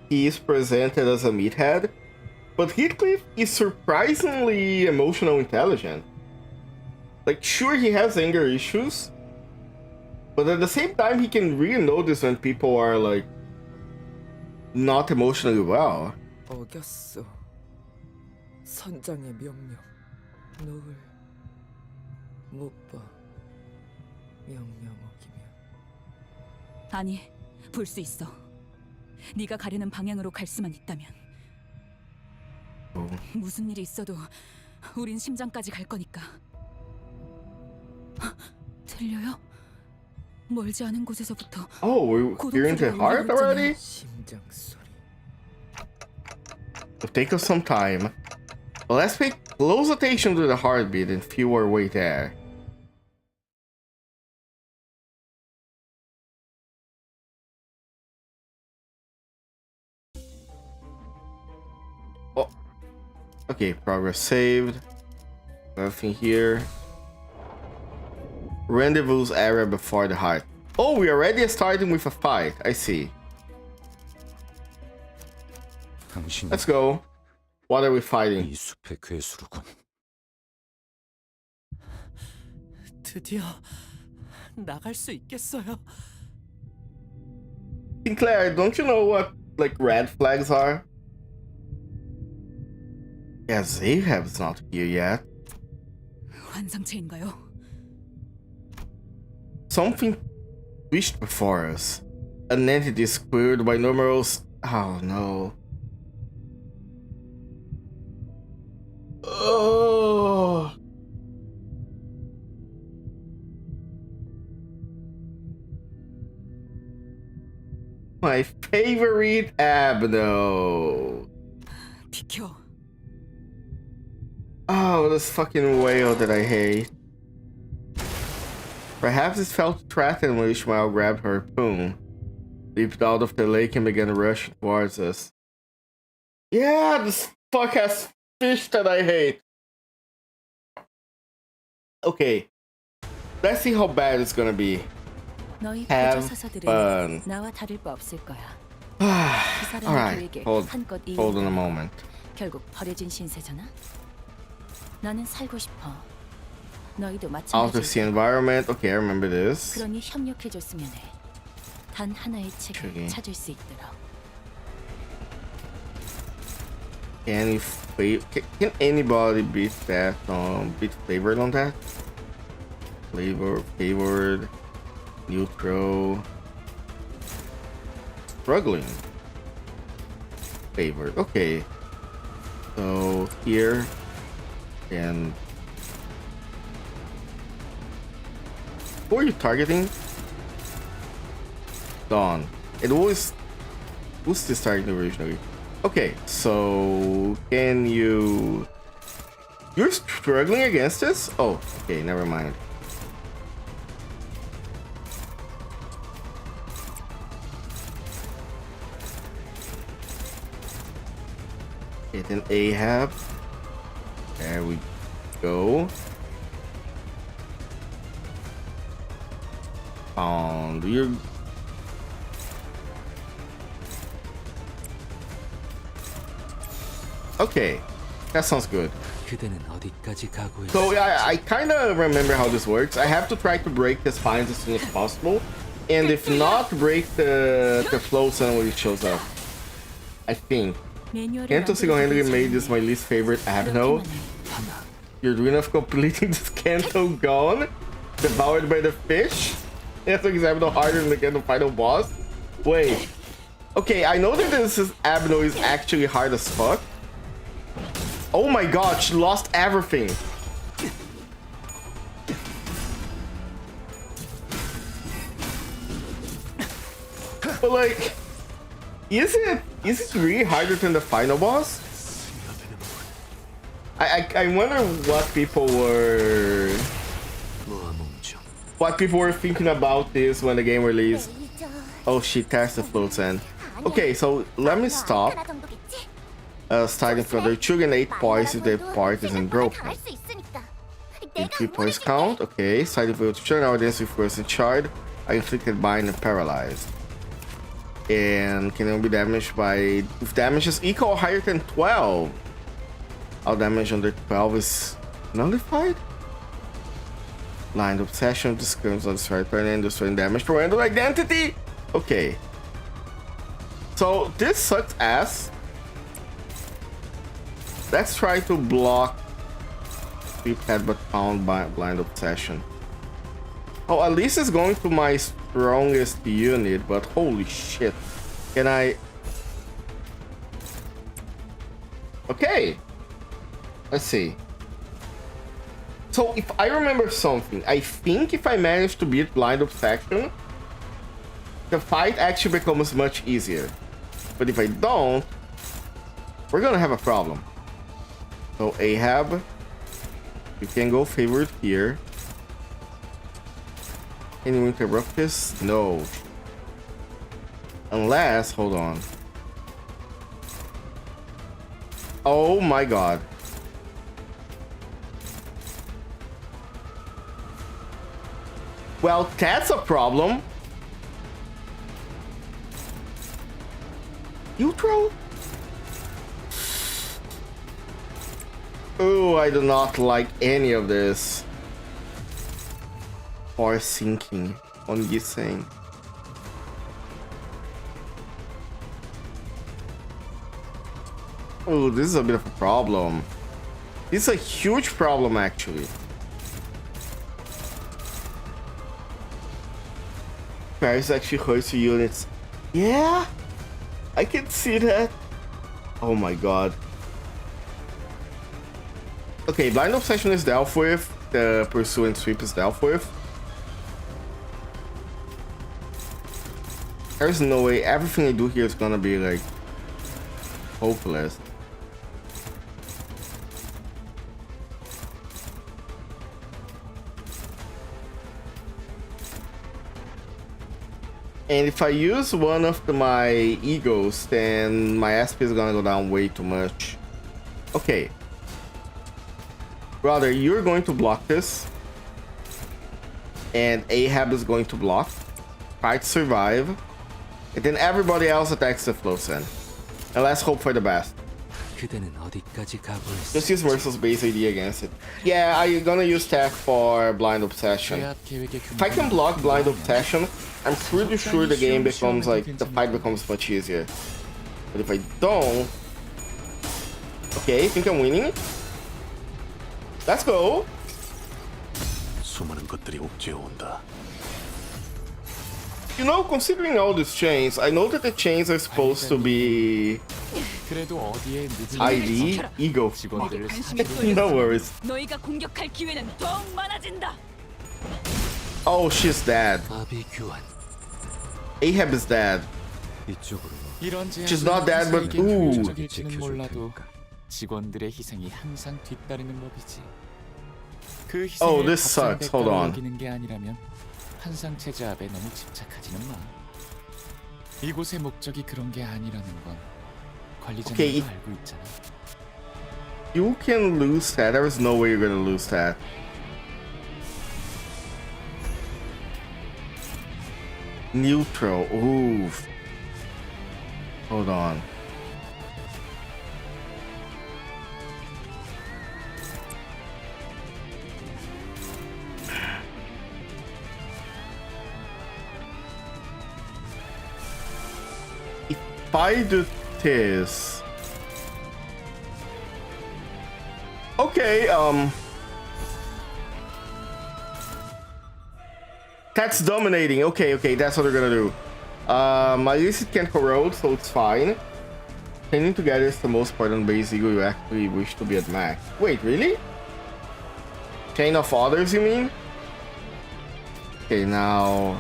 is presented as a meathead, but Heathcliff is surprisingly emotional intelligent. Like, sure, he has anger issues, but at the same time he can really notice when people are like not emotionally well. 어겼어. 선장의 명령. 너를 못 봐. 명령 어기면. 아니, 볼 수 있어. 네가 가려는 방향으로 갈 수만 있다면. 무슨 일이 있어도 우린 심장까지 갈 거니까. 들려요? 멀지 않은 곳에서부터. Oh, we're hearing the heart already? 심장 소리. It'll take us some time. But let's pay close attention to the heartbeat and feel our way there. Oh, okay, progress saved. Nothing here. Rendezvous area before the heart. Oh, we already starting with a fight. I see. Let's go. What are we fighting? 이 숲의 괴수로군. 드디어 나갈 수 있겠어요. Sinclair, don't you know what like red flags are? Yeah, Zahab's not here yet. 환상체인가요? Something wished before us. An entity squared by numerals. Oh no. Oh. My favorite Abno. 비켜. Oh, this fucking whale that I hate. Perhaps it felt threatened when Ishmael grabbed her harpoon, leaped out of the lake and began rushing towards us. Yeah, this fuck has fish that I hate. Okay, let's see how bad it's gonna be. 너희 Have 구조사서들은 fun. 나와 다를 바 없을 거야. Alright, hold on a moment. 결국 버려진 신세잖아. 나는 살고 싶어. 너희도 Out of the 마찬가지야. environment. Okay, I remember this. 그러니 협력해줬으면 해. 단 하나의 책을 저기. 찾을 수 있도록. Can anybody beat that? Beat flavored on that? Favored, neutral, struggling. Favored. Okay. So here and who are you targeting? Dawn. It was who's this targeting originally? Okay, so can you... You're struggling against this? Oh, okay, never mind. Okay, then Ahab. There we go. Found your... Okay, that sounds good. So I kind of remember how this works. I have to try to break the spines as soon as possible, and if not, break the flow suddenly when it shows up. I think. Canto single-handedly made this my least favorite Abno. Your dream of completing this Canto gone? Devoured by the fish? That's example harder than the final boss? Wait. Okay, I know that this Abno is actually hard as fuck. Oh my god, she lost everything. But like, is it really harder than the final boss? I wonder what people were thinking about this when the game released. Oh, she cast the floats in. Okay, so let me stop. Starting from the trigger 8 points if the part isn't broken. Did 3 points count? Okay, starting from the trigger audience with first charred, are inflicted by and paralyzed. And can only be damaged by if damage is equal or higher than 12. All damage under 12 is nullified. Blind obsession, discounts on destroy turn and destroying damage to random identity. Okay. So this sucks ass. Let's try to block sweep headbutt found by blind obsession. Oh, at least it's going to my strongest unit, but holy shit. Can I? Okay. Let's see. So if I remember something, I think if I manage to beat blind obsession, the fight actually becomes much easier. But if I don't, we're gonna have a problem. So Ahab, you can go favored here. Can you interrupt this? No. Unless, hold on. Oh my god. Well, that's a problem. Neutral? Oh, I do not like any of this. Or sinking on Giseng. Oh, this is a bit of a problem. This is a huge problem, actually. Paris actually hurts your units. Yeah, I can see that. Oh my god. Okay, blind obsession is dealt with. The pursue and sweep is dealt with. There's no way everything I do here is gonna be like hopeless. And if I use one of my egos, then my SP is gonna go down way too much. Okay. Brother, you're going to block this. And Ahab is going to block. Try to survive. And then everybody else attacks the Flosen. And let's hope for the best. Just use Merciless base AD against it. Yeah, I'm gonna use tech for blind obsession. If I can block blind obsession, I'm pretty sure the game becomes like the fight becomes much easier. But if I don't, okay, I think I'm winning. Let's go. You know, considering all these chains, I know that the chains are supposed to be ID, ego. No worries. Oh, she's dead. Ahab is dead. She's not dead, but ooh. Oh, this sucks. Hold on. 한상 체제압에 너무 집착하지는 마. 이곳의 목적이 그런 게 아니라는 건 관리자님도 알고 있잖아. You can lose that. There is no way you're gonna lose that. Neutral. Ooh. Hold on. If I do this, okay, that's dominating. Okay, that's what they're gonna do. At least it can corrode, so it's fine. Chaining together is the most part on base ego you actually wish to be at max. Wait, really? Chain of others, you mean? Okay, now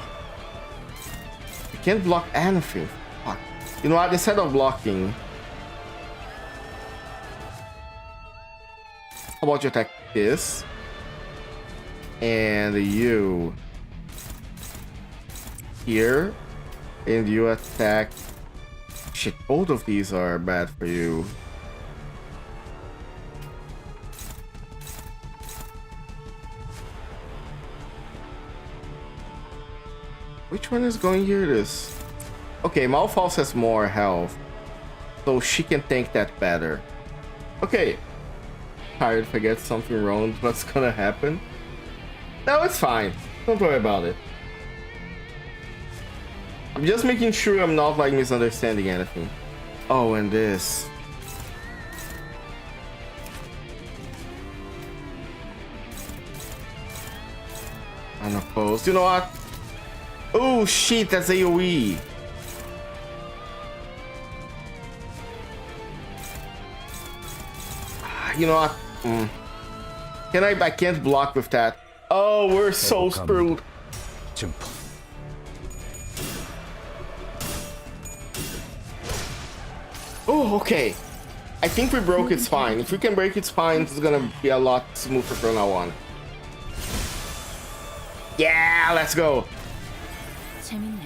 you can't block anything. Fuck. You know what? Instead of blocking, how about you attack this? And you here. And you attack. Shit, both of these are bad for you. Which one is going here? This. Okay, Malphals has more health, so she can tank that better. Okay. Tired if I get something wrong, what's gonna happen? No, it's fine. Don't worry about it. I'm just making sure I'm not like misunderstanding anything. Oh, and this. Unopposed. You know what? Oh shit, that's AoE. You know what? Can I can't block with that. Oh, we're so screwed. Oh, okay. I think we broke its spine. If we can break its spine, it's gonna be a lot smoother from now on. Yeah, let's go. 재밌네.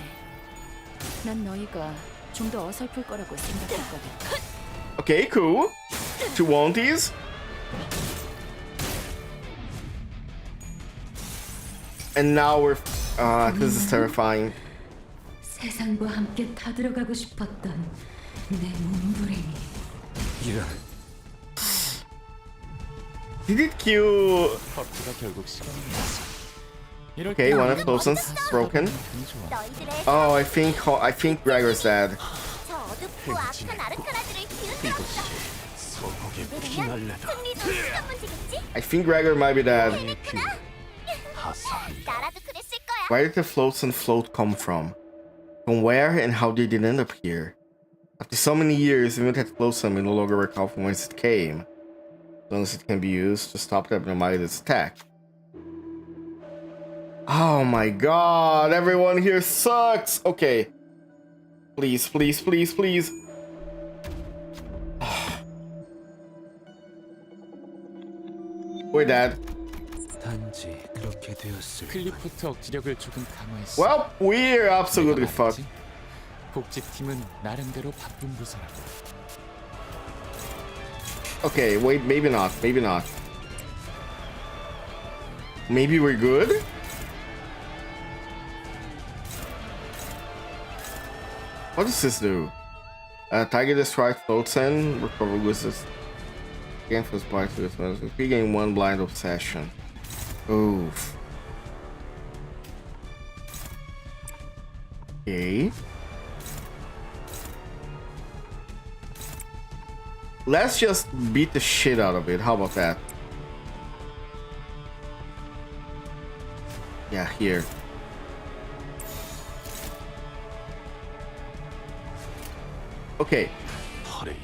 난 너희가 좀 더 어설플 거라고 생각했거든. Okay, cool. Do you want these? And now we're... this is terrifying. 세상과 함께 타들어가고 싶었던 내 몸부림이. Did it kill... Okay, one of those ones broken. Oh, I think Gregor's dead. I think Gregor might be dead. Where did the floats and float come from? From where and how did it end up here? After so many years, even that flotsam may no longer recall from whence it came. As long as it can be used to stop the abnormality's attack. Oh my god, everyone here sucks! Okay. Please, please, please, please. We're dead. 클리포트 억지력을 조금 강화했어. Well, we're absolutely fucked. 복직팀은 나름대로 바쁜 부서라고. Okay, wait, maybe not, maybe not. Maybe we're good? What does this do? Tiger destroys Floatsen, recover loses. Gain first blind to this one. Regain one blind obsession. Oof. Okay. Let's just beat the shit out of it. How about that? Yeah, here. Okay.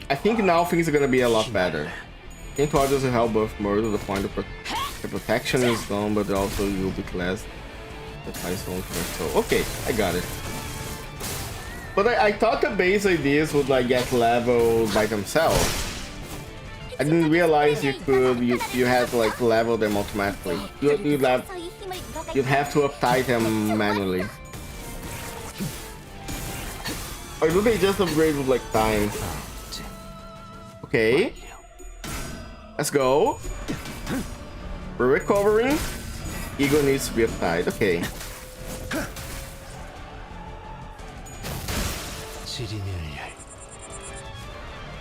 I think now things are gonna be a lot better. CANTO doesn't help both more to the point of the protection is gone, but also you'll be less. That's nice one so okay, I got it. But I thought the base ideas would like get leveled by themselves. I didn't realize you could you had to like level them automatically. You'd have to uptight them manually. Or do they just upgrade with like time? Okay. Let's go. We're recovering. Ego needs to be uptight. Okay.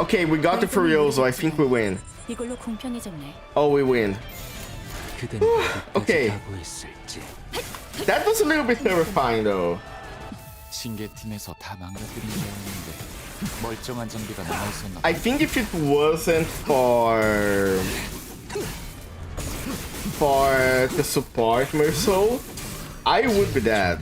Okay, we got the Furioso. I think we win. Oh, we win. Okay. That was a little bit terrifying though. 징계팀에서 다 망가뜨린 줄 알았는데 멀쩡한 장비가 남아 있었나? I think if it wasn't for the support Merceau, I would be dead.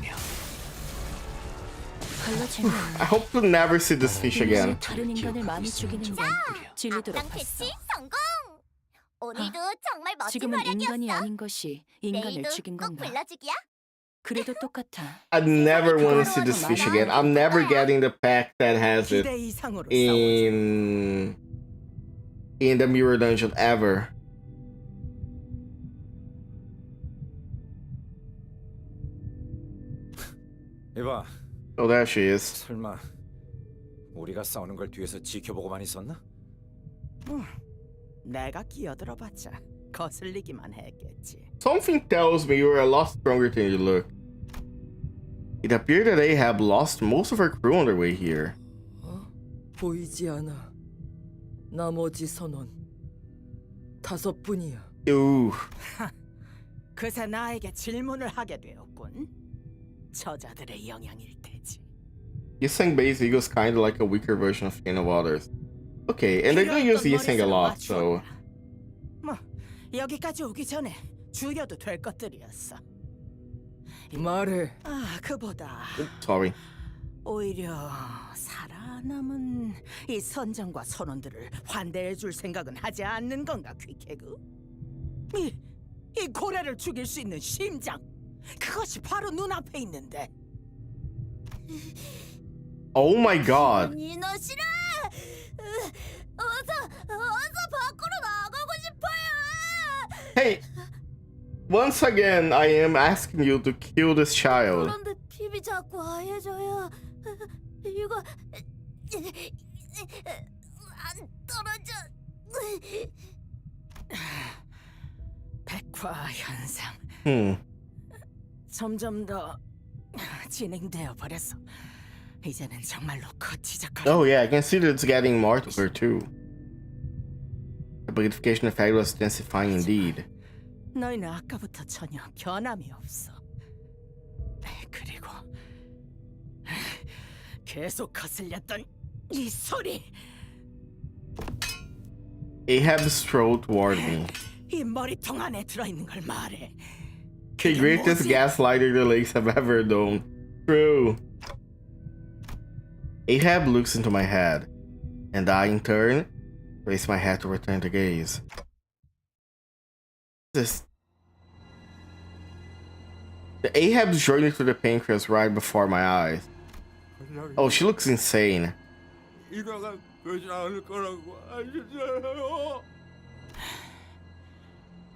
I hope to never see this fish again. 다른 인간을 많이 죽이는 건 진리도록 봤어. 오늘도 정말 멋진 지금은 인간이 활약이었어. 아닌 것이 인간을 죽인 꼭 건가? 불러주기야. 그래도 똑같아. I never want to see this fish again. I'm never getting the pack that has it in the mirror dungeon ever. 이봐, Oh, there she is. 설마 우리가 싸우는 걸 뒤에서 지켜보고만 있었나? 내가 끼어들어봤자 거슬리기만 했겠지. Something tells me you're a lot stronger than you look. It appeared that Ahab lost most of her crew on their way here. 보이지 않아. 나머지 선원 5분이야. Ooh. 그새 나에게 질문을 하게 되었군. 저자들의 영향일 테지. Yiseng base eagle's kind of like a weaker version of Chain of Others. Okay, and they're gonna use Yiseng a lot, so... 뭐 여기까지 오기 전에 죽여도 될 것들이었어. 말해. 그보다 Sorry. 오히려 살아남은 이 선장과 선원들을 환대해줄 생각은 하지 않는 건가, 퀴케그? 이 고래를 죽일 수 있는 심장, 그것이 바로 눈앞에 있는데. Oh my god. 이너시라! 어서 밖으로 나가고 싶어요. Hey, once again, I am asking you to kill this child. 그런데 핍이 자꾸 하얘져요. 이거 안 떨어져. 백화 현상. 점점 더 진행되어 버렸어. 이제는 정말로 거치적거려. Oh yeah, I can see that it's getting more to her too. The beautification effect was intensifying indeed. 너희는 아까부터 전혀 변함이 없어. 그리고 계속 거슬렸던 이 소리. Ahab strode toward me. 이 머리통 안에 들어있는 걸 말해. The greatest gaslighter the lakes have ever known. True. Ahab looks into my head, and I, in turn, raise my head to return the gaze. The Ahab's journey through the pancreas right before my eyes. Oh, she looks insane.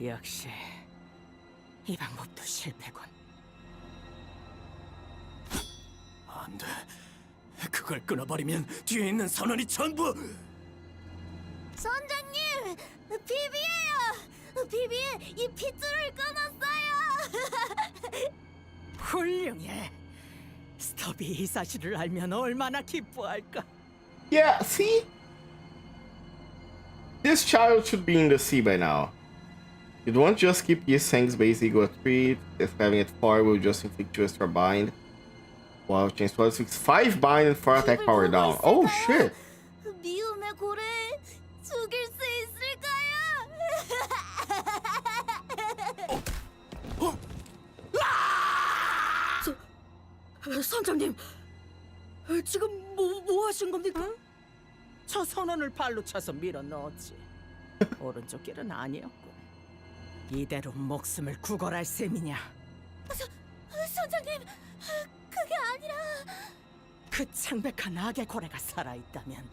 역시 이 방법도 실패군. 안 돼. 그걸 끊어버리면 뒤에 있는 선원이 전부... 선장님, 비비예요. 비비에 이 핏줄을 끊었어요. 훌륭해. 스톱이 이 사실을 알면 얼마나 기뻐할까. Yeah, see? This child should be in the sea by now. You'd want to just keep Yiseng's base eagle at 3, if having it 4 will just inflict 2 extra bind. Wow, change 12, 6, 5 bind and 4 attack power down. Oh shit! 미움의 고래 죽일 수 있을까요? 선장님, 지금 뭐 하신 겁니까? 저 선원을 발로 차서 밀어 넣었지. 오른쪽 길은 아니었고. 이대로 목숨을 구걸할 셈이냐? 선장님, 그게 아니라 그 창백한 악의 고래가 살아있다면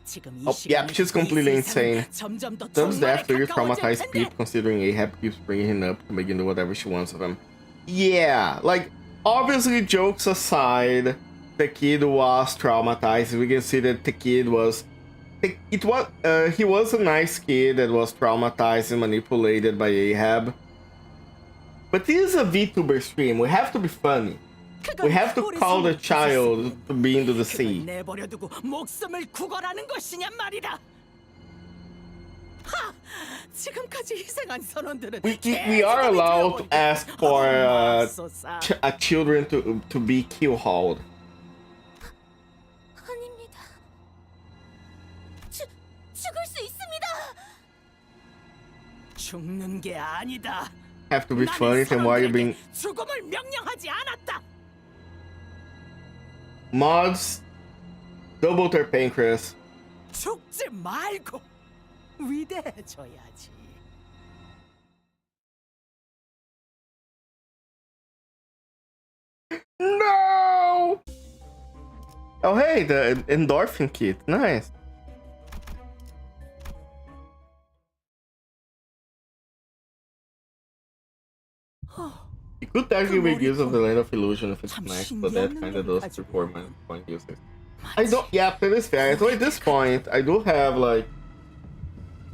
지금 이 Oh, yeah, she's completely insane. 점점 더 Tom's death 정말에 figures traumatized 가까워질 텐데. Pete, considering Ahab keeps bringing him up to make him do whatever she wants of him. Yeah, like, obviously, jokes aside, the kid was traumatized. We can see that the kid was... he was a nice kid that was traumatized and manipulated by Ahab. But this is a VTuber stream. We have to be funny. We have to call the child to be into the sea. 내버려두고 목숨을 구걸하는 것이냐 말이다. 하! 지금까지 희생한 선원들은 We are allowed to ask for children to be killhauled. 아닙니다. 죽을 수 있습니다. 죽는 게 아니다. Have to be funny, then why are you being... 죽음을 명령하지 않았다. Mods, double their pancreas. 죽지 말고 위대해져야지. No! Oh hey, the endorphin kit, nice. You could technically make use of the Land of Illusion if it's max, but that kinda does require minus coin usage. I don't. Yeah, that is fair. So at this point, I do have like.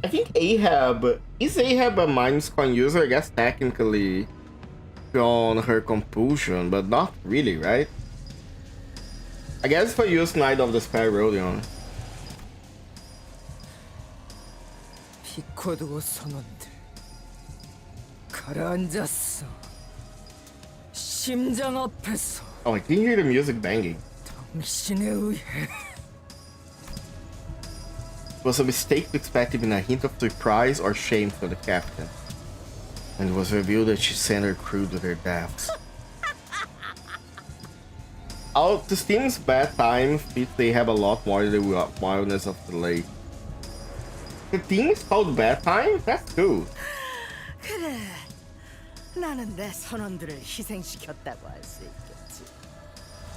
I think Ahab is Ahab a minus coin user? I guess technically, on her compulsion, but not really, right? I guess if I use Knight of the Sky Rodion. 피코드고 선원들 가라앉았어. 심장 앞에서. Oh, I can hear the music banging. 당신에 의해. It was a mistake to expect even a hint of surprise or shame from the captain. And it was revealed that she sent her crew to their deaths. Out to Steam's bad time feats, they have a lot more than the wildness of the lake. The team is called Bad Time? That's cool. 그래, 나는 내 선원들을 희생시켰다고 할 수 있겠지.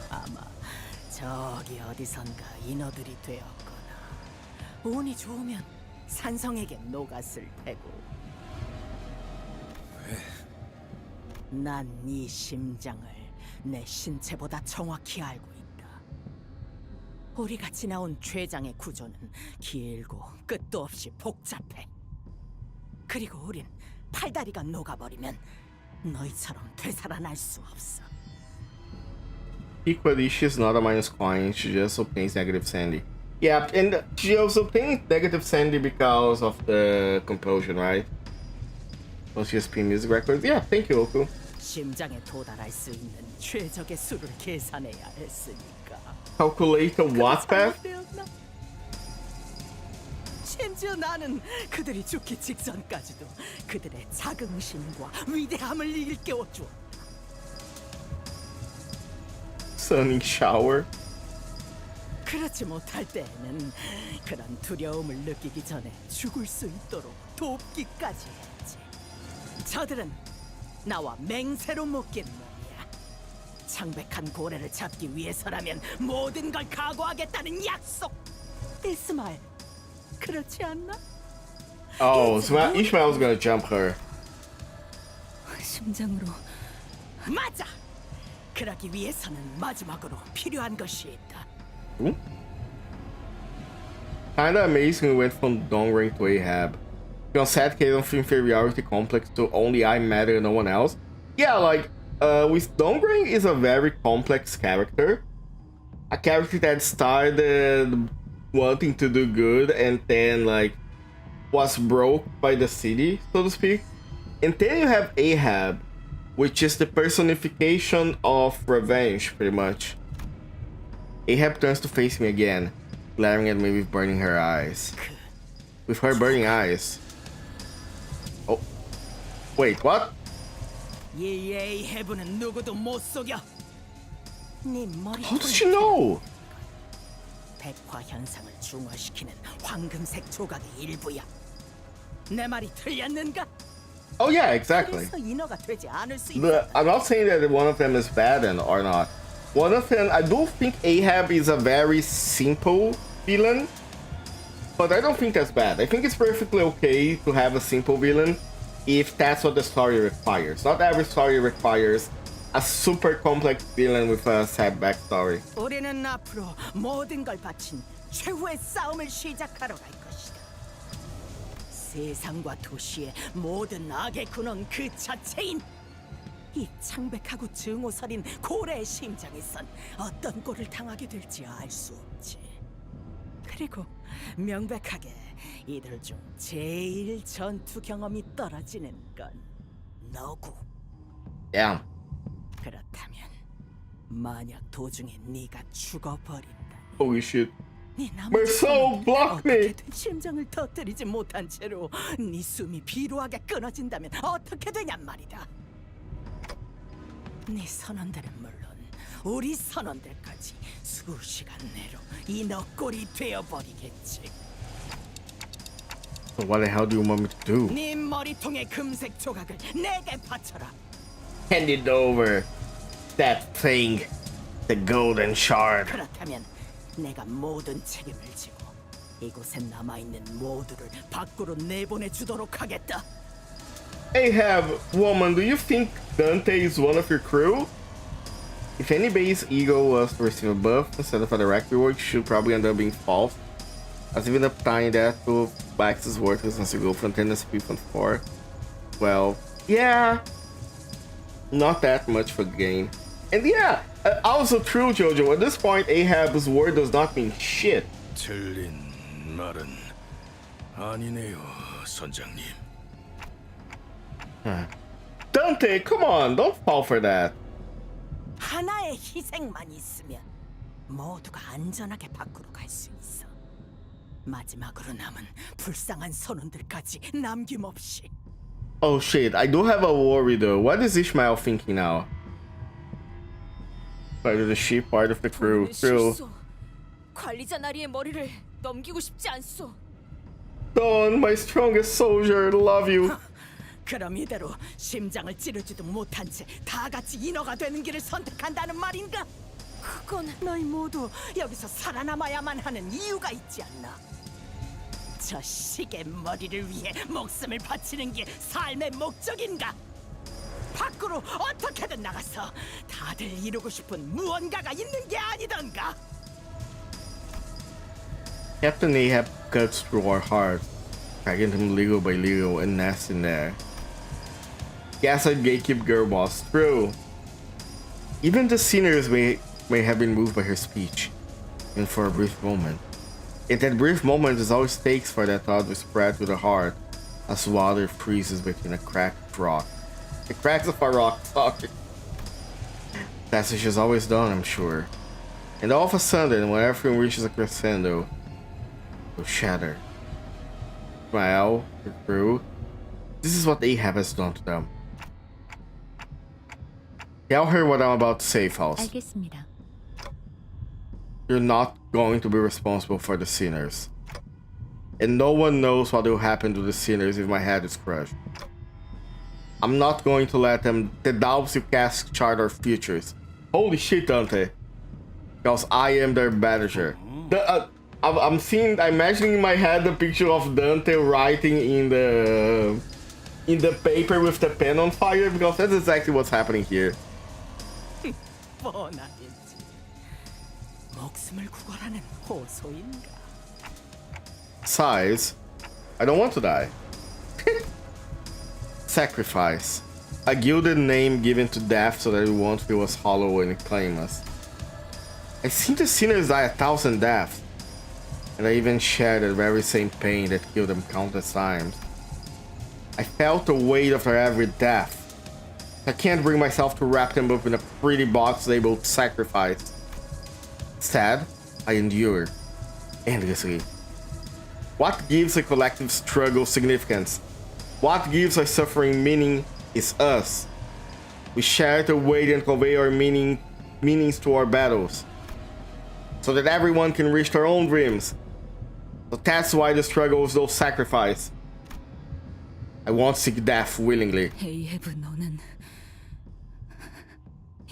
아마 저기 어디선가 인어들이 되었거나 운이 좋으면 산성에게 녹았을 테고. 난 네 심장을 내 신체보다 정확히 알고 있다. 우리가 지나온 췌장의 구조는 길고 끝도 없이 복잡해. 그리고 우린 팔다리가 녹아버리면 너희처럼 되살아날 수 없어. Equally, she's not a minus coin, she just obtains negative sandy. Yeah, and she also obtains negative sandy because of the compulsion, right? Well, she has P music records. Yeah, thank you, Oku. 심장에 도달할 수 있는 최적의 수를 계산해야 했으니까. Calculate a what path? 심지어 나는 그들이 죽기 직전까지도 그들의 자긍심과 위대함을 일깨워주었다. Sunning shower? 그렇지 못할 때에는 그런 두려움을 느끼기 전에 죽을 수 있도록 돕기까지 했지. 저들은 나와 맹세로 묶인 몸이야. 창백한 고래를 잡기 위해서라면 모든 걸 각오하겠다는 약속. 이스마엘, 그렇지 않나? Oh, so Ishmael's gonna jump her. 심장으로. 맞아. 그러기 위해서는 마지막으로 필요한 것이 있다. Kinda amazing we went from Dongring to Ahab. From sad case of inferiority complex to only I matter, no one else. Yeah, like, with Dongring is a very complex character. A character that started wanting to do good and then, like, was broke by the city, so to speak. And then you have Ahab, which is the personification of revenge, pretty much. Ahab turns to face me again, glaring at me with burning her eyes. With her burning eyes. Oh. Wait, what? 이 해부는 누구도 못 속여. 네 머리. How does she know? 백화 현상을 중화시키는 황금색 조각의 일부야. 내 말이 틀렸는가? Oh yeah, exactly. 그래서 인어가 되지 않을 수 있어. But I'm not saying that one of them is bad or not. One of them, I do think Ahab is a very simple villain, but I don't think that's bad. I think it's perfectly okay to have a simple villain if that's what the story requires. Not every story requires a super complex villain with a sad backstory. 우리는 앞으로 모든 걸 바친 최후의 싸움을 시작하러 갈 것이다. 세상과 도시의 모든 악의 근원 그 자체인 이 창백하고 증오서린 고래의 심장에선 어떤 꼴을 당하게 될지 알 수 없지. 그리고 명백하게 이들 중 제일 전투 경험이 떨어지는 건 너고. Yeah. 그렇다면 만약 도중에 네가 죽어버린다면 Holy shit. 네 My soul blocked me. 어떻게든 심장을 터뜨리지 못한 채로 네 숨이 비루하게 끊어진다면 어떻게 되냔 말이다. 네 선원들은 물론 우리 선원들까지 수시간 내로 이 너꼴이 되어버리겠지. So what the hell do you want me to do? 네 머리통의 금색 조각을 내게 바쳐라. Hand it over. That thing. The golden shard. 그렇다면 내가 모든 책임을 지고 이곳에 남아있는 모두를 밖으로 내보내주도록 하겠다. Ahab, woman, do you think Dante is one of your crew? If any base ego was to receive a buff instead of a direct reward, it should probably end up being false. As even up tying that to Bax's worthless once you go from 10 SP from 4. Well, yeah. Not that much for gain. And yeah, also true, Jojo. At this point, Ahab's word does not mean shit. 틀린 말은 아니네요, 선장님. Dante, come on, don't fall for that. 하나의 희생만 있으면 모두가 안전하게 밖으로 갈 수 있어. 마지막으로 남은 불쌍한 선원들까지 남김없이. Oh shit, I do have a worry though. What is Ishmael thinking now? Part of the ship, part of the crew. True. 관리자 나리의 머리를 넘기고 싶지 않소. Don, my strongest soldier, love you. 그럼 이대로 심장을 찌르지도 못한 채 다 같이 인어가 되는 길을 선택한다는 말인가? 그건 너희 모두 여기서 살아남아야만 하는 이유가 있지 않나? 저 시계 머리를 위해 목숨을 바치는 게 삶의 목적인가? 밖으로 어떻게든 나가서 다들 이루고 싶은 무언가가 있는 게 아니던가? Captain Ahab cuts through our heart, dragging him legal by legal and nasty there. Gaslight gatekeep girl boss, true. Even the sinners may have been moved by her speech, and for a brief moment. Yet that brief moment is all it takes for that thought to spread to the heart as water freezes between a cracked rock. The cracks of a rock, sorry. That's what she's always done, I'm sure. And all of a sudden, when everything reaches a crescendo, it will shatter. Ishmael, the crew, this is what Ahab has done to them. Tell her what I'm about to say, Faust. 알겠습니다. You're not going to be responsible for the sinners. And no one knows what will happen to the sinners if my head is crushed. I'm not going to let them, the doubts you cast, chart our futures. Holy shit, Dante. Because I am their manager. I'm imagining in my head the picture of Dante writing in the paper with the pen on fire, because that's exactly what's happening here. 뻔하겠지. 목숨을 구걸하는 호소인가? Size. I don't want to die. Sacrifice. A gilded name given to death so that it won't feel as hollow when it claims us. I've seen the sinners die 1,000 deaths. And I even shared the very same pain that killed them countless times. I felt the weight of their every death. I can't bring myself to wrap them up in a pretty box labeled sacrifice. Instead, I endure. Endlessly. What gives a collective struggle significance? What gives our suffering meaning is us. We share the weight and convey our meanings to our battles, so that everyone can reach their own dreams. So that's why the struggle is no sacrifice. I won't seek death willingly. 에이헤브, 너는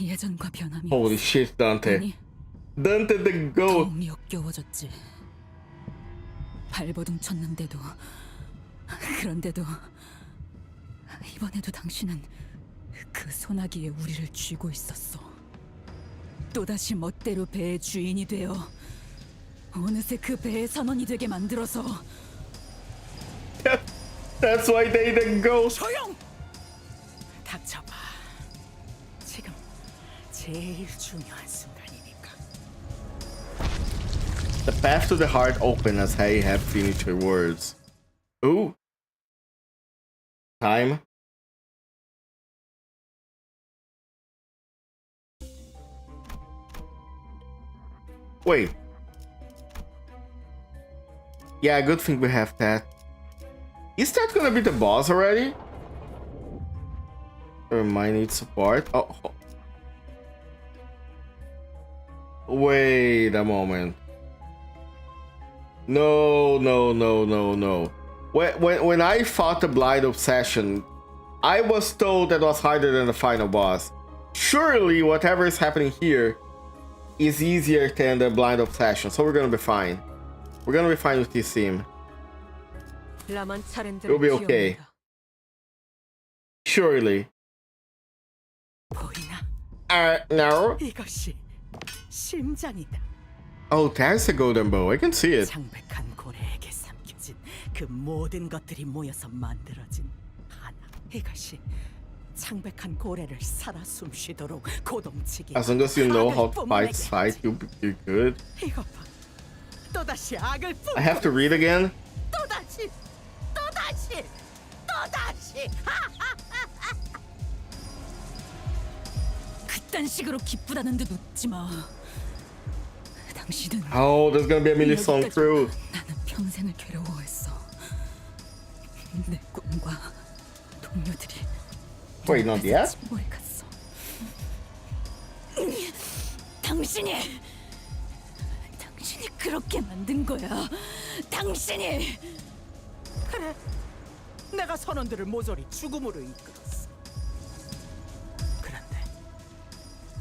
예전과 변함이 Holy shit, Dante. 아니, Dante the goat. 더욱 역겨워졌지. 발버둥 쳤는데도, 그런데도 이번에도 당신은 그 소나기에 우리를 쥐고 있었어. 또다시 멋대로 배의 주인이 되어 어느새 그 배의 선원이 되게 만들어서. That's why they the goat. 조용! 닥쳐봐. 지금 제일 중요한 순간이니까. The path to the heart opened as Hare had finished her words. Ooh. Time. Wait. Yeah, good thing we have that. Is that gonna be the boss already? Or might need support? Oh. Wait a moment. No. When I fought the Blind Obsession, I was told that was harder than the final boss. Surely whatever is happening here is easier than the Blind Obsession, so we're gonna be fine. We're gonna be fine with this team. It'll be okay. Surely. No. 이것이 심장이다. Oh, that's a golden bow. I can see it. 창백한 고래에게 삼켜진 그 모든 것들이 모여서 만들어진 하나. 이것이 창백한 고래를 살아 숨쉬도록 고동치기. As long as you know how to fight sight, you're good. 이거 봐. 또다시 악을 뿜. I have to read again. 또다시. 그딴 식으로 기쁘다는 듯 웃지 마. 당신은 Oh, there's gonna be a mini song through. 나는 평생을 괴로워했어. 내 꿈과 동료들이 Wait, not yet? 침몰해 갔어. 당신이 그렇게 만든 거야. 당신이. 그래. 내가 선원들을 모조리 죽음으로 이끌었어. 그런데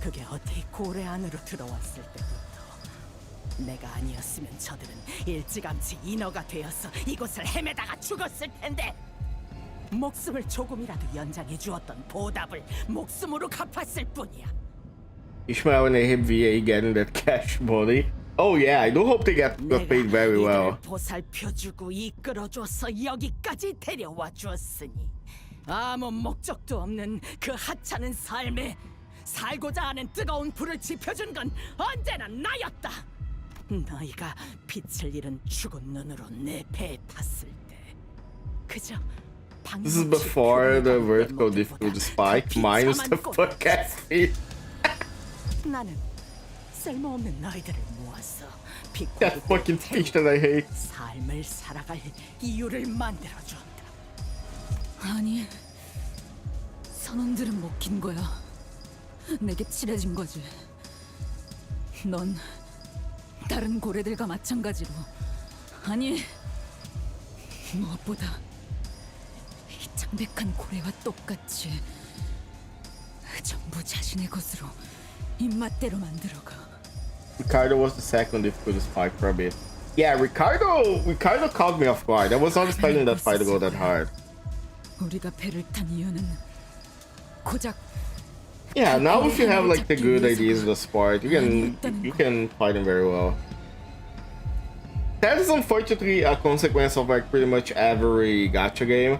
그게 어떻게 고래 안으로 들어왔을 때부터 내가 아니었으면 저들은 일찌감치 인어가 되어서 이곳을 헤매다가 죽었을 텐데 목숨을 조금이라도 연장해 주었던 보답을 목숨으로 갚았을 뿐이야. Ishmael and Hare VA getting that cash money. Oh yeah, I do hope they get paid very well. 보살펴주고 이끌어줘서 여기까지 데려와 주었으니 아무 목적도 없는 그 하찮은 삶에 살고자 하는 뜨거운 불을 지펴준 건 언제나 나였다. 너희가 빛을 잃은 죽은 눈으로 내 배에 탔을 때 그저 This is before the vertical difficulty spike, minus the podcast feed. 나는 쓸모없는 너희들을 모아서 That fucking speech that I hate. 삶을 살아갈 이유를 만들어준다. 아니, 선원들은 먹힌 거야. 내게 칠해진 거지. 넌 다른 고래들과 마찬가지로, 아니, 무엇보다 이 창백한 고래와 똑같이 전부 자신의 것으로 입맛대로 만들어가. Ricardo was the second difficulty spike for a bit. Yeah, Ricardo caught me off guard. I was not expecting that fight to go that hard. 우리가 배를 탄 이유는 고작. Yeah, now if you have like the good ideas of the sport, you can fight them very well. That is unfortunately a consequence of like pretty much every gacha game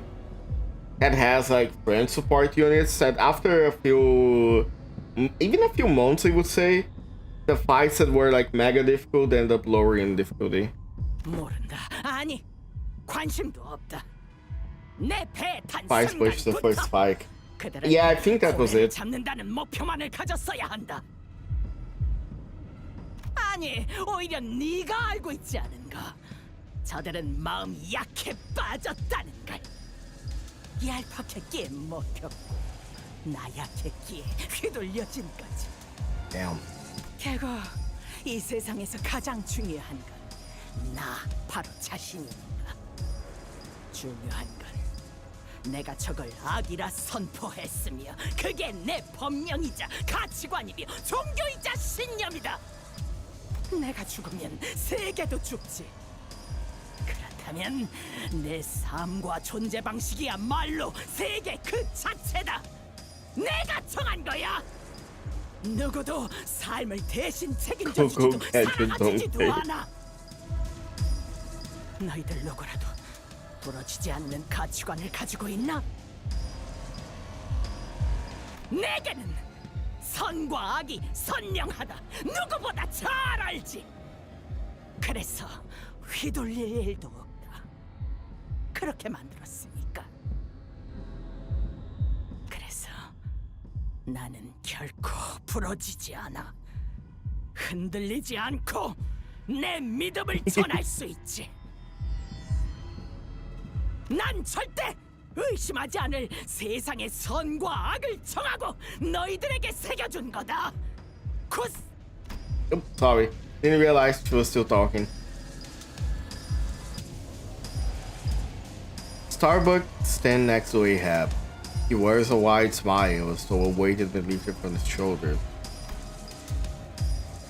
that has like friend support units that after even a few months I would say, the fights that were like mega difficult end up lowering in difficulty. 모른다. 아니, 관심도 없다. 내 배에 탄 Fights pushed the first 순간부터 spike. 그들은 Yeah, I think that was 고래를 it. 잡는다는 목표만을 가졌어야 한다. 아니, 오히려 네가 알고 있지 않은가? 저들은 마음이 약해 빠졌다는 걸. 얄팍했기에 먹혔고 나약했기에 휘둘려진 거지. Damn. 결국 이 세상에서 가장 중요한 건 나 바로 자신이니까. 중요한 건 내가 저걸 악이라 선포했으며 그게 내 법령이자 가치관이며 종교이자 신념이다. 내가 죽으면 세계도 죽지. 그렇다면 내 삶과 존재 방식이야말로 세계 그 자체다. 내가 정한 거야. 누구도 삶을 대신 책임져주지도 사랑해주지도 않아. 너희들 누구라도 부러지지 않는 가치관을 가지고 있나? 내게는 선과 악이 선명하다. 누구보다 잘 알지. 그래서 휘둘릴 일도 없다. 그렇게 만들었으니까. 그래서 나는 결코 부러지지 않아. 흔들리지 않고 내 믿음을 전할 수 있지. 난 절대 의심하지 않을 세상의 선과 악을 정하고 너희들에게 새겨준 거다. Oops, sorry. Didn't realize she was still talking. Starbuck stands next to Ahab. He wears a wide smile as though a weight has been lifted from his shoulders.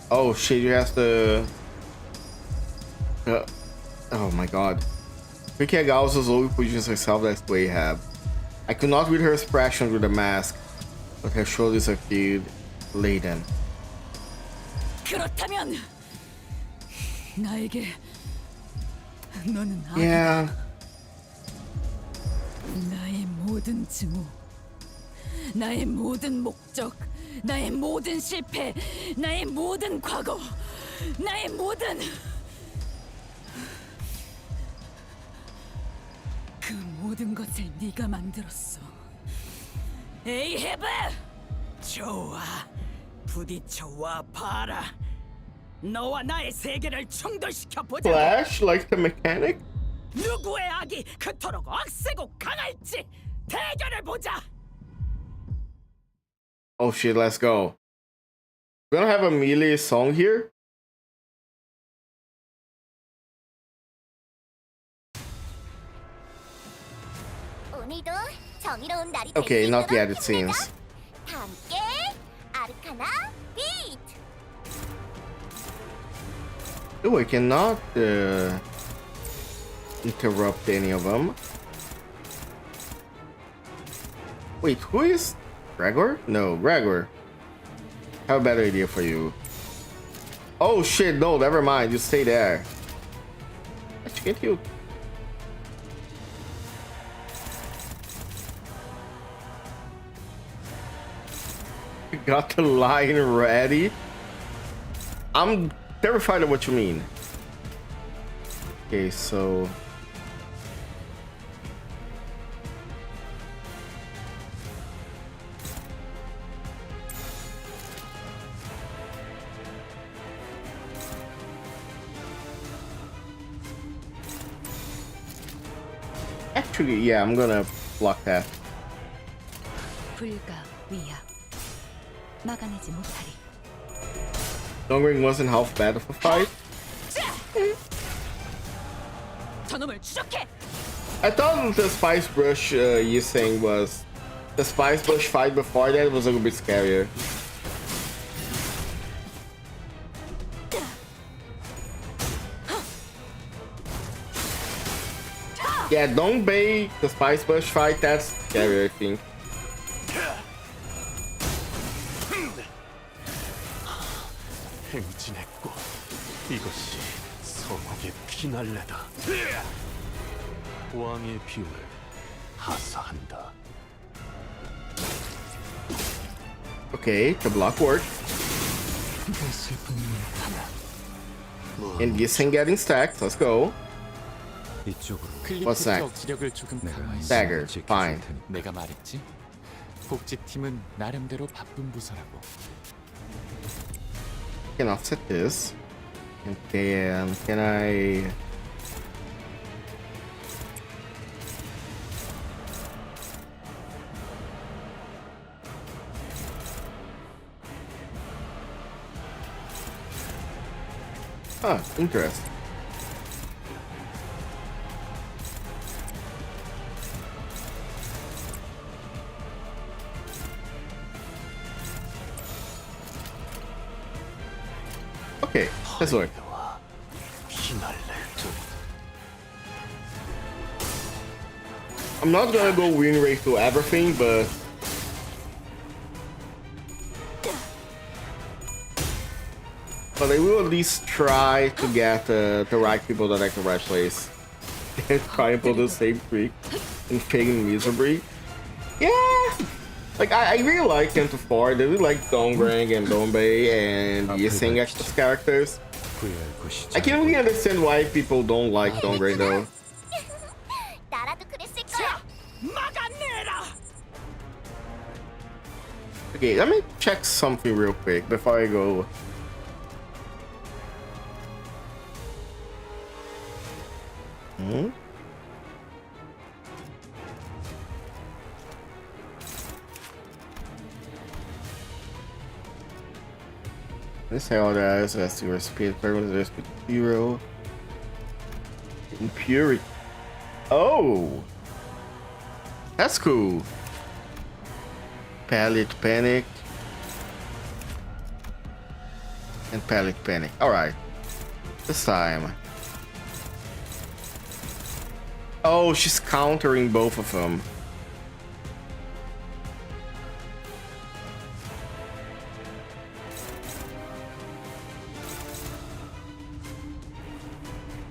Oh shit, you have to... oh my god. Vicky Agausa slowly positions herself next to Ahab. I could not read her expression through the mask, but her shoulders appeared laden. 그렇다면 나에게 너는 Yeah. 나의 모든 증오, 나의 모든 목적, 나의 모든 실패, 나의 모든 과거, 나의 모든 그 모든 것을 네가 만들었어. 에이헤브! 좋아, 부딪혀와 봐라. 너와 나의 세계를 충돌시켜 보자. Flash, like the mechanic? 누구의 악이 그토록 억세고 강할지 대결을 보자. Oh shit, let's go. We're gonna have a melee song here? 오늘도 정의로운 날이 Okay, not yet it seems. 다 함께 아르카나 비트. Oh, I cannot interrupt any of them. Wait, who is Gregor? No, Gregor. I have a better idea for you. Oh shit, no, never mind. You stay there. Actually, can't you? You got the line ready? I'm terrified of what you mean. Okay, so... Actually, yeah, I'm gonna block that. 불가 위약 막아내지 못하리. Longring wasn't half bad of a fight. 저놈을 추적해. I thought the Spice Brush you saying was the Spice Brush fight before that was a little bit scarier. Yeah, don't bait the Spice Brush fight, that's scarier, I think. 행진했고 이것이 서국의 피날레다. 왕의 비운을 하사한다. Okay, the block worked. And this thing getting stacked, let's go. What's that? 억지력을 조금 강화했어. Dagger, fine. 내가 말했지. 복직팀은 나름대로 바쁜 부서라고. Can offset this. And then can I? Huh, interesting. Okay, this work. I'm not gonna go win rate to everything, but I will at least try to get the right people that I can rush place. And try and pull the same trick and failing miserably. Yeah! Like, I really like CANTO 4. I really like Donggrang and Dongbei and Yiseng as characters. I can't really understand why people don't like Donggrang though. Okay, let me check something real quick before I go. This how that is. Let's see where speed is 0. Impurity. Oh, that's cool. Palette Panic and Palette Panic. All right, this time. Oh, she's countering both of them.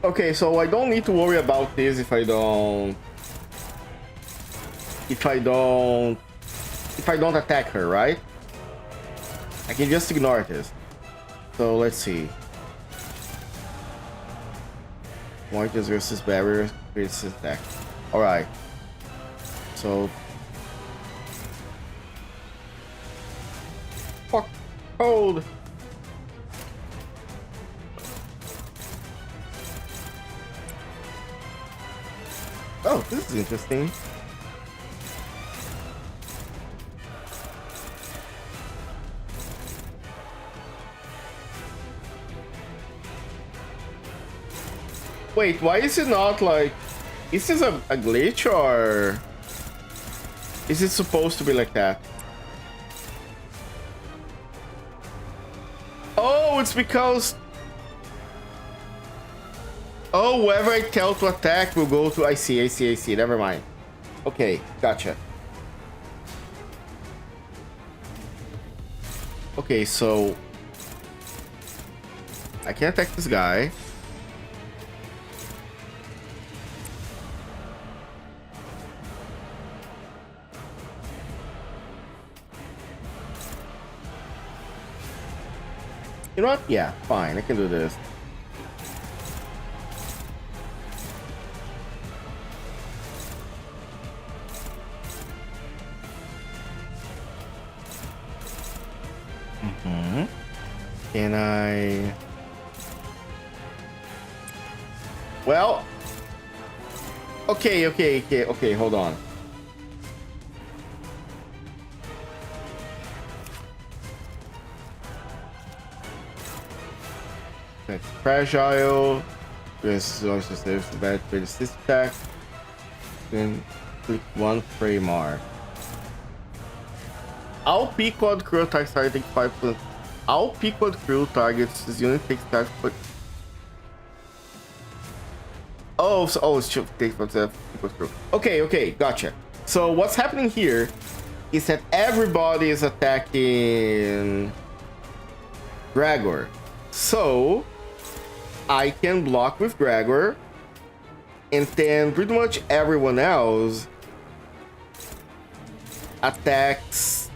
Okay, so I don't need to worry about this if I don't attack her, right? I can just ignore this. So let's see. Mortars versus barriers versus attack. Alright. So fuck cold. Oh, this is interesting. Wait, why is it not like... Is this a glitch or... Is it supposed to be like that? Oh, it's because... Oh, whoever I tell to attack will go to... I see. Never mind. Okay, gotcha. Okay, so... I can attack this guy. You know what? Yeah, fine. I can do this. Can I... Well... Okay, hold on. That's fragile. This is also saves the bad for this attack. Then click one frame mark. All P-Quad crew attacks target 5%. All P-Quad crew targets this unit takes that for... Oh, so, it should take for the P-Quad crew. Okay, gotcha. So what's happening here is that everybody is attacking Gregor. So I can block with Gregor, and then pretty much everyone else attacks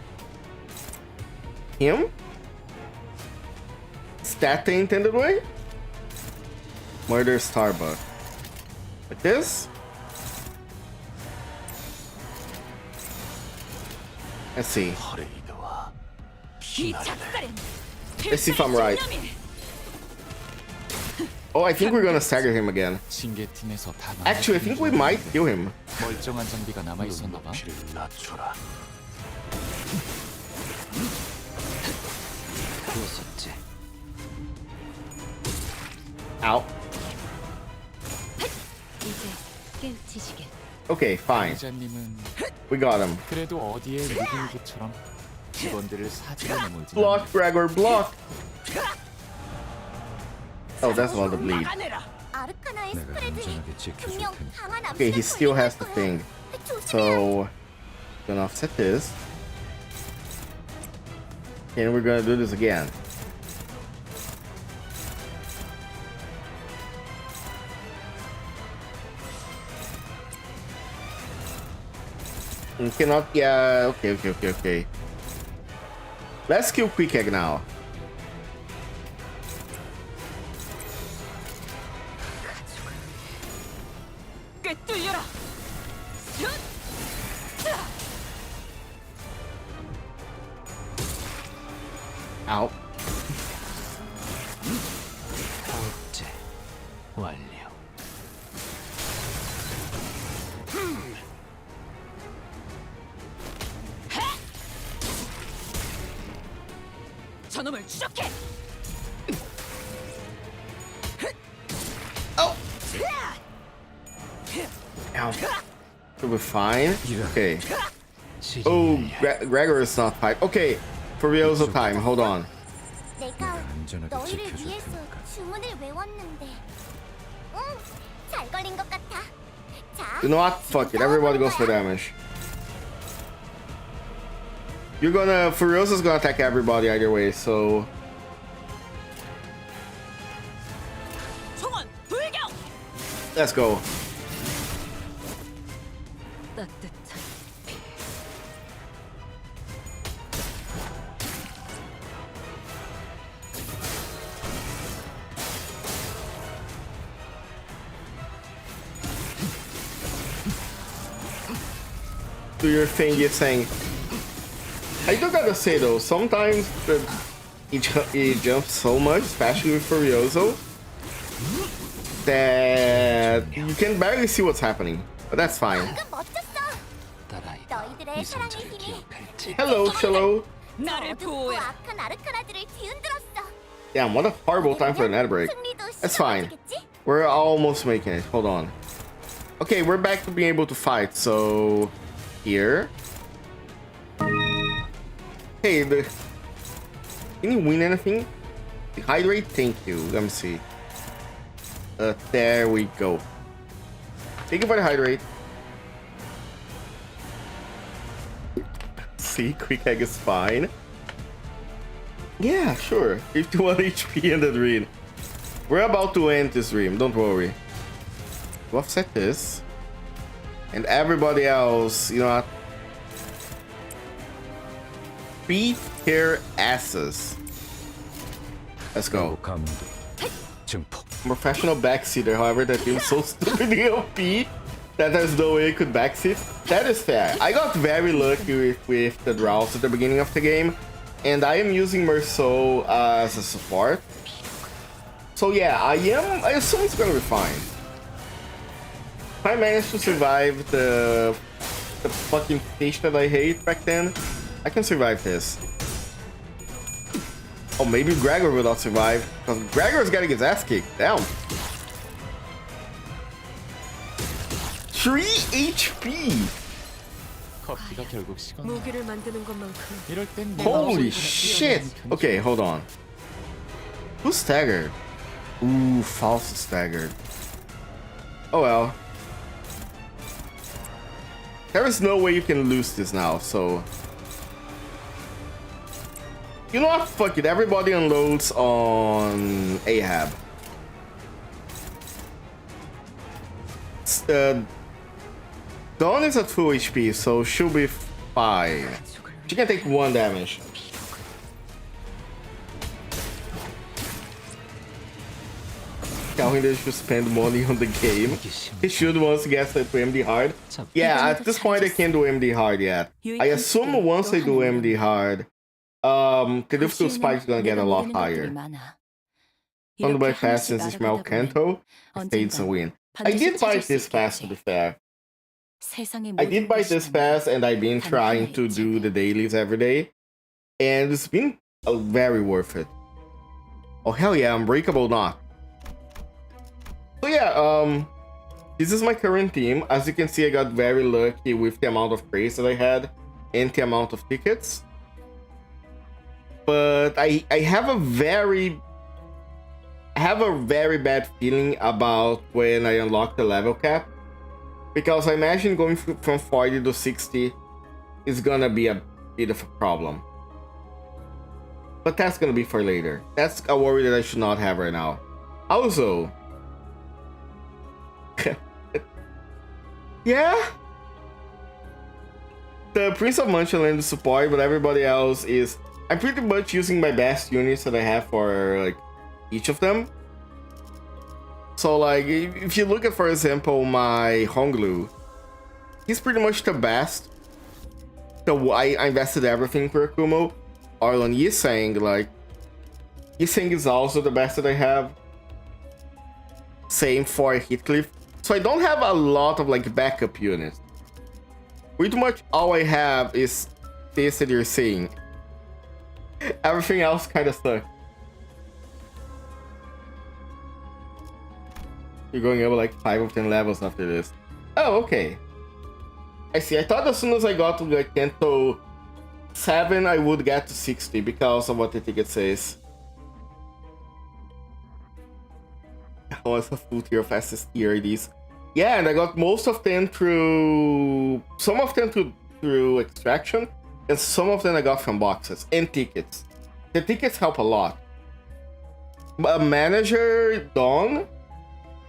him. Is that the intended way? Murder Starbuck. Like this? Let's see. Let's see if I'm right. Oh, I think we're gonna stagger him again. Actually, I think we might kill him. 멀쩡한 장비가 남아 있었나 봐. Ow. Okay, fine. We got him. 그래도 어디에 무빙구처럼 직원들을 사지로 내몰지. Block, Gregor, block. Oh, that's all the bleed. Okay, he still has the thing. So, gonna offset this. And we're gonna do this again. We cannot, yeah, okay. Let's kill Quick Egg now. Out. 저놈을 추적해. Oh. Ow. We're fine. Okay. Oh, Gregor is not fine. Okay, for real time. Hold on. 내가 너희를 위해서 주문을 외웠는데, 잘 걸린 것 같아. 자, You know what? Fuck it. Everybody goes for damage. You're gonna... Furiosa's gonna attack everybody either way, so... 총원 불경. Let's go. Do your thing, you're saying. I do gotta say though, sometimes it jumps so much, especially with Furioso, that you can barely see what's happening. But that's fine. Hello, Shallow. Damn, what a horrible time for a net break. That's fine. We're almost making it. Hold on. Okay, we're back to being able to fight, so... Here. Hey, can you win anything? Hydrate, thank you. Let me see. There we go. Thank you for the hydrate. See, quick egg is fine. Yeah, sure. 51 HP in the dream. We're about to end this dream, don't worry. We'll offset this. And everybody else, you know what? Beat their asses. Let's go. Professional backseater, however, that team's so stupidly OP that there's no way it could backseat. That is fair. I got very lucky with the draws at the beginning of the game, and I am using Merceau as a support. So yeah, I assume it's gonna be fine. If I manage to survive the fucking fish that I hate back then, I can survive this. Oh, maybe Gregor will not survive, because Gregor's getting his ass kicked. Damn. 3 HP! Holy shit! Okay, hold on. Who's staggered? Ooh, false staggered. Oh well. There is no way you can lose this now, so... You know what? Fuck it. Everybody unloads on Ahab. Dawn is at full HP, so she'll be fine. She can take 1 damage. Calvin should spend money on the game. He should once get to MD hard. Yeah, at this point I can't do MD hard yet. I assume once I do MD hard, the difficulty spike is gonna get a lot higher. On the buy fast since Ishmael CANTO, states a win. I did buy this fast, to be fair. I did buy this fast, and I've been trying to do the dailies every day, and it's been very worth it. Oh hell yeah, Unbreakable not. So yeah, this is my current team. As you can see, I got very lucky with the amount of praise that I had and the amount of tickets. But I have a very bad feeling about when I unlock the level cap, because I imagine going from 40 to 60 is gonna be a bit of a problem. But that's gonna be for later. That's a worry that I should not have right now. Also, yeah, the Prince of Munchland is support, but everybody else is... I'm pretty much using my best units that I have for like each of them. So like, if you look at, for example, my Honglu, he's pretty much the best. So I invested everything for Akumo. Arlon Yiseng, like, Yiseng is also the best that I have. Same for Heathcliff. So I don't have a lot of like backup units. Pretty much all I have is this that you're seeing. Everything else kind of sucks. You're going over like 5 or 10 levels after this. Oh, okay. I see. I thought as soon as I got to like CANTO 7, I would get to 60 because of what the ticket says. I was a full tier fastest ERDs. Yeah, and I got most of them through... Some of them through extraction, and some of them I got from boxes and tickets. The tickets help a lot. But manager Dawn,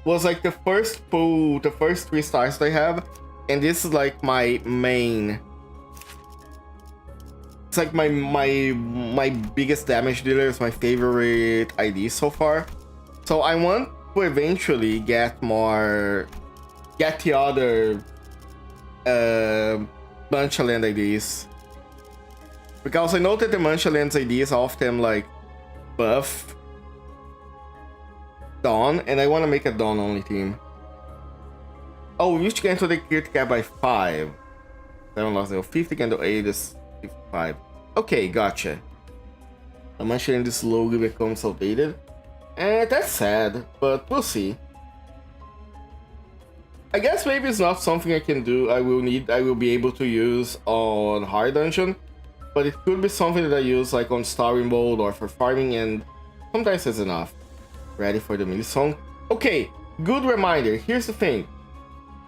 was like the first 3 stars that I have, and this is like my main. It's like my biggest damage dealer. It's my favorite ID so far. So I want to eventually get the other Mancha Land IDs, because I know that the Mancha Land IDs often like buff Dawn, and I want to make a Dawn only team. Oh, we used to get into the crit cap by 5. 7 lost 50 can do 8 is 55. Okay, gotcha. I'm mentioning this slowly becomes outdated. And that's sad, but we'll see. I guess maybe it's not something I can do. I will be able to use on hard dungeon, but it could be something that I use like on story mode or for farming, and sometimes it's enough. Ready for the mini song? Okay, good reminder. Here's the thing.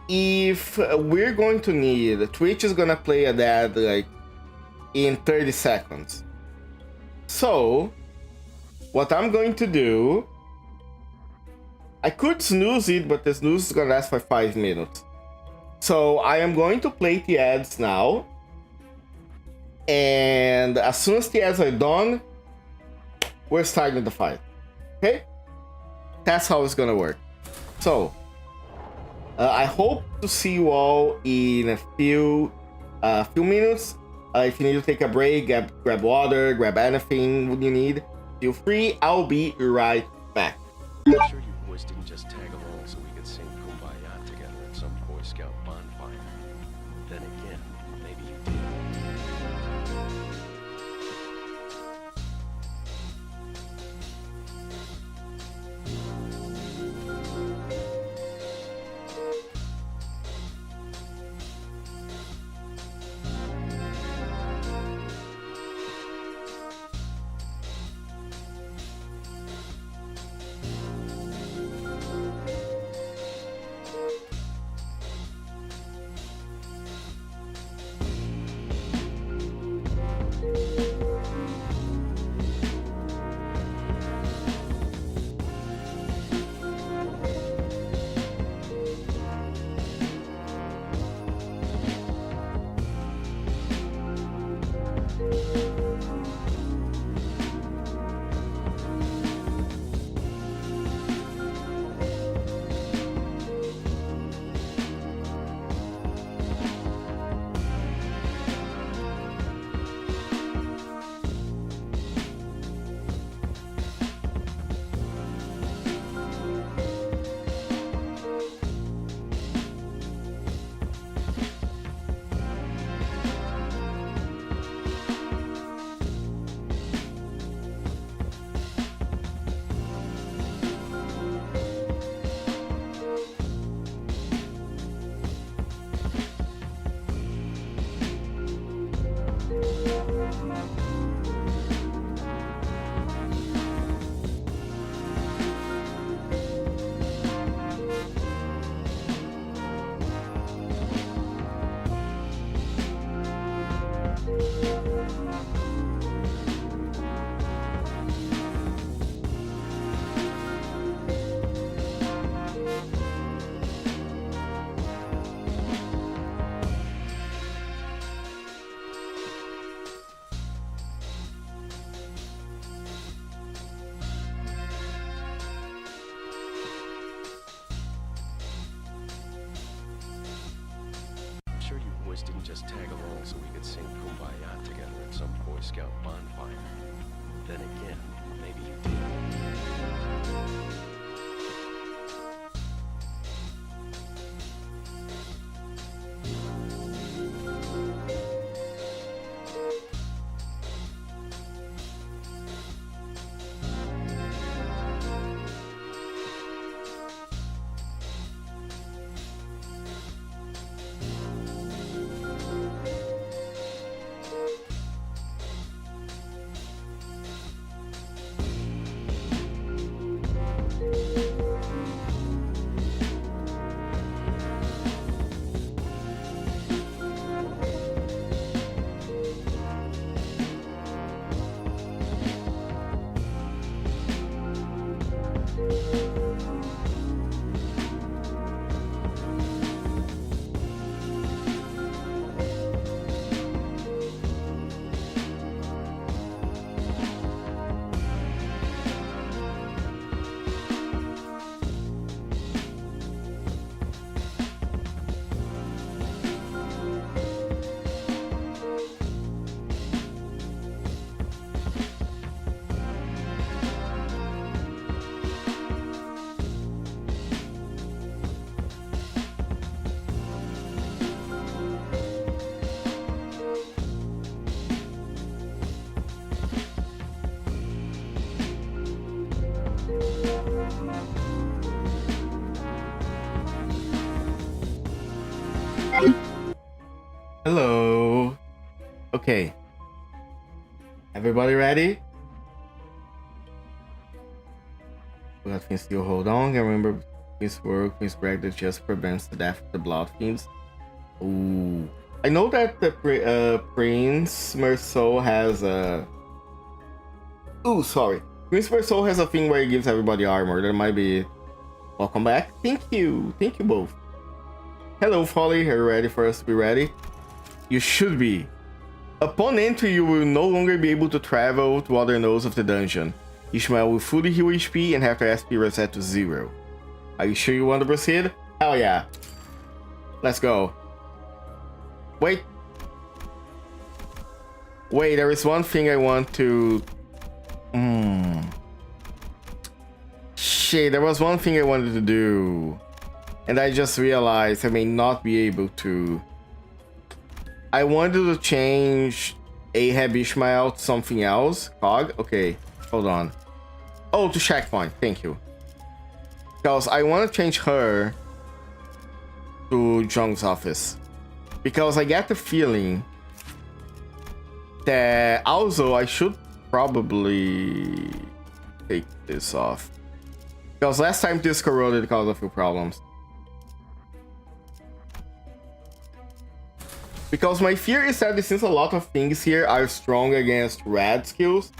If we're going to need, Twitch is gonna play a ad like in 30 seconds. So what I'm going to do, I could snooze it, but the snooze is gonna last for 5 minutes. So I am going to play the ads now, and as soon as the ads are done, we're starting the fight. Okay? That's how it's gonna work. So I hope to see you all in a few minutes. If you need to take a break, grab water, grab anything you need, feel free. I'll be right back. I'm sure you boys didn't just tag along so we could sing Kumbaya together at some Boy Scout bonfire. Then again, maybe you did. Sure you boys didn't just tag along so we could sing Kumbaya together at some Boy Scout bonfire. Then again, maybe you did. Hello. Okay. Everybody ready? We got Queen Steel, hold on. I remember Queen's work, Queen's Greg that just prevents the death of the Blood Fiends. Ooh. I know that the Prince Merceau has a... Ooh, sorry. Prince Merceau has a thing where he gives everybody armor. That might be it. Welcome back. Thank you. Thank you both. Hello, Folly. Are you ready for us to be ready? You should be. Upon entry, you will no longer be able to travel to other nodes of the dungeon. Ishmael will fully heal HP and have their SP reset to 0. Are you sure you want to proceed? Hell yeah. Let's go. Wait. Wait, there is one thing I want to... Shit, there was one thing I wanted to do. And I just realized I may not be able to. I wanted to change Ahab Ishmael to something else. Cog? Okay, hold on. Oh, to checkpoint. Thank you. Because I want to change her to Jung's office. Because I get the feeling that also I should probably take this off. Because last time this corroded caused a few problems. Because my fear is that since a lot of things here are strong against rad skills,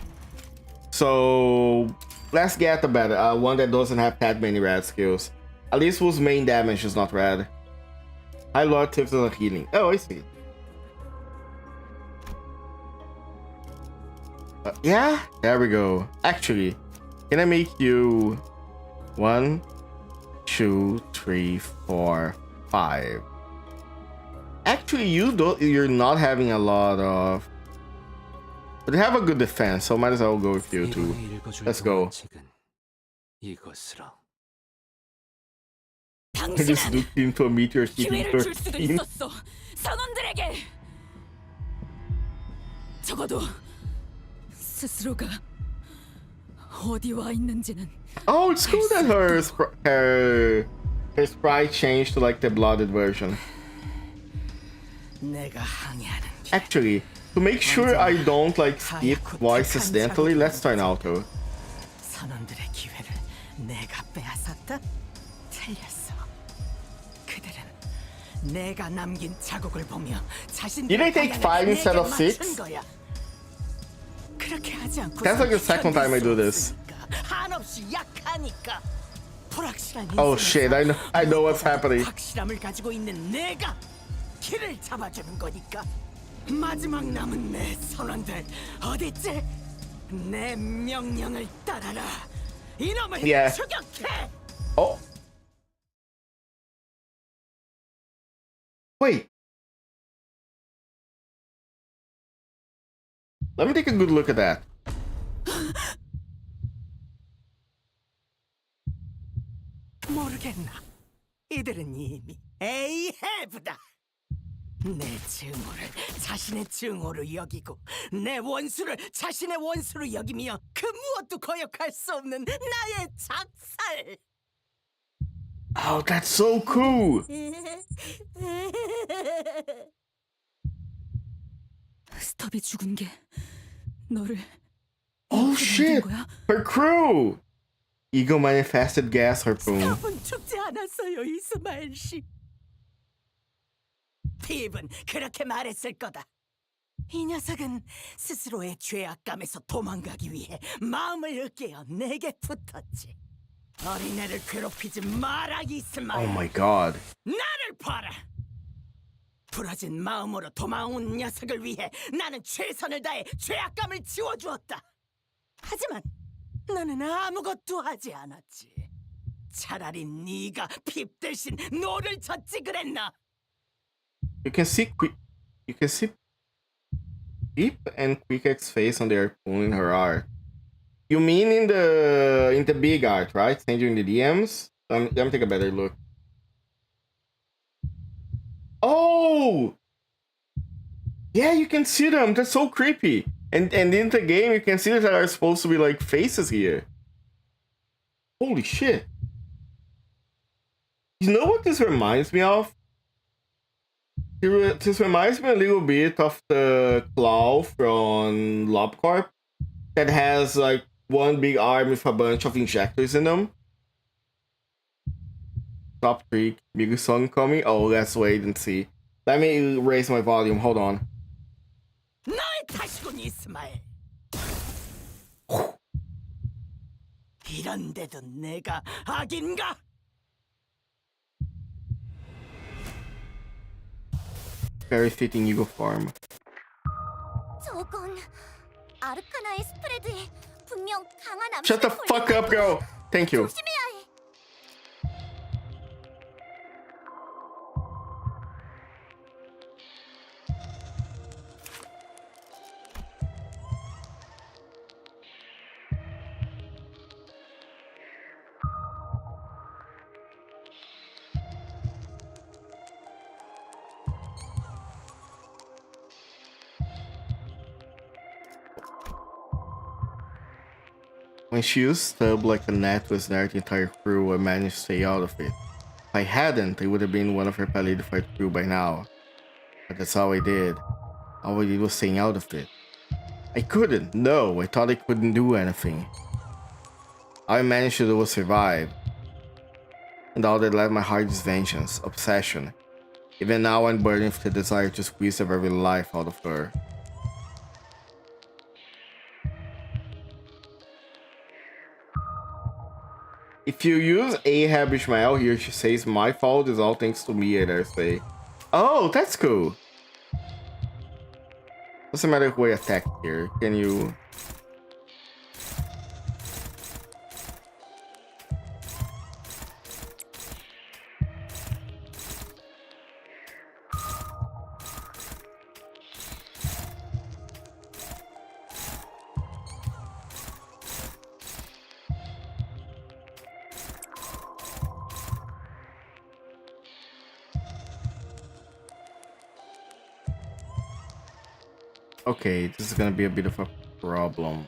so let's get a better one that doesn't have that many rad skills. At least whose main damage is not rad. High Lord tips on healing. Oh, I see. Yeah, there we go. Actually, can I make you 1, 2, 3, 4, 5? Actually, you're not having a lot of... But you have a good defense, so might as well go with you too. Let's go. I just looked into a meteor shooting 13. 적어도 스스로가 어디와 있는지는. Oh, it's cool that her sprite changed to like the blooded version. Actually, to make sure I don't like skip voice accidentally, let's turn auto. 선원들의 기회를 내가 빼앗았다? 틀렸어. 그들은 내가 남긴 자국을 보며 Did I take 5 instead of 6? 그렇게 하지 않고 That's like the second time I do this. 한없이 약하니까. Oh shit, I know what's happening. 확실함을 가지고 있는 내가 길을 잡아주는 거니까. 마지막 남은 내 선원들 어딨지? 내 명령을 따라라. 이놈을 추격해. Oh. Wait. Let me take a good look at that. 모르겠나? 이들은 이미 에이헤브다. 내 증오를 자신의 증오로 여기고 내 원수를 자신의 원수로 여기며 그 무엇도 거역할 수 없는 나의 작살. Oh, that's so cool. 스톱이 죽은 게 너를. Oh shit! Her crew! Ego manifested gas harpoon. 스톱은 죽지 않았어요, 이스마엘 씨. 핍은 그렇게 말했을 거다. 이 녀석은 스스로의 죄악감에서 도망가기 위해 마음을 으깨어 내게 붙었지. 어린애를 괴롭히지 마라, 이스마엘. Oh my god. 나를 봐라. 부러진 마음으로 도망온 녀석을 위해 나는 최선을 다해 죄악감을 지워주었다. 하지만 너는 아무것도 하지 않았지. 차라리 네가 핍 대신 노를 젓지 그랬나? You can see Pip and Quick's face on the harpoon in her art. You mean in the big art, right? Send you in the DMs? Let me take a better look. Oh! Yeah, you can see them. That's so creepy. And in the game, you can see that there are supposed to be like faces here. Holy shit. You know what this reminds me of? This reminds me a little bit of the claw from LobCorp that has like one big arm with a bunch of injectors in them. Top 3, big song coming. Oh, let's wait and see. Let me raise my volume. Hold on. 너의 탓이군 이스마엘. 이런데도 내가 악인가? Very fitting eagle form. 저건 아르카나의 스프레드에 분명 강한 암시를 Shut the fuck up, girl. Thank you. 조심해야 해. When she used Stub like a net to snare the entire crew, I managed to stay out of it. If I hadn't, I would have been one of her palidified crew by now. But that's all I did. All I did was staying out of it. I couldn't, no, I thought I couldn't do anything. All I managed to do was survive. And all that left my heart is vengeance, obsession. Even now I'm burdened with the desire to squeeze the very life out of her. If you use Ahab Ishmael here, she says, my fault is all thanks to me, I dare say. Oh, that's cool. Doesn't matter who I attack here. Can you... Okay, this is gonna be a bit of a problem.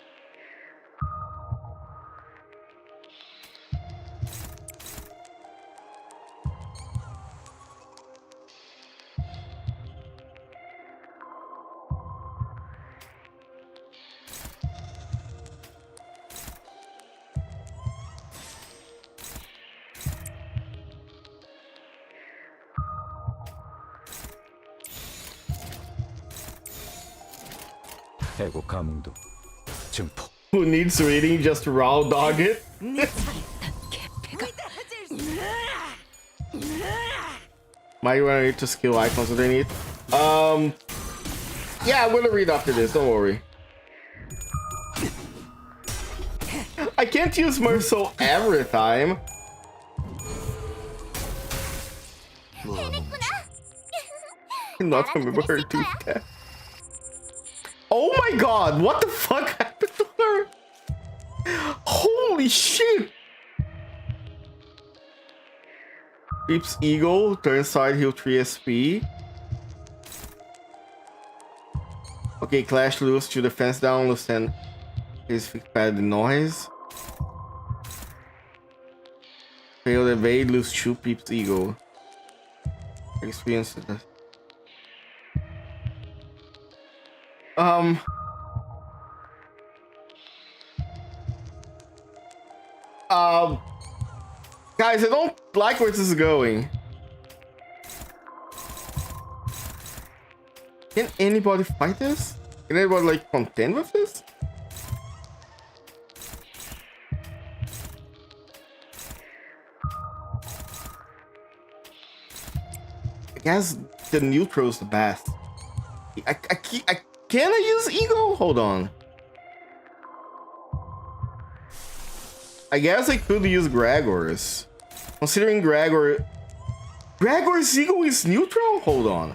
해고 감흥도 증폭. Who needs reading? Just raw dog it? Might want to need to skill icons underneath. Yeah, I'm gonna read after this, don't worry. I can't use Mercil every time. Not remember her to death. Oh my god, what the fuck happened to her? Holy shit! Beeps Eagle, turn side, heal 3 SP. Okay, Clash loose, to defense down, loosen his fixed pad noise. Failed evade, lose 2 Peeps Eagle. Experience this. Guys, I don't like where this is going. Can anybody fight this? Can anybody like contend with this? I guess the neutral is the best. Can I use Ego? Hold on. I guess I could use Gregor's. Considering Gregor's Ego is neutral? Hold on.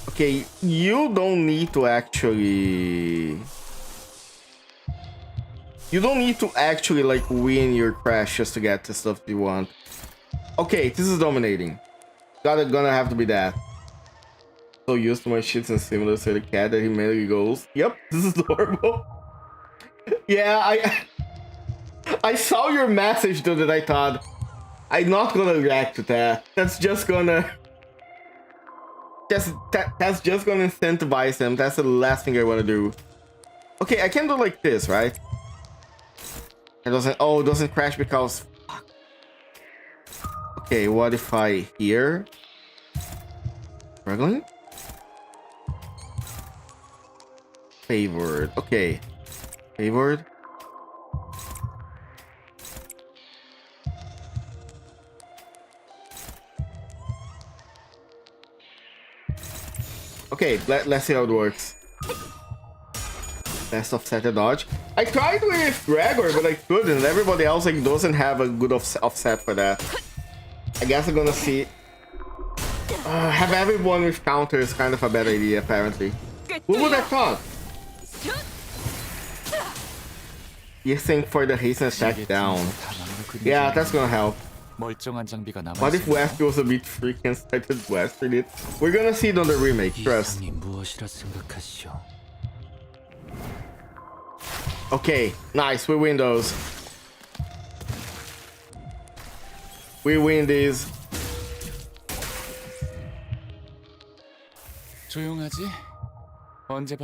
Okay, you don't need to actually... You don't need to actually like win your crash just to get the stuff you want. Okay, this is dominating. Gonna have to be that. So used to my shits and similar to the cat that he mainly goes, yep, this is adorable. Yeah, I saw your message though that I thought, I'm not gonna react to that. That's just gonna that's just gonna incentivize him. That's the last thing I want to do. Okay, I can do like this, right? It doesn't crash because fuck. Okay, what if I here? Struggling? Favored. Okay. Favored. Okay, let's see how it works. Best offset the dodge. I tried with Gregor, but I couldn't. Everybody else like doesn't have a good offset for that. I guess I'm gonna see. Have everyone with counter is kind of a bad idea, apparently. Who would have thought? You think for the hasten attack down. Yeah, that's gonna help. What if West goes a bit freaking started West with it? We're gonna see it on the remake, trust. Okay, nice, we win those. We win these.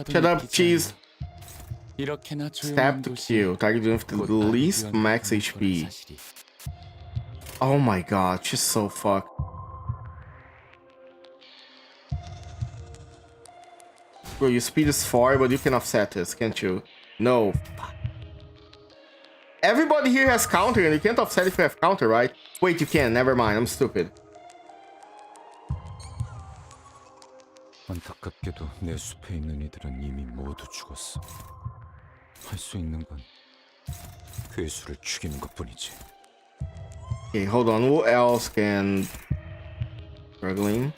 Shut up, cheese. Stab to kill. Target with the least max HP. Oh my god, she's so fucked. Bro, your speed is 4, but you can offset this, can't you? No. Everybody here has counter, and you can't offset if you have counter, right? Wait, you can. Never mind. I'm stupid. 안타깝게도 내 숲에 있는 이들은 이미 모두 죽었어. 할 수 있는 건 괴수를 죽이는 것뿐이지. Okay, hold on. Who else can... Struggling.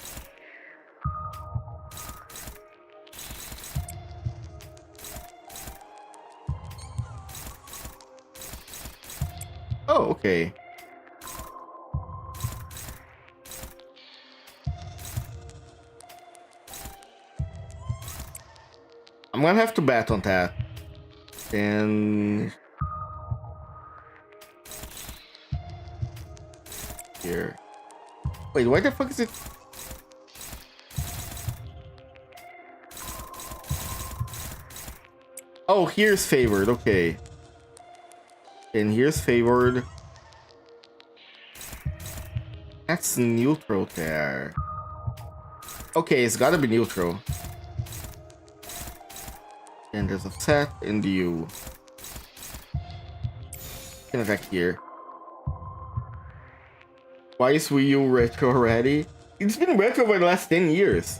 Oh, okay. I'm gonna have to bet on that. And... Here. Wait, why the fuck is it? Oh, here's favored. Okay. And here's favored. That's neutral there. Okay, it's gotta be neutral. And there's a set and you. Can attack here. Why is Wii U retro already? It's been retro for the last 10 years.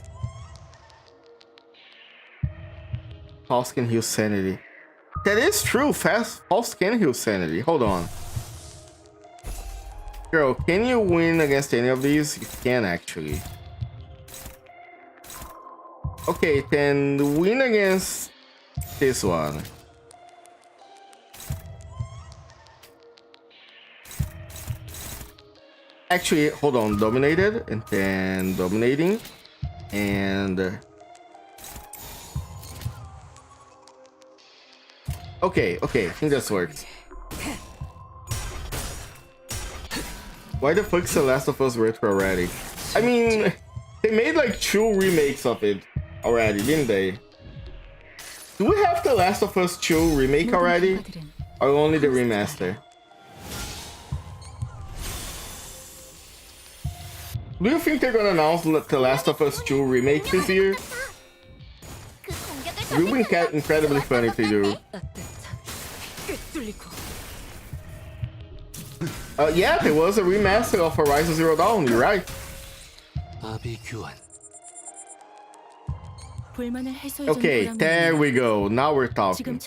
Pulse can heal sanity. That is true. Pulse can heal sanity. Hold on. Girl, can you win against any of these? You can actually. Okay, then win against this one. Actually, hold on. Dominated and then dominating and okay, I think this works. Why the fuck's The Last of Us retro already? I mean, they made like 2 remakes of it already, didn't they? Do we have The Last of Us 2 remake already? Or only the remaster? Do you think they're gonna announce The Last of Us 2 remake this year? It would be incredibly funny to do. Yeah, there was a remaster of Horizon Zero Dawn, you're right. Okay, there we go. Now we're talking.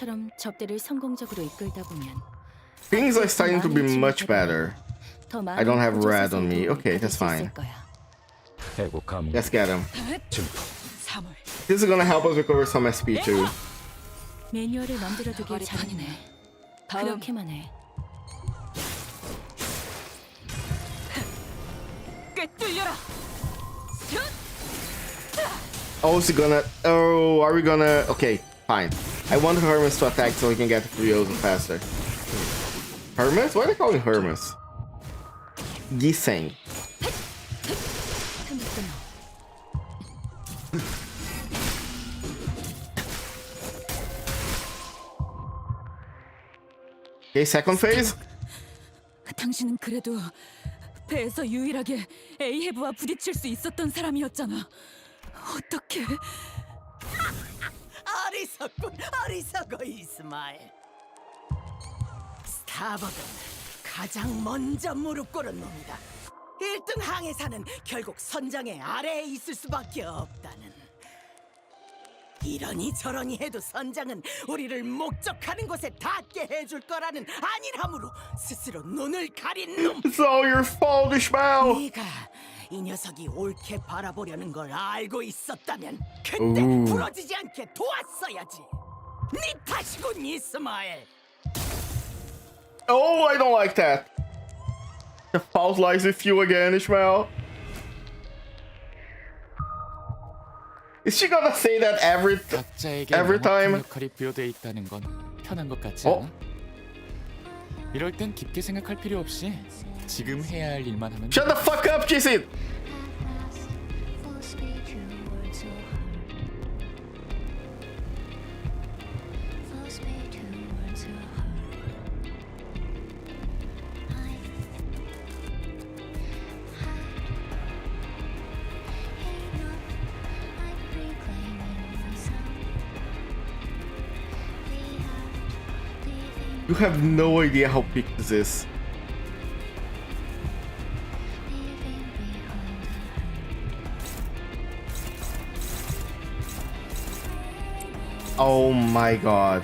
Things are starting to be much better. I don't have red on me. Okay, that's fine. Let's get him. This is gonna help us recover some SP too. Oh, is he gonna... Oh, are we gonna... Okay, fine. I want Hermes to attack so he can get the 3 faster. Hermes? Why are they calling Hermes? Giseng. Okay, second phase. 당신은 그래도 배에서 유일하게 에이헤브와 부딪힐 수 있었던 사람이었잖아. 어떻게? 어리석군, 어리석어 이스마엘. 스타벅은 가장 먼저 무릎 꿇은 놈이다. 1등 항해사는 결국 선장의 아래에 있을 수밖에 없다는. 이러니 저러니 해도 선장은 우리를 목적하는 곳에 닿게 해줄 거라는 안일함으로 스스로 눈을 가린 놈. It's all your fault, Ishmael. 네가 이 녀석이 옳게 바라보려는 걸 알고 있었다면 그때 부러지지 않게 도왔어야지. 네 탓이군 이스마엘. Oh, I don't like that. The fault lies with you again, Ishmael. Is she gonna say that every time? 역할이 부여돼 있다는 건 편한 것 같지 않아? 이럴 땐 깊게 생각할 필요 없이 지금 해야 할 일만 하면 Shut the fuck up, Jason! You have no idea how big this is. Oh my god.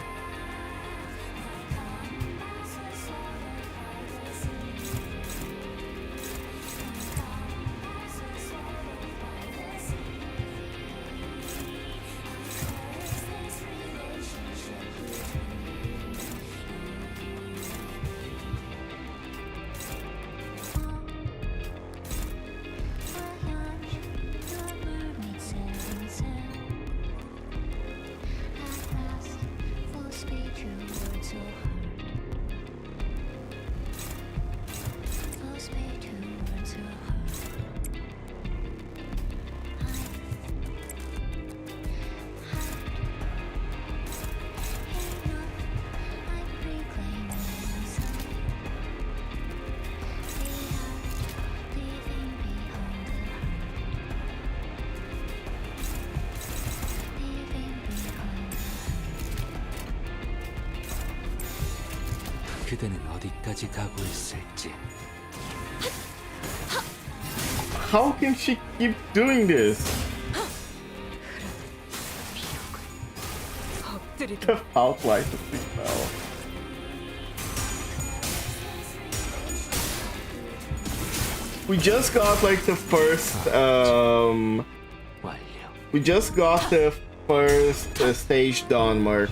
그대는 어디까지 가고 있을지. How can she keep doing this? The fault lies with Ishmael. We just got like the first we just got the first stage done, Mark.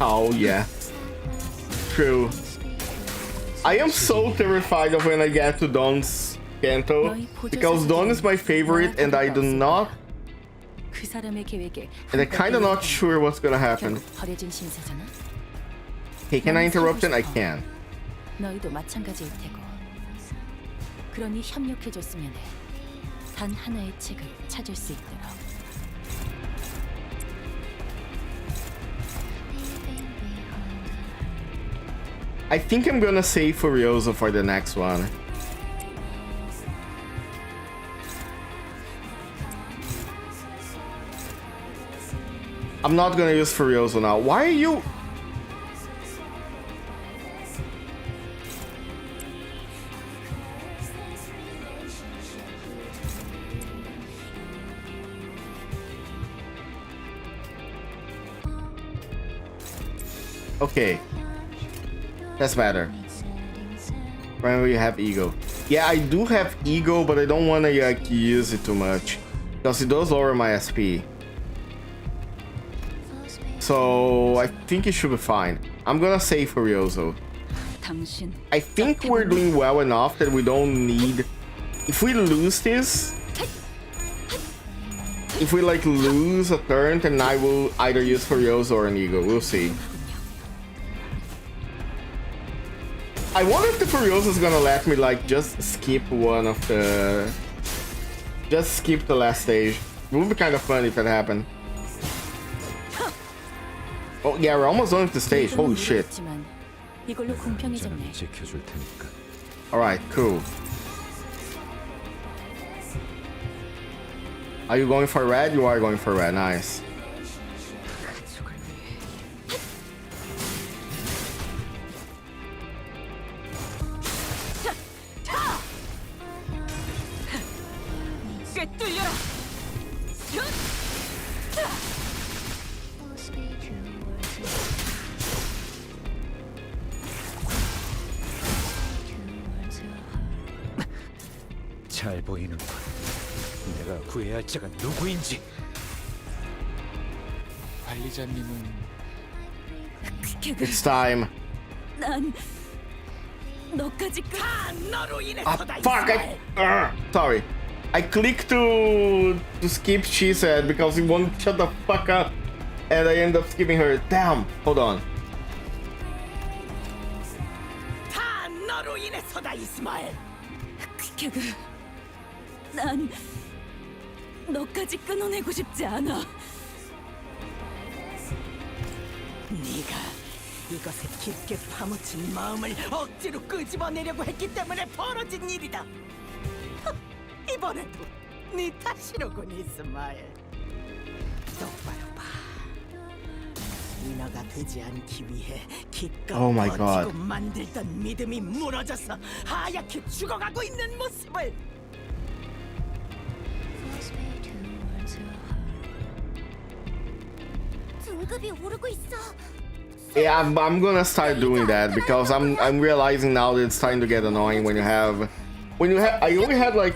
Oh yeah, true. I am so terrified of when I get to Dawn's Canto because Dawn is my favorite and I do not, and I'm kinda not sure what's gonna happen. Hey, can I interrupt it? I can. 너희도 마찬가지일 테고. 그러니 협력해줬으면 해. 단 하나의 책을 찾을 수 있도록. I think I'm gonna save Furiosa for the next one. I'm not gonna use Furiosa now. Why are you... Okay. That's better. Remember, you have ego. Yeah, I do have ego, but I don't want to like use it too much because it does lower my SP. So I think it should be fine. I'm gonna save Furioso. I think we're doing well enough that we don't need... If we lose this... If we like lose a turn, then I will either use Furioso or an ego. We'll see. I wonder if the Furiosa is gonna let me like just skip one of the... Just skip the last stage. It would be kind of fun if that happened. Oh yeah, we're almost done with the stage. Holy shit. 이걸로 공평해졌네. 지켜줄 테니까. Alright, cool. Are you going for red? You are going for red. Nice. 잘 보이는군. 내가 구해야 할 자가 누구인지. 관리자님은 It's time. 난 너까지 다 너로 인해서다. Fuck! Sorry. I clicked to skip she said because he won't shut the fuck up and I end up skipping her. Damn! Hold on. 다 너로 인해서다, 이스마엘. 퀵해그, 난 너까지 끊어내고 싶지 않아. 네가 이것에 깊게 파묻힌 마음을 억지로 끄집어내려고 했기 때문에 벌어진 일이다. 이번에도 네 탓이로군, 이스마엘. 똑바로 봐. 인어가 되지 않기 위해 기껏 Oh my God. 버티고 만들던 믿음이 무너져서 하얗게 죽어가고 있는 모습을. 등급이 오르고 있어. Yeah, I'm gonna start doing that because I'm realizing now that it's starting to get annoying when you have I only had like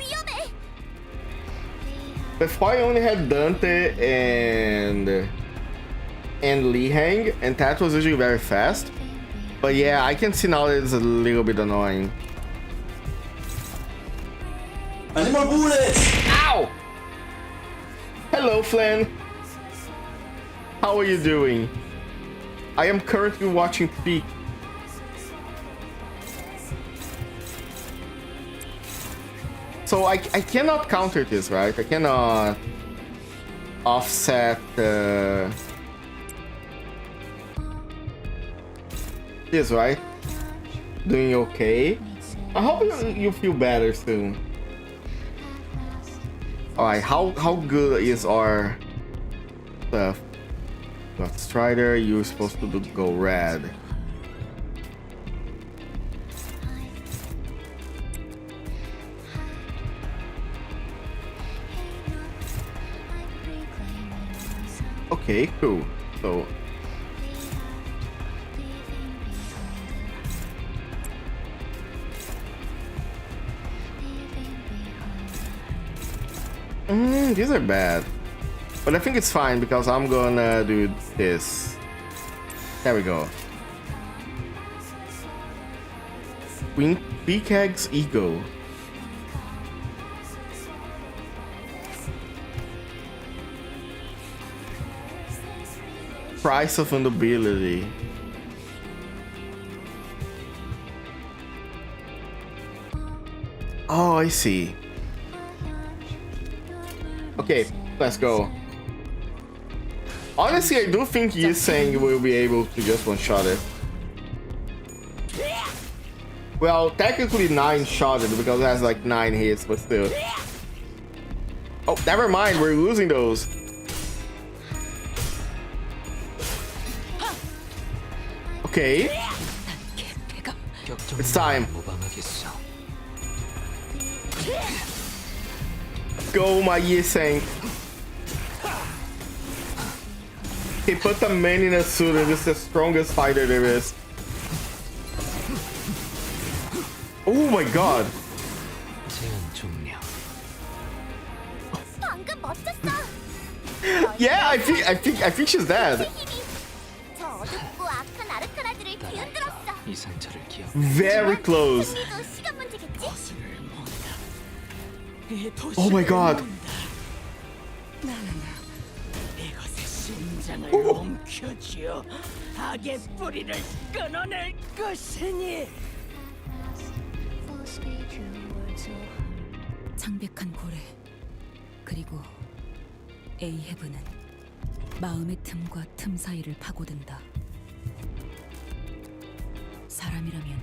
before I only had Dante and Li Hang, and that was usually very fast. But yeah, I can see now that it's a little bit annoying. Animal bullets! Ow! Hello, Flan. How are you doing? I am currently watching Peak. So I cannot counter this, right? I cannot offset this, right? Doing okay. I hope you feel better soon. Alright, how good is our stuff? Got Strider, you're supposed to go red. Okay, cool. So these are bad. But I think it's fine because I'm gonna do this. There we go. Peakag's ego. Price of nobility. Oh, I see. Okay, let's go. Honestly, I do think he is saying we'll be able to just one-shot it. Well, technically 9-shotted because it has like 9 hits, but still. Oh, never mind, we're losing those. Okay. It's time. Go, my Yiseng. He put the man in a suit and this is the strongest fighter there is. Oh my god. Yeah, I think she's dead. Very close. Oh my god. 창백한 고래 그리고 에이헤브는 마음의 틈과 틈 사이를 파고든다. 사람이라면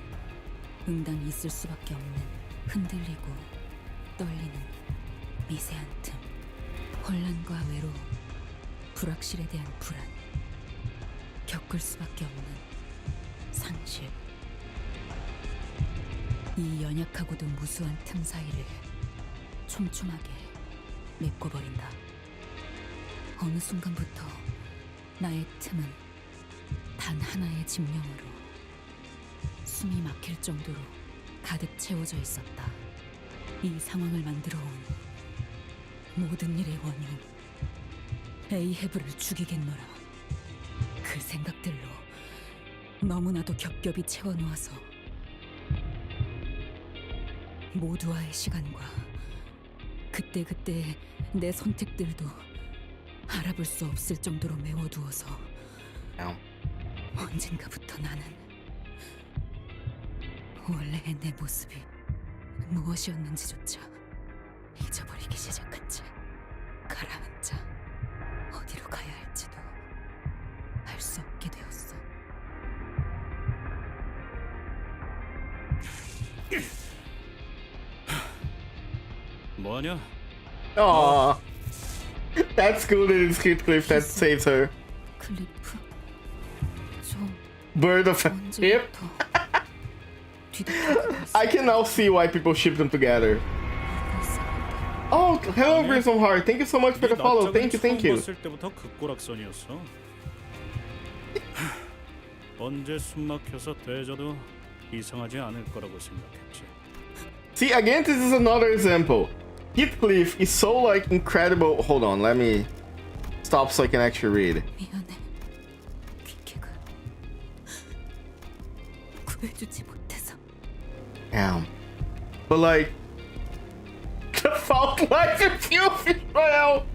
응당 있을 수밖에 없는 흔들리고 떨리는 미세한 틈, 혼란과 외로움, 불확실에 대한 불안, 겪을 수밖에 없는 상실. 이 연약하고도 무수한 틈 사이를 촘촘하게 메꿔버린다. 어느 순간부터 나의 틈은 단 하나의 집념으로 숨이 막힐 정도로 가득 채워져 있었다. 이 상황을 만들어 온 모든 일의 원인, 에이헤브를 죽이겠노라. 그 생각들로 너무나도 겹겹이 채워놓아서 모두와의 시간과 그때그때 내 선택들도 알아볼 수 없을 정도로 메워두어서 언젠가부터 나는 원래의 내 모습이 무엇이었는지조차 잊어버리기 시작한 채 가라앉아 어디로 가야 할지도 알 수 없게 되었어. 뭐하냐? Aww. That's good that it's Heathcliff that saves her. 클리프, 좀 Bird of hip. I can now see why people ship them together. Oh, hello, Grissom Heart. Thank you so much for the follow. Thank you, thank you. 봤을 때부터 급고락선이었어. 언제 숨막혀서 되져도 이상하지 않을 거라고 생각했지. See, again, this is another example. Heathcliff is so like incredible. Hold on, let me stop so I can actually read. 미안해, 퀴키가 구해주지 못해서. Damn. But like, the fault lies with you, Ishmael.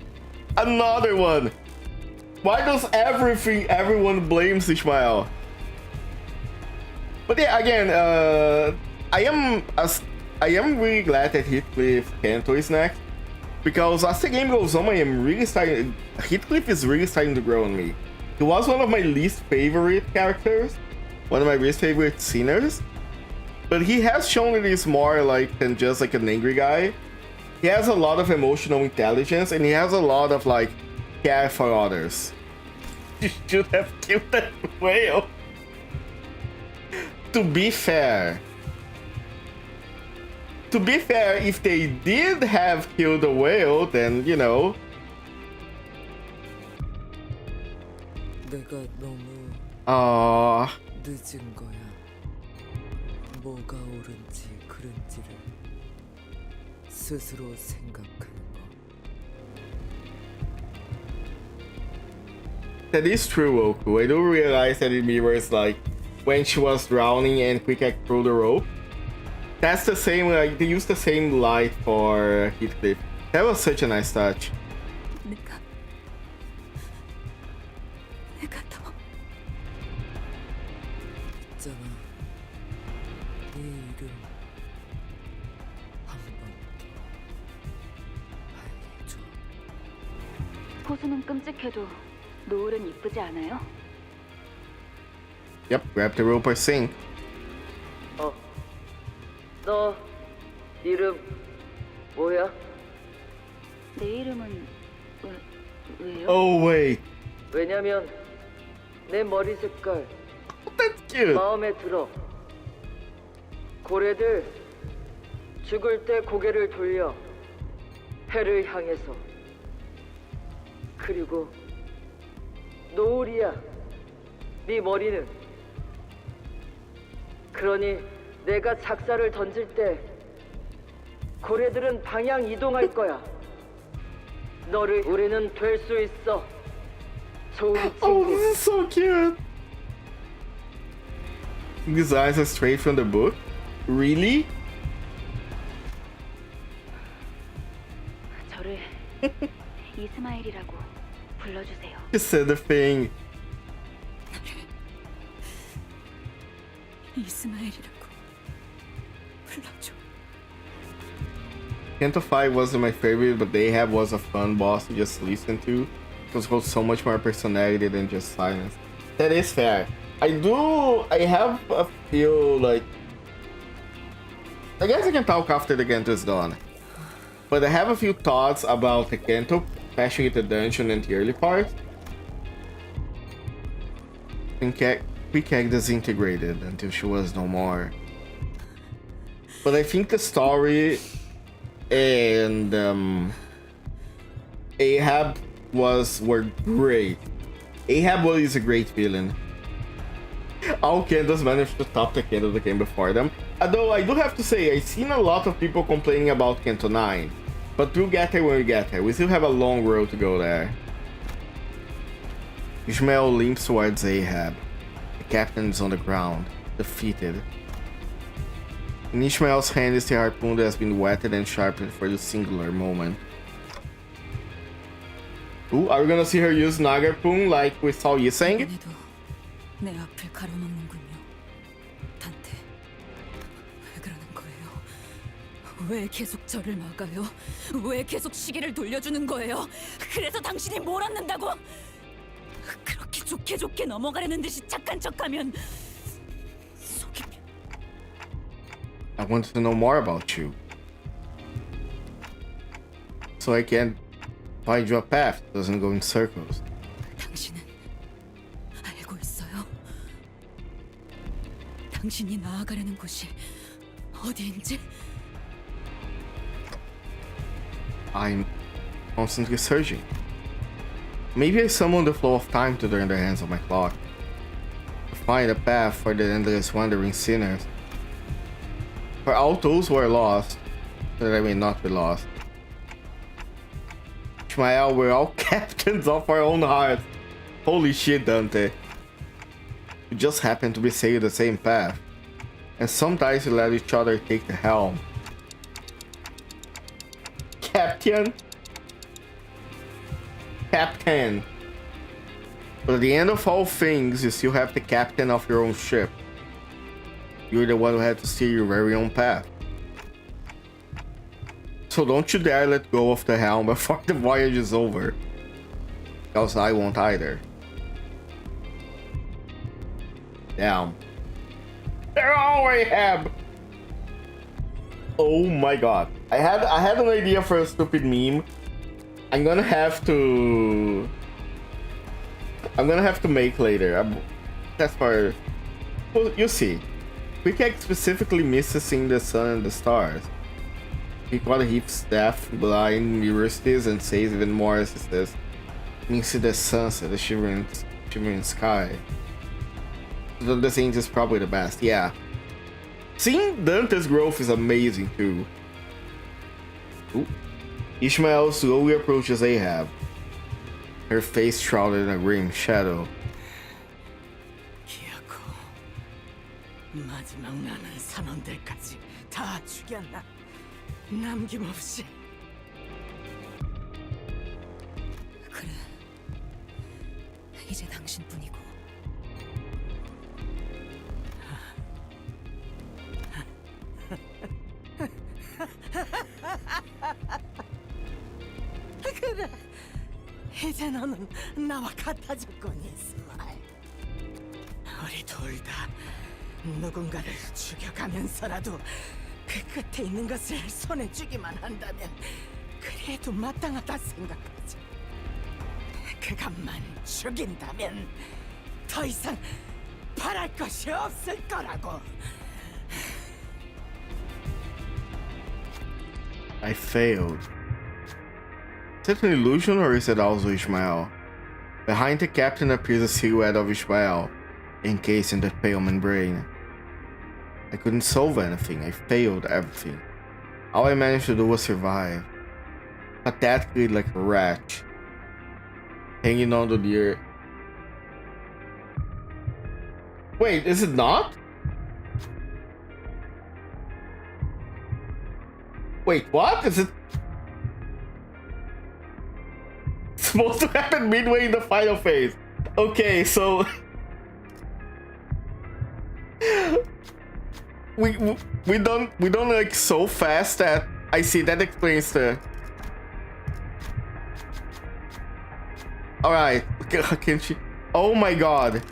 Another one. Why does everyone blames Ishmael? But yeah, again, I am really glad that Heathcliff CANTO is next, because as the game goes on, Heathcliff is really starting to grow on me. He was one of my least favorite characters, one of my least favorite sinners, but he has shown that he's more like than just like an angry guy. He has a lot of emotional intelligence, and he has a lot of like care for others. You should have killed that whale. To be fair, if they did have killed the whale, then you know. 내가 너무 늦은 거야. 뭐가 옳은지 그른지를 스스로 생각하는 거. That is true, Oku. I do realize that it mirrors like when she was drowning and Quick threw the rope. That's the same, like they used the same light for Heathcliff. That was such a nice touch. 내가 더 있잖아. 네 이름 한 번 더 알려줘. 포수는 끔찍해도 노을은 이쁘지 않아요? Yep, grab the rope or sink. 너 이름 뭐야? 내 이름은 왜요? Oh wait. 왜냐면 내 머리 색깔 That's cute. 마음에 들어. 고래들 죽을 때 고개를 돌려 해를 향해서. 그리고 노을이야. 네 머리는. 그러니 내가 작사를 던질 때 고래들은 방향 이동할 거야. 너를 우리는 될 수 있어. 좋은 친구. Oh, this is so cute. These eyes are straight from the book? Really? 저를 이스마일이라고 불러주세요. You said the thing. 이스마엘이라고 불러줘. CANTO 5 wasn't my favorite, but the Ahab was a fun boss to just listen to. Because it was so much more personality than just silence. That is fair. I have a feel like... I guess I can talk after the CANTO is done. But I have a few thoughts about the CANTO, especially the dungeon and the early part. Quick Egg disintegrated until she was no more. But I think the story and Ahab were great. Ahab was a great villain. All CANTOs managed to top the CANTO that came before them. Although I do have to say, I've seen a lot of people complaining about CANTO 9. But we'll get there when we get there. We still have a long road to go there. Ishmael limps towards Ahab. The captain is on the ground, defeated. In Ishmael's hand is the harpoon that has been whetted and sharpened for the singular moment. Ooh, are we gonna see her use Nagarpoon like we saw Yiseng? 내 앞을 가로막는군요. 단테, 왜 그러는 거예요? 왜 계속 저를 막아요? 왜 계속 시계를 돌려주는 거예요? 그래서 당신이 몰았는다고? 그렇게 좋게 넘어가려는 듯이 착한 척하면 속이면... I want to know more about you. So I can find you a path that doesn't go in circles. 당신은 알고 있어요? 당신이 나아가려는 곳이 어디인지? I'm constantly searching. Maybe I summoned the flow of time to turn the hands of my clock. To find a path for the endless wandering sinners. For all those who are lost, so that I may not be lost. Ishmael, we're all captains of our own hearts. Holy shit, Dante. We just happen to be sailing the same path. And sometimes we let each other take the helm. Captain? Captain. But at the end of all things, you still have the captain of your own ship. You're the one who had to steer your very own path. So don't you dare let go of the helm before the voyage is over. Because I won't either. Damn. They're all Ahab! Oh my god. I had an idea for a stupid meme. I'm gonna have to make later. That's for... Well, you see. Quick Egg specifically misses seeing the sun and the stars. He caught Heap's deaf, blind, mirrors this and says even more as he says, "You see the sunset, the shivering sky." So the thing is probably the best, yeah. Seeing Dante's growth is amazing too. Ooh. Ishmael slowly approaches Ahab, her face shrouded in a grim shadow. 마지막 나는 선원들까지 다 죽였나? 남김없이. 그래. 이제 당신뿐이고. 그래. 이제 너는 나와 같아졌군, 이스마엘. 우리 둘 다 누군가를 죽여가면서라도 그 끝에 있는 것을 손에 쥐기만 한다면 그래도 마땅하다 생각하지. 그것만 죽인다면 더 이상 바랄 것이 없을 거라고. I failed. Is it an illusion or is it also Ishmael? Behind the captain appears a silhouette of Ishmael, encased in the pale membrane. I couldn't solve anything. I failed everything. All I managed to do was survive. Pathetically like a rat, hanging on to the earth. Wait, is it not? Wait, what? Is it supposed to happen midway in the final phase? Okay, so we don't like so fast that I see, that explains the... Alright, can she... Oh my god.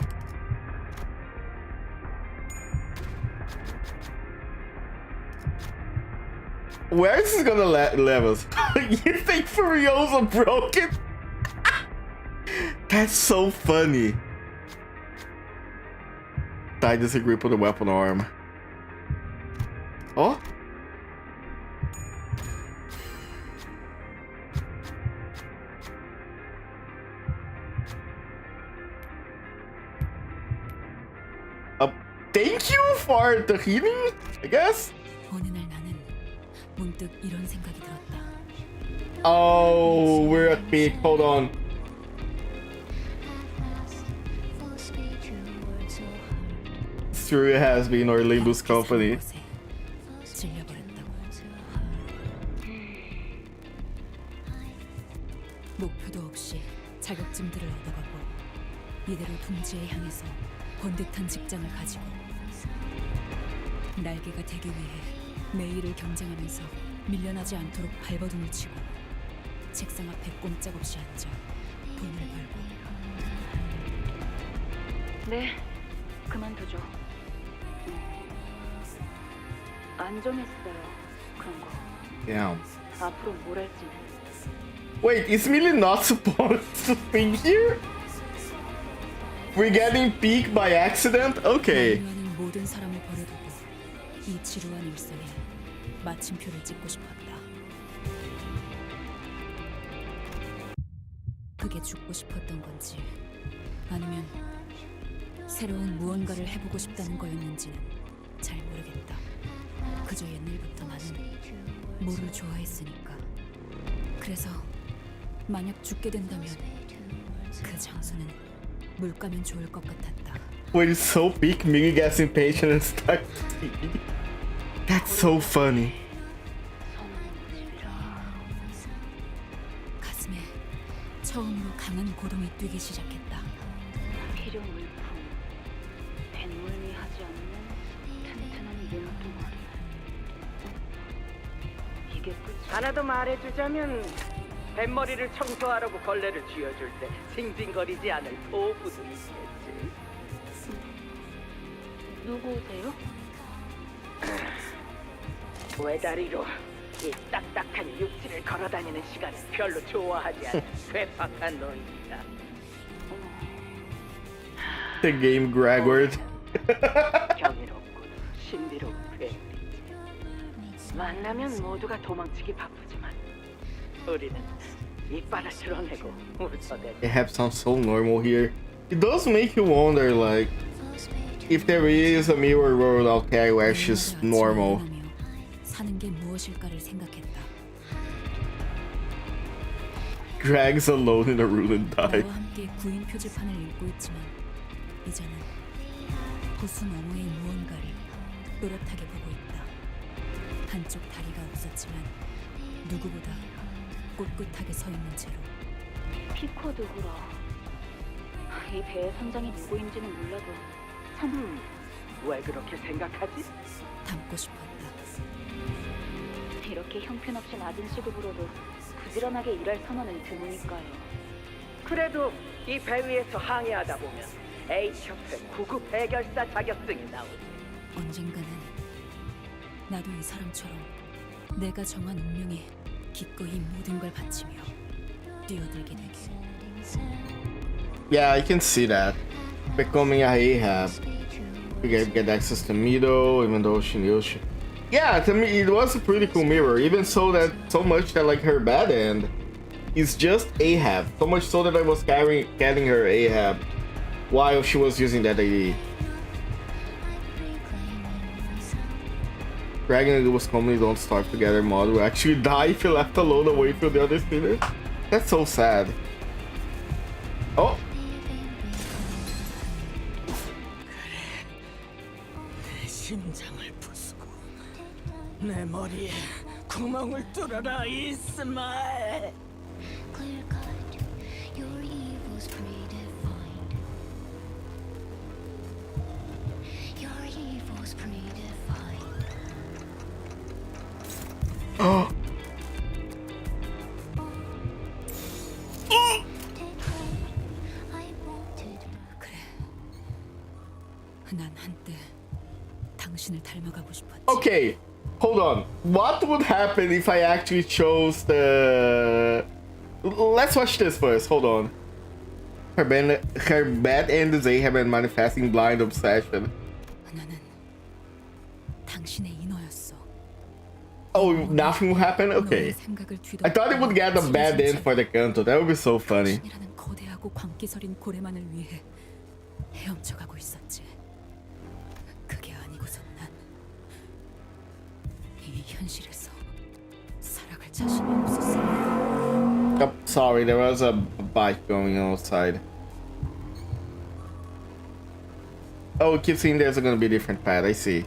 Where is this gonna leave us? You think Furiosa broke it? That's so funny. Tightens a grip on the weapon arm. Oh? Thank you for the healing, I guess? 어느 날 나는 문득 이런 생각이 들었다. Oh, we're at peak. Hold on. Sure has been our LIMBUS company. 질려버렸다고. 목표도 없이 자격증들을 얻어가고 이대로 둥지에 향해서 번듯한 직장을 가지고 날개가 되기 위해 매일을 경쟁하면서 밀려나지 않도록 발버둥을 치고 책상 앞에 꼼짝없이 앉아 돈을 벌고. 네, 그만두죠. 안 정했어요, 그런 거. Damn. 앞으로 뭘 할지는. Wait, is Millie not supposed to be here? We're getting peaked by accident? Okay. 모든 사람을 버려두고 이 지루한 일상에 마침표를 찍고 싶었다. 그게 죽고 싶었던 건지 아니면 새로운 무언가를 해보고 싶다는 거였는지는 잘 모르겠다. 그저 옛날부터 나는 뭐를 좋아했으니까. 그래서 만약 죽게 된다면 그 장소는 물가면 좋을 것 같았다. When it's so peak, Millie gets impatient and starts speaking. That's so funny. 가슴에 처음으로 강한 고동이 뛰기 시작했다. 필요 물품, 뱃물미하지 않는 튼튼한 몸뚱아리. 이게 끝이. 하나 더 말해주자면 뱃머리를 청소하라고 걸레를 쥐어줄 때 징징거리지 않을 도구도 있겠지. 누구세요? 외다리로 이 딱딱한 육지를 걸어다니는 시간을 별로 좋아하지 않는 괴팍한 놈이다. The game Gregward. 경이롭고 신비로운 괴물이지. 만나면 모두가 도망치기 바쁘지만 우리는 이빨을 드러내고 웃어대고. It have sounds so normal here. It does make you wonder, like, if there is a mirror world out there where she's normal. 사는 게 무엇일까를 생각했다. Greg's alone in a ruined dive. 나와 함께 구인 표지판을 읽고 있지만 이제는 호수 너머의 무언가를 또렷하게 보고 있다. 한쪽 다리가 없었지만 누구보다 꼿꼿하게 서 있는 채로. 피코 누구라. 이 배의 선장이 누구인지는 몰라도 참. 왜 그렇게 생각하지? 닮고 싶었다. 이렇게 형편없이 낮은 시급으로도 부지런하게 일할 선원은 드무니까요. 그래도 이 배 위에서 항해하다 보면 H협회 구급 해결사 자격증이 나오지. 언젠가는 나도 이 사람처럼 내가 정한 운명에 기꺼이 모든 걸 바치며 뛰어들게 되길. Yeah, I can see that. Becoming a Ahab. You get access to Mido, even though she knew she... Yeah, to me, it was a pretty cool mirror. Even so much that like her bad end is just Ahab. So much so that I was carrying her Ahab while she was using that AD. Dragon and Lewis commonly don't start together mod will actually die if you're left alone away from the other sinners. That's so sad. Oh! 내 심장을 부수고 내 머리에 구멍을 뚫어라, 이스마엘. 그래. 난 한때 당신을 닮아가고 싶었지. Okay, hold on. What would happen if I actually chose the... Let's watch this first. Hold on. Her bad end is Ahab and manifesting blind obsession. 나는 당신의 인어였어. Oh, nothing will happen? Okay. I thought it would get a bad end for the Canto. That would be so funny. 당신이라는 거대하고 광기서린 고래만을 위해 헤엄쳐가고 있었지. 그게 아니고선 난 이 현실에서 살아갈 자신이 없었어. Oh, sorry, there was a bike going outside. Oh, it keeps saying there's gonna be a different path. I see.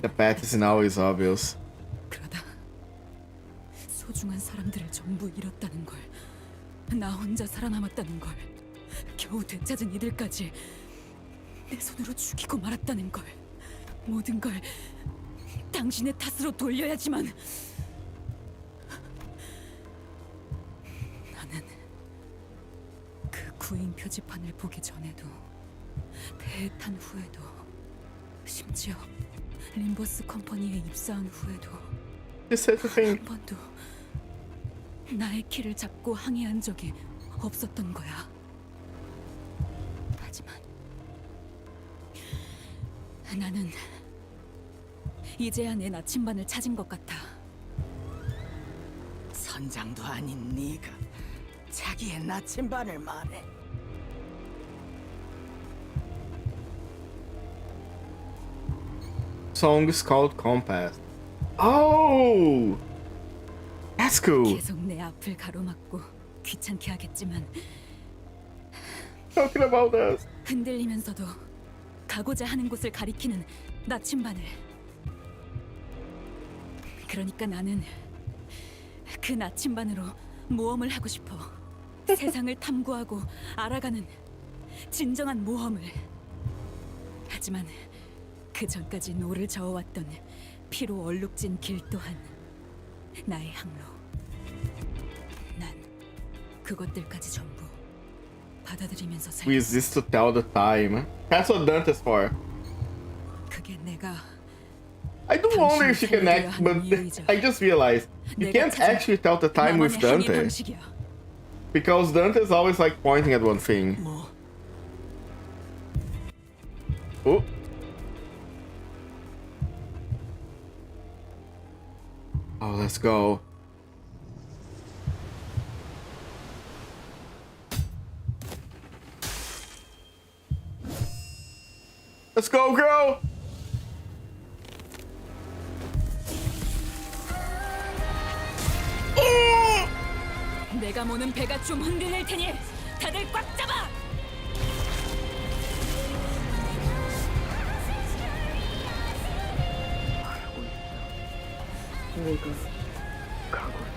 The path isn't always obvious. 그러다 소중한 사람들을 전부 잃었다는 걸, 나 혼자 살아남았다는 걸, 겨우 되찾은 이들까지 내 손으로 죽이고 말았다는 걸, 모든 걸 당신의 탓으로 돌려야지만 나는 그 구인 표지판을 보기 전에도, 배에 탄 후에도, 심지어 림버스 컴퍼니에 입사한 후에도 한 번도 나의 키를 잡고 항의한 적이 없었던 거야. 하지만 나는 이제야 내 나침반을 찾은 것 같아. 선장도 아닌 네가 자기의 나침반을 말해. Song is called Compass. Oh! That's cool. 계속 내 앞을 가로막고 귀찮게 하겠지만 Talking about this. 흔들리면서도 가고자 하는 곳을 가리키는 나침반을. 그러니까 나는 그 나침반으로 모험을 하고 싶어. 세상을 탐구하고 알아가는 진정한 모험을. 하지만 그 전까지 노를 저어왔던 피로 얼룩진 길 또한 나의 항로. 난 그것들까지 전부 받아들이면서 살았어. Resist to tell the time. That's what Dante's for. 그게 내가 I do wonder if she can act, but I just realized you can't actually tell the time with Dante. Because Dante is always like pointing at one thing. Oh. Oh, let's go. Let's go, girl! 내가 모는 배가 좀 흔들릴 테니 다들 꽉 잡아! 내가 가고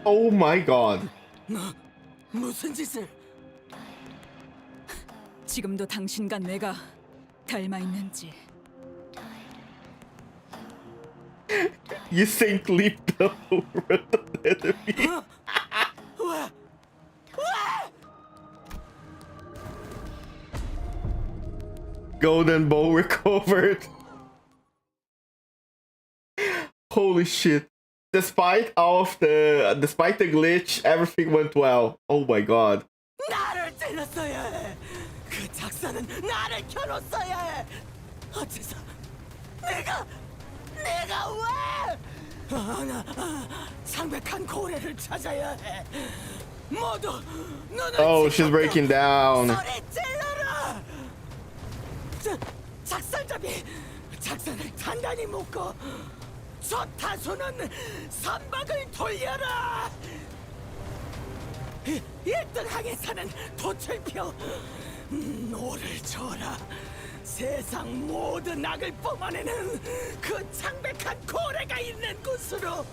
Oh my god. 너 무슨 짓을? 지금도 당신과 내가 닮아 있는지. You think leaped over the enemy. Golden bow recovered. Holy shit. Despite the glitch, everything went well. Oh my god. 나를 찔렀어야 해. 그 작사는 나를 켜놓았어야 해. 어째서 내가 왜? 나 창백한 고래를 찾아야 해. 모두 눈을 Oh, she's breaking down. 소리 찔러라. 작사를 단단히 묶고 저 타수는 선박을 돌려라. 1등 항해사는 도철표. 노를 저어라. 세상 모든 악을 뿜어내는 그 창백한 고래가 있는 곳으로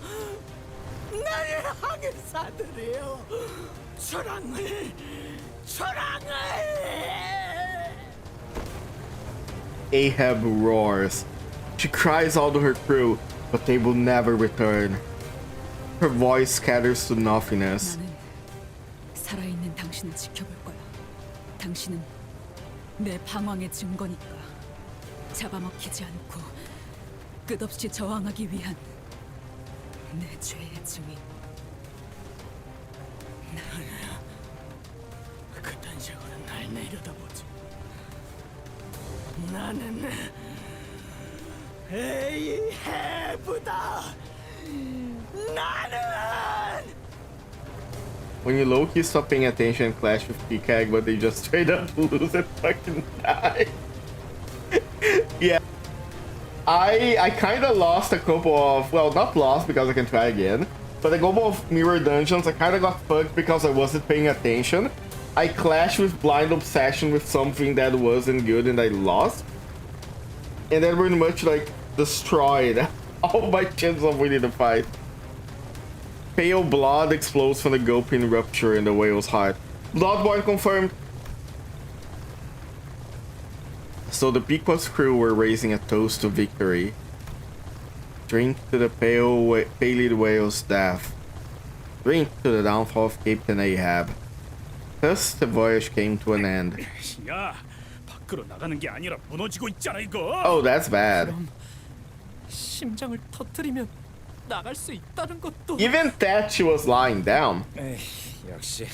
나의 항해사들이여, 초랑을 Ahab roars. She cries out to her crew, but they will never return. Her voice scatters to nothingness. 나는 살아있는 당신을 지켜볼 거야. 당신은 내 방황의 증거니까. 잡아먹히지 않고 끝없이 저항하기 위한 내 죄의 증인. 그딴 식으로 날 내려다보지. 나는 에이헤브다. 나는. When you low-key stop paying attention and clash with PCAG, but they just straight up lose and fucking die. Yeah. I kinda lost a couple of, well, not lost because I can try again, but a couple of mirror dungeons I kinda got fucked because I wasn't paying attention. I clashed with blind obsession with something that wasn't good and I lost. And that pretty much like destroyed all my chances of winning the fight. Pale blood explodes from the gulping rupture in the whale's heart. Bloodborne confirmed. So the Pequod's crew were raising a toast to victory. Drink to the paled whale's death. Drink to the downfall of Captain Ahab. Thus the voyage came to an end. 야, 밖으로 나가는 게 아니라 무너지고 있잖아 이거. Oh, that's bad. 심장을 터뜨리면 나갈 수 있다는 것도. Even that she was lying down. 에이, 역시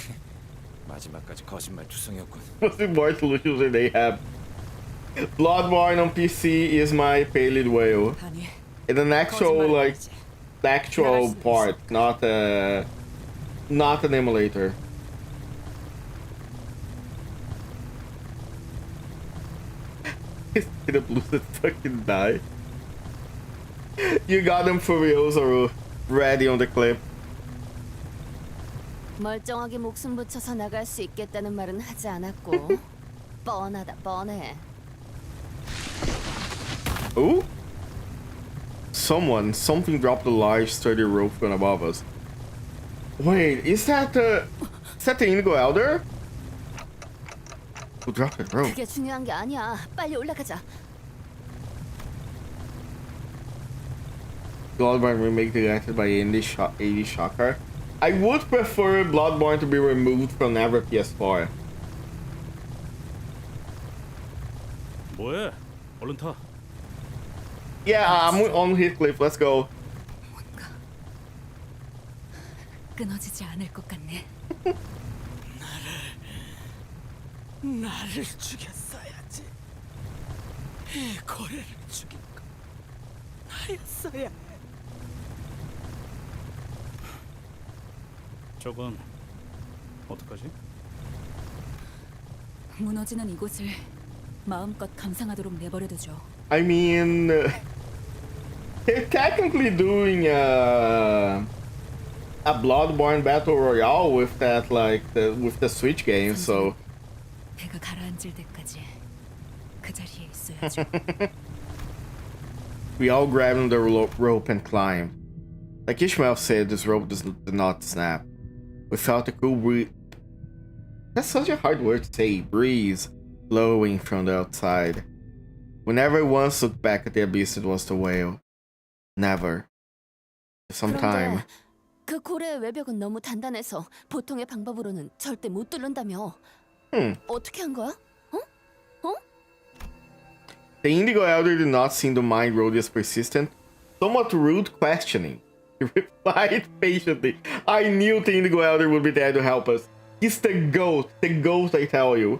마지막까지 거짓말 투성이었군. What's more solutions than they have? Bloodborne on PC is my paled whale. In an actual like actual part, not an emulator. The blues that fucking die. You got them Furiosa ready on the clip. 멀쩡하게 목숨 붙여서 나갈 수 있겠다는 말은 하지 않았고 뻔하다 뻔해. Ooh? Something dropped a large sturdy rope from above us. Wait, is that the Indigo Elder? Who dropped the rope? 그게 중요한 게 아니야. 빨리 올라가자. Bloodborne remake directed by Andy Shocker. I would prefer Bloodborne to be removed from every PS4. 뭐해? 얼른 타. Yeah, I'm on Heathcliff. Let's go. 끊어지지 않을 것 같네. 나를 죽였어야지. 이 고래를 죽인 거 나였어야 해. 저건 어떡하지? 무너지는 이곳을 마음껏 감상하도록 내버려두죠. I mean, they're technically doing a Bloodborne battle royale with that, like with the Switch game. So. 배가 가라앉을 때까지 그 자리에 있어야죠. We all grabbed the rope and climbed. Like Ishmael said, this rope did not snap. We felt the cool breeze. That's such a hard word to say. Breeze blowing from the outside. We never once looked back at the abyss that was the whale. Never. Some time. 그 고래의 외벽은 너무 단단해서 보통의 방법으로는 절대 못 뚫는다며. 어떻게 한 거야? The Indigo Elder did not seem to mind Rhodia's persistent, somewhat rude questioning. He replied patiently. I knew the Indigo Elder would be there to help us. He's the ghost I tell you.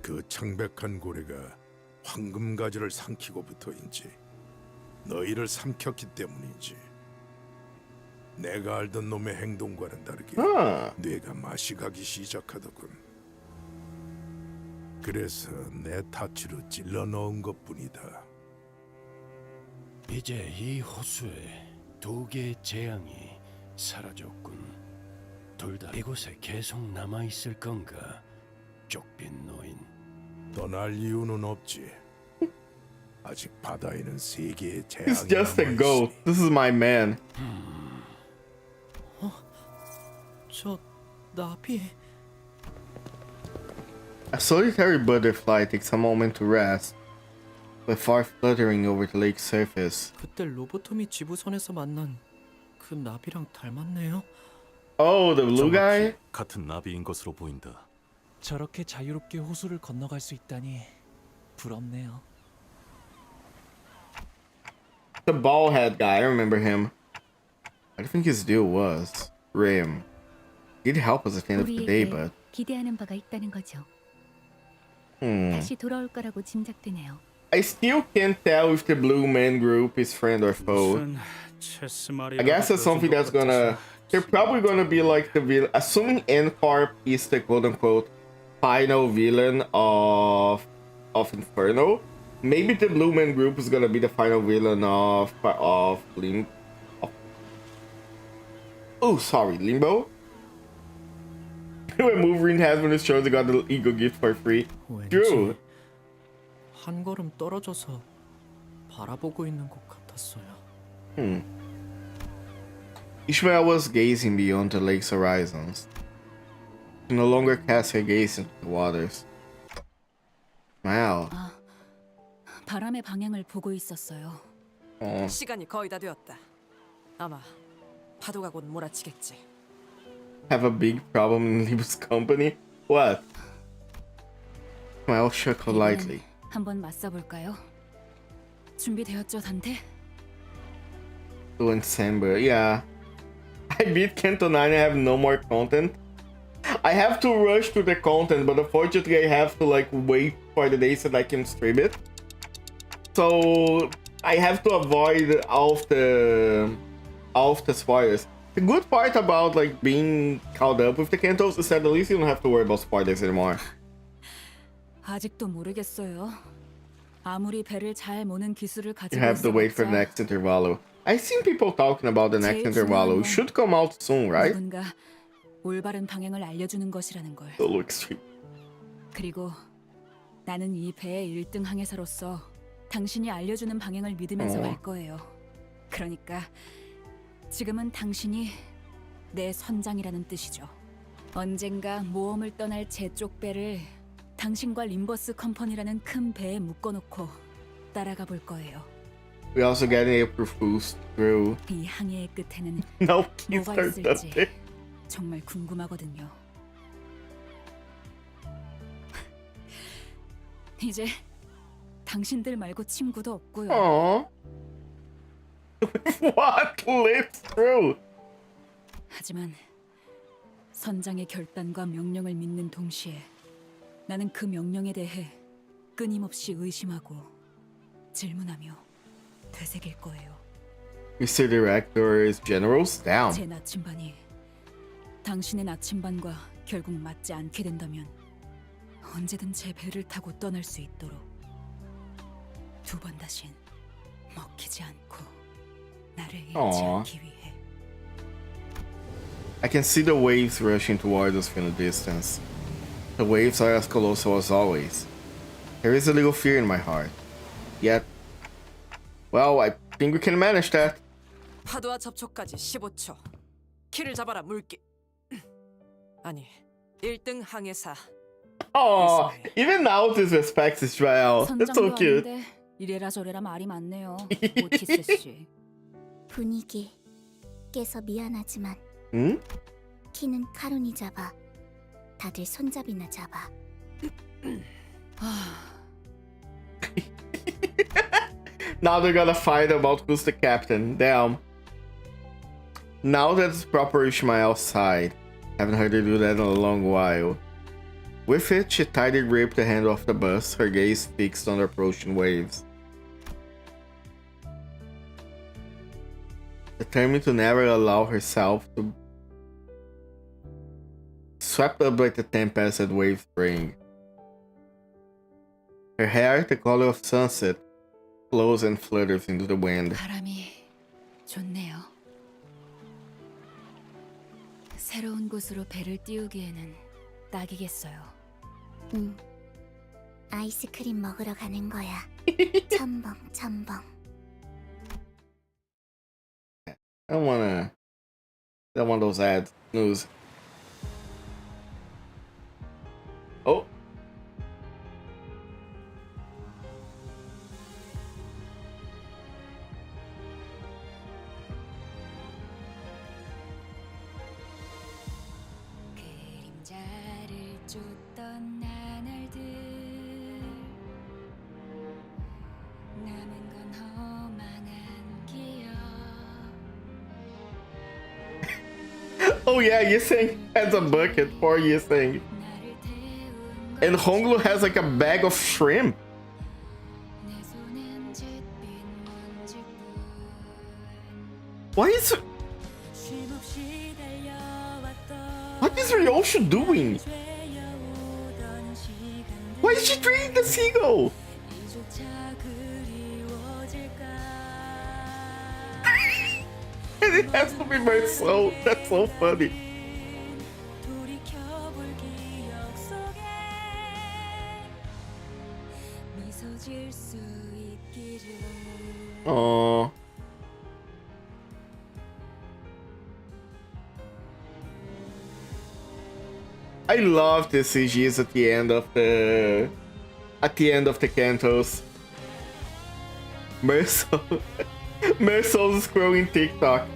그 창백한 고래가 황금가지를 삼키고부터인지 너희를 삼켰기 때문인지 내가 알던 놈의 행동과는 다르게 뇌가 맛이 가기 시작하더군. 그래서 내 타치로 찔러 넣은 것뿐이다. 이제 이 호수에 두 개의 재앙이 사라졌군. 둘 다 이곳에 계속 남아 있을 건가? 쪽빈 노인. 떠날 이유는 없지. 아직 바다에는 세 개의 재앙이 He's just a 남아 ghost. This is my man. 저 나비. A solitary butterfly takes a moment to rest. with far fluttering over the lake's surface. 그때 로보톰이 지부선에서 만난 그 나비랑 닮았네요. Oh, the blue guy? 같은 나비인 것으로 보인다. 저렇게 자유롭게 호수를 건너갈 수 있다니 부럽네요. The bald head guy, I remember him. What do you think his deal was? Rim. He'd help us at the end of the day, but... 기대하는 바가 있다는 거죠. Hmm. 다시 돌아올 거라고 짐작되네요. I still can't tell if the Blue Man Group is friend or foe. I guess that's something that's gonna... They're probably gonna be like the villain... Assuming N-Corp is the quote-unquote final villain of Inferno, maybe the Blue Man Group is gonna be the final villain of Limbo? When Wolverine has been his chosen, got the ego gift for free. True. 한 걸음 떨어져서 바라보고 있는 것 같았어요. Ishmael was gazing beyond the lake's horizons. She no longer cast her gaze into the waters. Wow. 바람의 방향을 보고 있었어요. 시간이 거의 다 되었다. 아마 파도가 곧 몰아치겠지. Have a big problem in Limbus company? What? Ishmael shook her lightly. 한번 맞서볼까요? 준비되었죠, 단테? To Ensemble, yeah. I beat CANTO 9 and have no more content. I have to rush to the content, but unfortunately I have to like wait for the days that I can stream it. So I have to avoid all of the spoilers. The good part about like being caught up with the CANTOs is that at least you don't have to worry about spoilers anymore. 아직도 모르겠어요. 아무리 배를 잘 모는 기술을 가지고 You have to wait for the next intervalo. I've seen people talking about the next intervalo. It should come out soon, right? 누군가 올바른 방향을 알려주는 것이라는 걸. So extreme. 그리고 나는 이 배의 1등 항해사로서 당신이 알려주는 방향을 믿으면서 갈 거예요. 그러니까 지금은 당신이 내 선장이라는 뜻이죠. 언젠가 모험을 떠날 제 쪽 배를 당신과 림버스 컴퍼니라는 큰 배에 묶어놓고 따라가 볼 거예요. We also get a boost through. 이 항해의 끝에는 No, 뭐가 있을지 정말 궁금하거든요. 이제 당신들 말고 친구도 없고요. Aww. What lives through? 하지만 선장의 결단과 명령을 믿는 동시에 나는 그 명령에 대해 끊임없이 의심하고 질문하며 되새길 거예요. Mr. Director's generals down. 제 나침반이 당신의 나침반과 결국 맞지 않게 된다면 언제든 제 배를 타고 떠날 수 있도록 두 번 다신 먹히지 않고 나를 잃지 않기 위해. I can see the waves rushing toward us from the distance. The waves are as colossal as always. There is a little fear in my heart. Yet, well, I think we can manage that. 파도와 접촉까지 15초. 키를 잡아라 물기. 아니, 1등 항해사. Oh, even now disrespects Ishmael. That's so cute. 이래라 저래라 말이 많네요. 오티스 씨. 분위기 깨서 미안하지만 키는 카론이 잡아. 다들 손잡이나 잡아. Now they're gonna fight about who's the captain. Damn. Now that it's proper Ishmael's side. Haven't heard her do that in a long while. With it, she tightly gripped the handle of the bus, her gaze fixed on the approaching waves. Determined to never allow herself to swept up by the tempest that waves bring. Her hair, the color of sunset, flows and flutters into the wind. 바람이 좋네요. 새로운 곳으로 배를 띄우기에는 딱이겠어요. 아이스크림 먹으러 가는 거야. 첨벙 첨벙. I don't want those ads. News. Oh. Oh yeah, Yiseng has a bucket for Yiseng. And Honglu has like a bag of shrimp. Why is... What is Ryoshu doing? Why is she treating the seagull? And it has to be my soul. That's so funny. Aww. I love the CGs at the end of the cantos. Mersol's scrolling TikTok.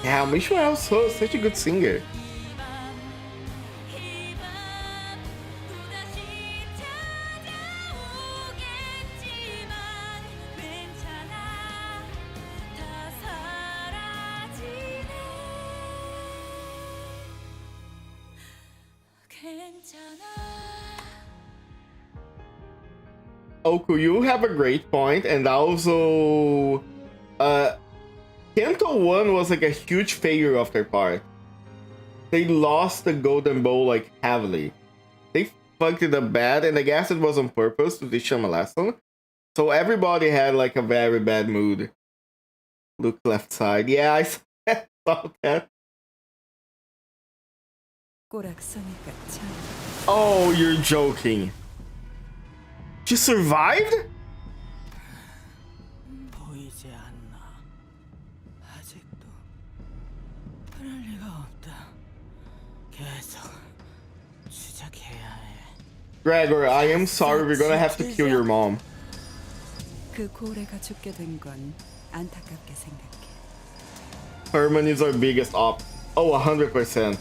Damn, Ishmael is such a good singer. Oku, you have a great point, and also CANTO 1 was like a huge failure of their part. They lost the golden bowl like heavily. They fucked it up bad, and I guess it was on purpose to teach them a lesson. So everybody had like a very bad mood. Look left side. Yeah, I saw that. Oh, you're joking. She survived? Gregor, I am sorry, we're gonna have to kill your mom. Herman is our biggest op. Oh, 100%.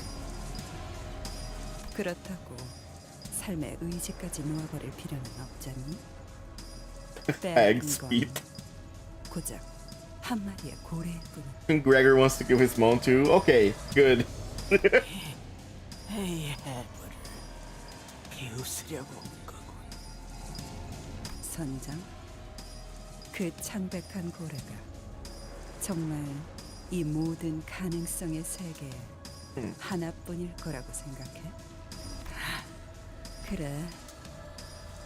삶의 의지까지 놓아버릴 필요는 없잖니? Hag's feet. 고작 한 마리의 고래일 뿐. And Gregor wants to kill his mom too. Okay, good. 선장, 그 창백한 고래가 정말 이 모든 가능성의 세계에 하나뿐일 거라고 생각해? 그래,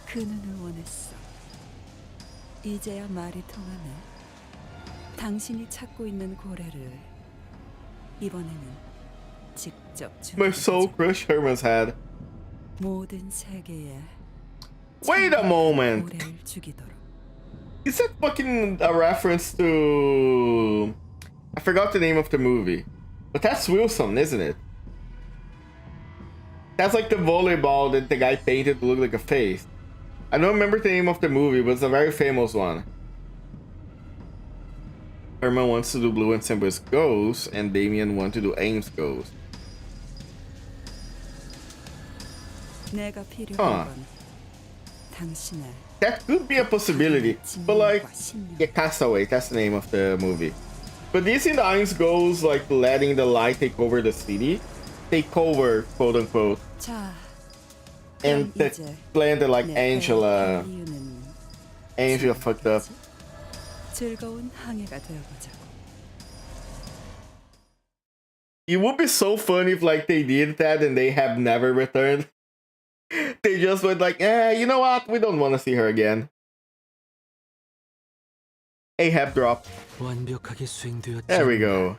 그 눈을 원했어. 이제야 말이 통하네. 당신이 찾고 있는 고래를 이번에는 직접 My soul crushed Herman's head. 모든 세계에 Wait a moment. 고래를 주기도록. Is that fucking a reference to... I forgot the name of the movie. But that's Wilson, isn't it? That's like the volleyball that the guy painted to look like a face. I don't remember the name of the movie, but it's a very famous one. Herman wants to do Blue and Simba's Ghost, and Damien wants to do Aim's Ghost. 내가 필요한 Huh. 건 당신의 That could be a possibility, but like, yeah, Castaway, that's the name of the movie. But this in the Ain's Goes, like, letting the light take over the city, take over, quote unquote. 자, And the plan that, like, Angela fucked up. 즐거운 항해가 되어보자고. It would be so funny if, like, they did that and they have never returned. They just went like, you know what? We don't want to see her again. Ahab drop. There we go.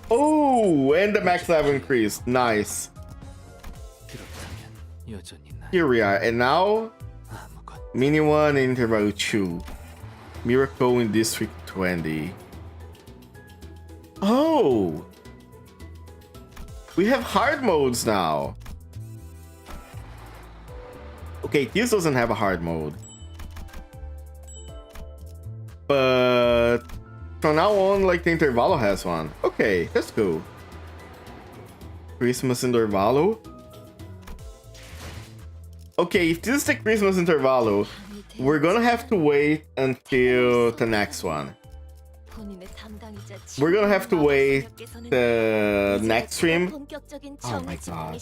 Oh, and the max level increase. Nice. Here we are. And now, Mini 1 and Interval 2. Miracle in District 20. Oh! We have hard modes now. Okay, this doesn't have a hard mode. But from now on, like, the Intervalo has one. Okay, that's cool. Christmas Intervalo. Okay, if this is the Christmas Intervalo, we're gonna have to wait until the next one. We're gonna have to wait the next stream. Oh my god.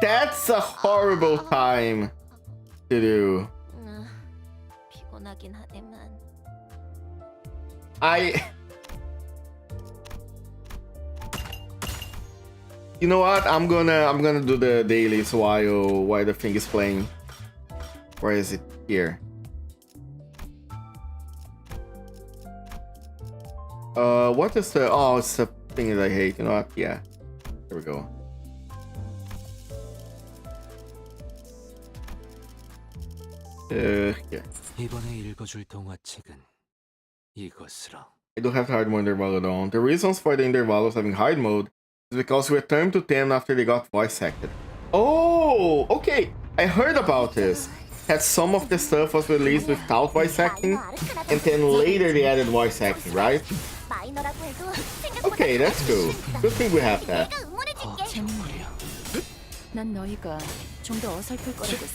That's a horrible time to do. You know what? I'm gonna do the dailies while the thing is playing. Where is it? Here. What is the... Oh, it's the thing that I hate. You know what? Yeah. There we go. Yeah. I do have the hard mode Intervalo on. The reasons for the Intervalos having hard mode is because we returned to them after they got voice acted. Oh, okay. I heard about this. That some of the stuff was released without voice acting, and then later they added voice acting, right? Okay, that's cool. Good thing we have that.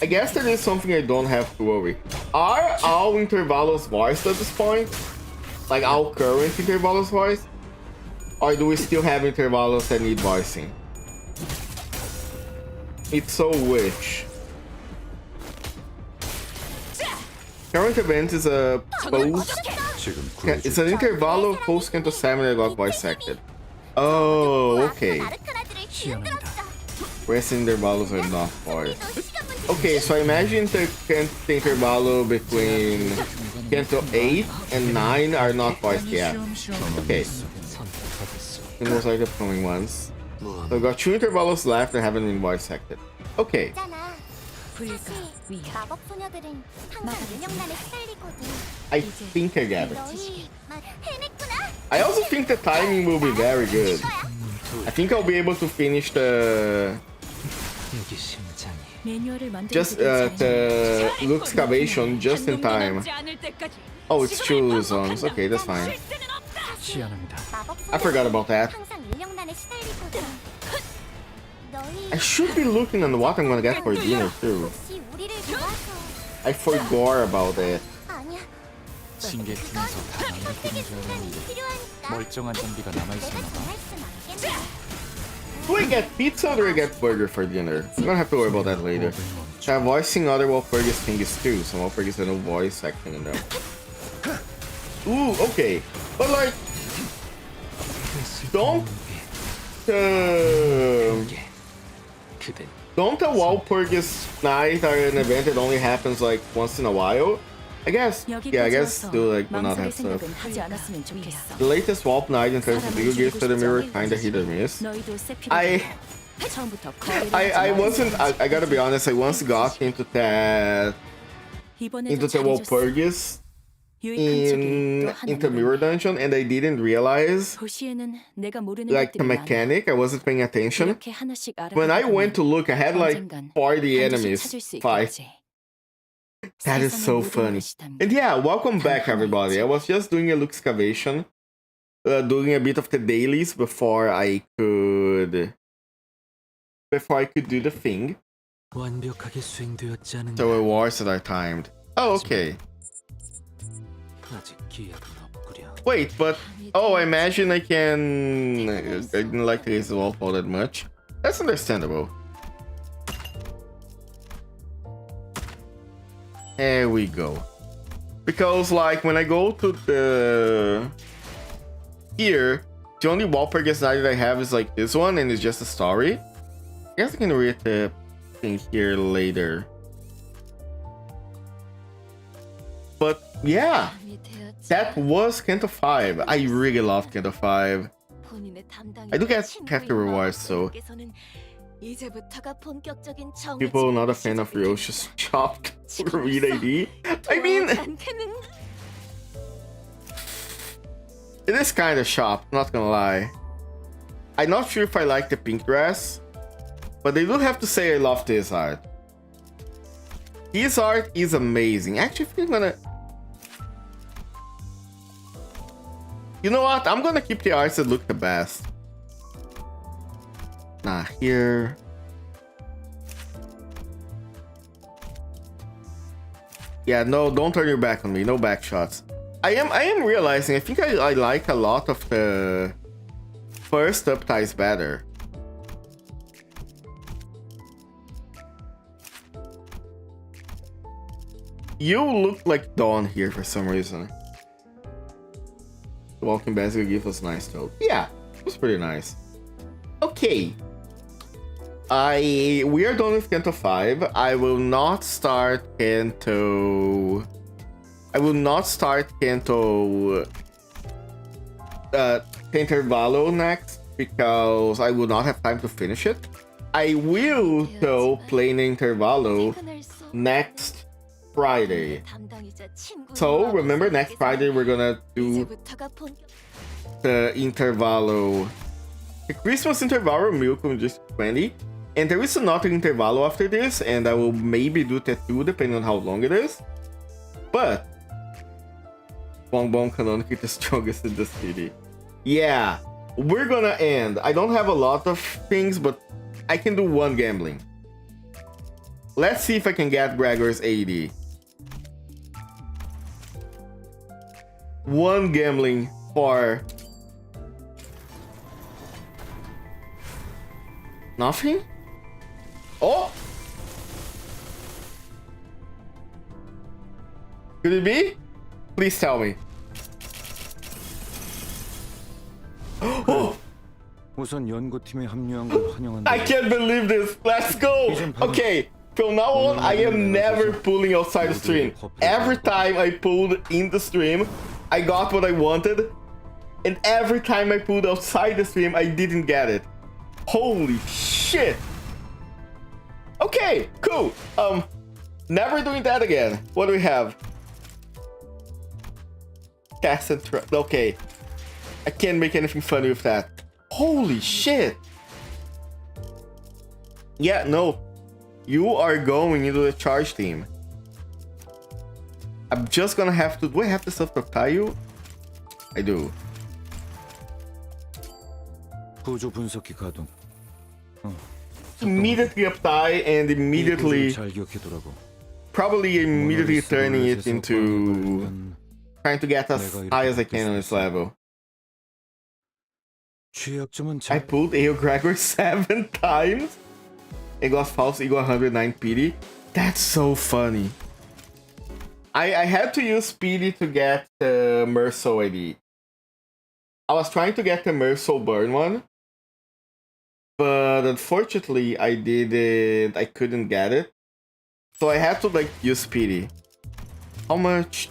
I guess that is something I don't have to worry. Are all Intervalos voiced at this point? Like all current Intervalos voiced? Or do we still have Intervalos that need voicing? It's so which? Current event is a post. It's an Intervalo post Canto 7 that got voice acted. Oh, okay. Rest Intervalos are not voiced. Okay, so I imagine the Intervalo between Canto 8 and 9 are not voiced yet. Okay. And those are the upcoming ones. So we got 2 Intervalos left that haven't been voice acted. Okay. I think I get it. I also think the timing will be very good. I think I'll be able to finish the Luke excavation just in time. Oh, it's 2 zones. Okay, that's fine. I forgot about that. I should be looking on what I'm gonna get for dinner too. I forgot about it. Do I get pizza or do I get burger for dinner? I'm gonna have to worry about that later. I'm voicing other Walpurgis things too, some Walpurgis have no voice acting in them. Ooh, okay. But like, don't the Walpurgis night are an event that only happens like once in a while? I guess, yeah, I guess still like will not have stuff. The latest Walp night in terms of video games for the mirror kinda hit or miss. I gotta be honest, I once got into the Walpurgis into Mirror Dungeon and I didn't realize like the mechanic. I wasn't paying attention. When I went to look, I had like 40 enemies fight. That is so funny. And yeah, welcome back everybody. I was just doing a look excavation. Doing a bit of the dailies before I could do the thing. So rewards that are timed. Oh, okay. Wait, but I imagine I can. I didn't like this wall all that much. That's understandable. There we go. Because like when I go to the here, the only wallpaper design that I have is like this one, and it's just a story. I guess I can read the thing here later. But yeah, that was Canto 5. I really loved Canto 5. I do get the rewards, so people not a fan of Ryoshi's chopped read ID. I mean, it is kind of chopped, not gonna lie. I'm not sure if I like the pink dress, but I do have to say I love this art. His art is amazing. Actually, if I'm gonna... You know what? I'm gonna keep the arts that look the best. Nah, here. Yeah, no, don't turn your back on me. No back shots. I am realizing, I think I like a lot of the first up ties better. You look like Dawn here for some reason. The walking basket gift was nice though. Yeah, it was pretty nice. Okay. We are done with Canto 5. I will not start Canto... I will not start Canto Intervallo next because I will not have time to finish it. I will though play an Intervallo next Friday. So remember, next Friday we're gonna do the Intervallo, the Christmas Intervallo Milk on just 20, and there is another Intervallo after this, and I will maybe do Tattoo depending on how long it is. But Bonbon Canonic is the strongest in the city. Yeah, we're gonna end. I don't have a lot of things, but I can do one gambling. Let's see if I can get Gregor's 80. One gambling for nothing? Oh! Could it be? Please tell me. Oh! I can't believe this. Let's go. Okay, from now on, I am never pulling outside the stream. Every time I pulled in the stream, I got what I wanted. And every time I pulled outside the stream, I didn't get it. Holy shit. Okay, cool. Never doing that again. What do we have? Cast and okay. I can't make anything funny with that. Holy shit. Yeah, no. You are going into the charge team. I'm just gonna have to... Do I have to self-reply you? I do. Immediately apply and immediately... Probably immediately turning it into... Trying to get as high as I can on this level. I pulled AO Gregor 7 times and got false equal 109 PD. That's so funny. I had to use Speedy to get the Merso ID. I was trying to get the Merso burn one, but unfortunately I couldn't get it. So I had to like use Speedy. How much?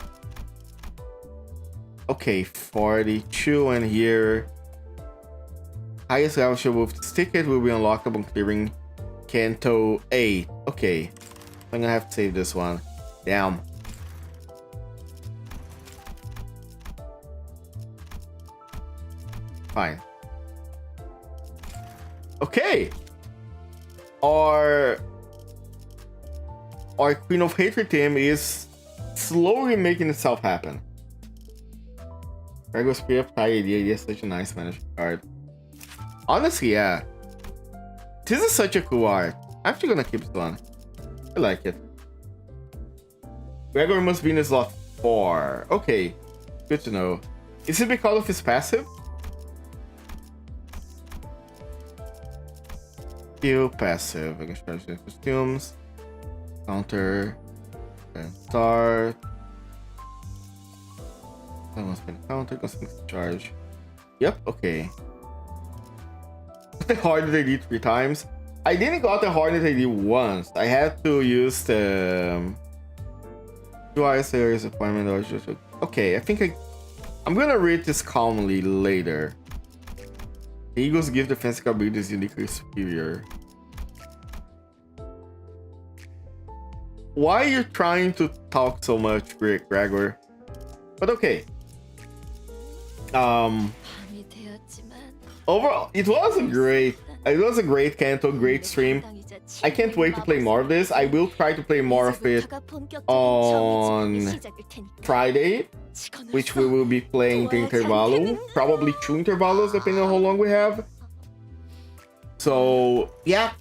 Okay, 42, and here highest level should move this ticket will be unlocked upon clearing Canto 8. Okay, I'm gonna have to save this one. Damn. Fine. Okay. Or our Queen of Hatred team is slowly making itself happen. Regular Spirit idea is such a nice management card. Honestly, yeah. This is such a cool art. I'm actually gonna keep this one. I like it. Gregor must be in slot 4. Okay, good to know. Is it because of his passive? Skill, passive. I can charge the costumes. Counter. And start. That must be the counter. Constant charge. Yep, okay. The Hornet ID 3 times. I didn't got the Hornet ID once. I had to use the series appointment or just okay. I think I'm gonna read this calmly later. The Eagles give defensive abilities uniquely superior. Why are you trying to talk so much, Gregor? But okay. Overall, it was a great Canto, great stream. I can't wait to play more of this. I will try to play more of it on Friday, which we will be playing the intervalo, probably 2 intervalos depending on how long we have. So yeah,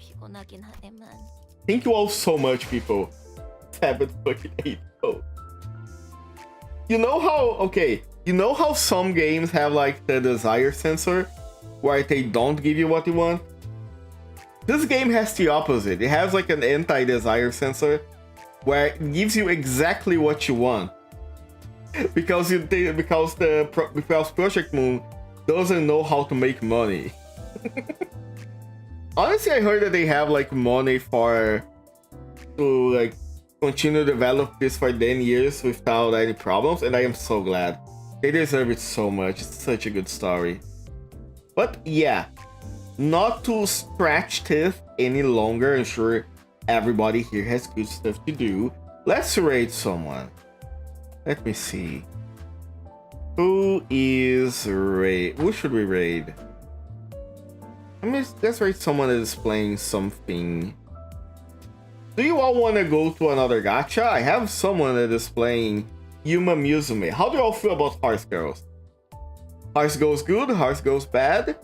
thank you all so much, people. 7.8. You know how some games have like the desire sensor where they don't give you what you want? This game has the opposite. It has like an anti-desire sensor where it gives you exactly what you want. Because Project Moon doesn't know how to make money. Honestly, I heard that they have like money to like continue to develop this for 10 years without any problems, and I am so glad. They deserve it so much. It's such a good story. But yeah, not to scratch teeth any longer. I'm sure everybody here has good stuff to do. Let's raid someone. Let me see. Who should we raid? Let's raid someone that is playing something. Do you all want to go to another gacha? I have someone that is playing Yuma Musume. How do you all feel about Horse Girls? Horse Girls good? Horse Girls bad?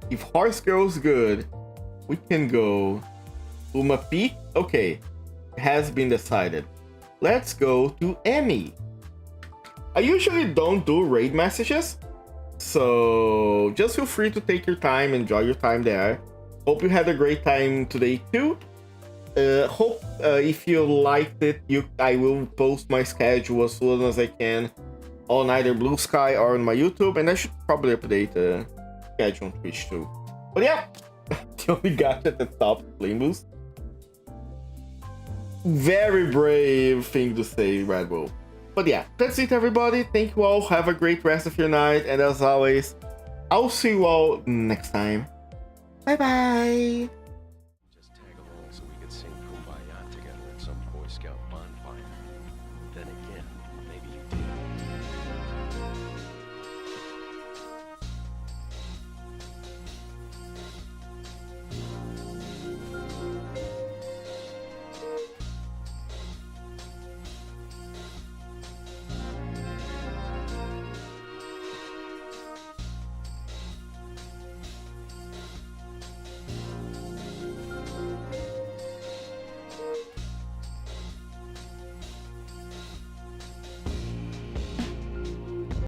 If Horse Girls good, we can go Uma Peak. Okay, it has been decided. Let's go to Emmy. I usually don't do raid messages, so just feel free to take your time, enjoy your time there. Hope you had a great time today too. Hope if you liked it, I will post my schedule as soon as I can on either Blue Sky or on my YouTube, and I should probably update the schedule on Twitch too. But yeah, the only gacha at the top, LIMBUS. Very brave thing to say, Red Bull. But yeah, that's it, everybody. Thank you all. Have a great rest of your night, and as always, I'll see you all next time. Bye bye.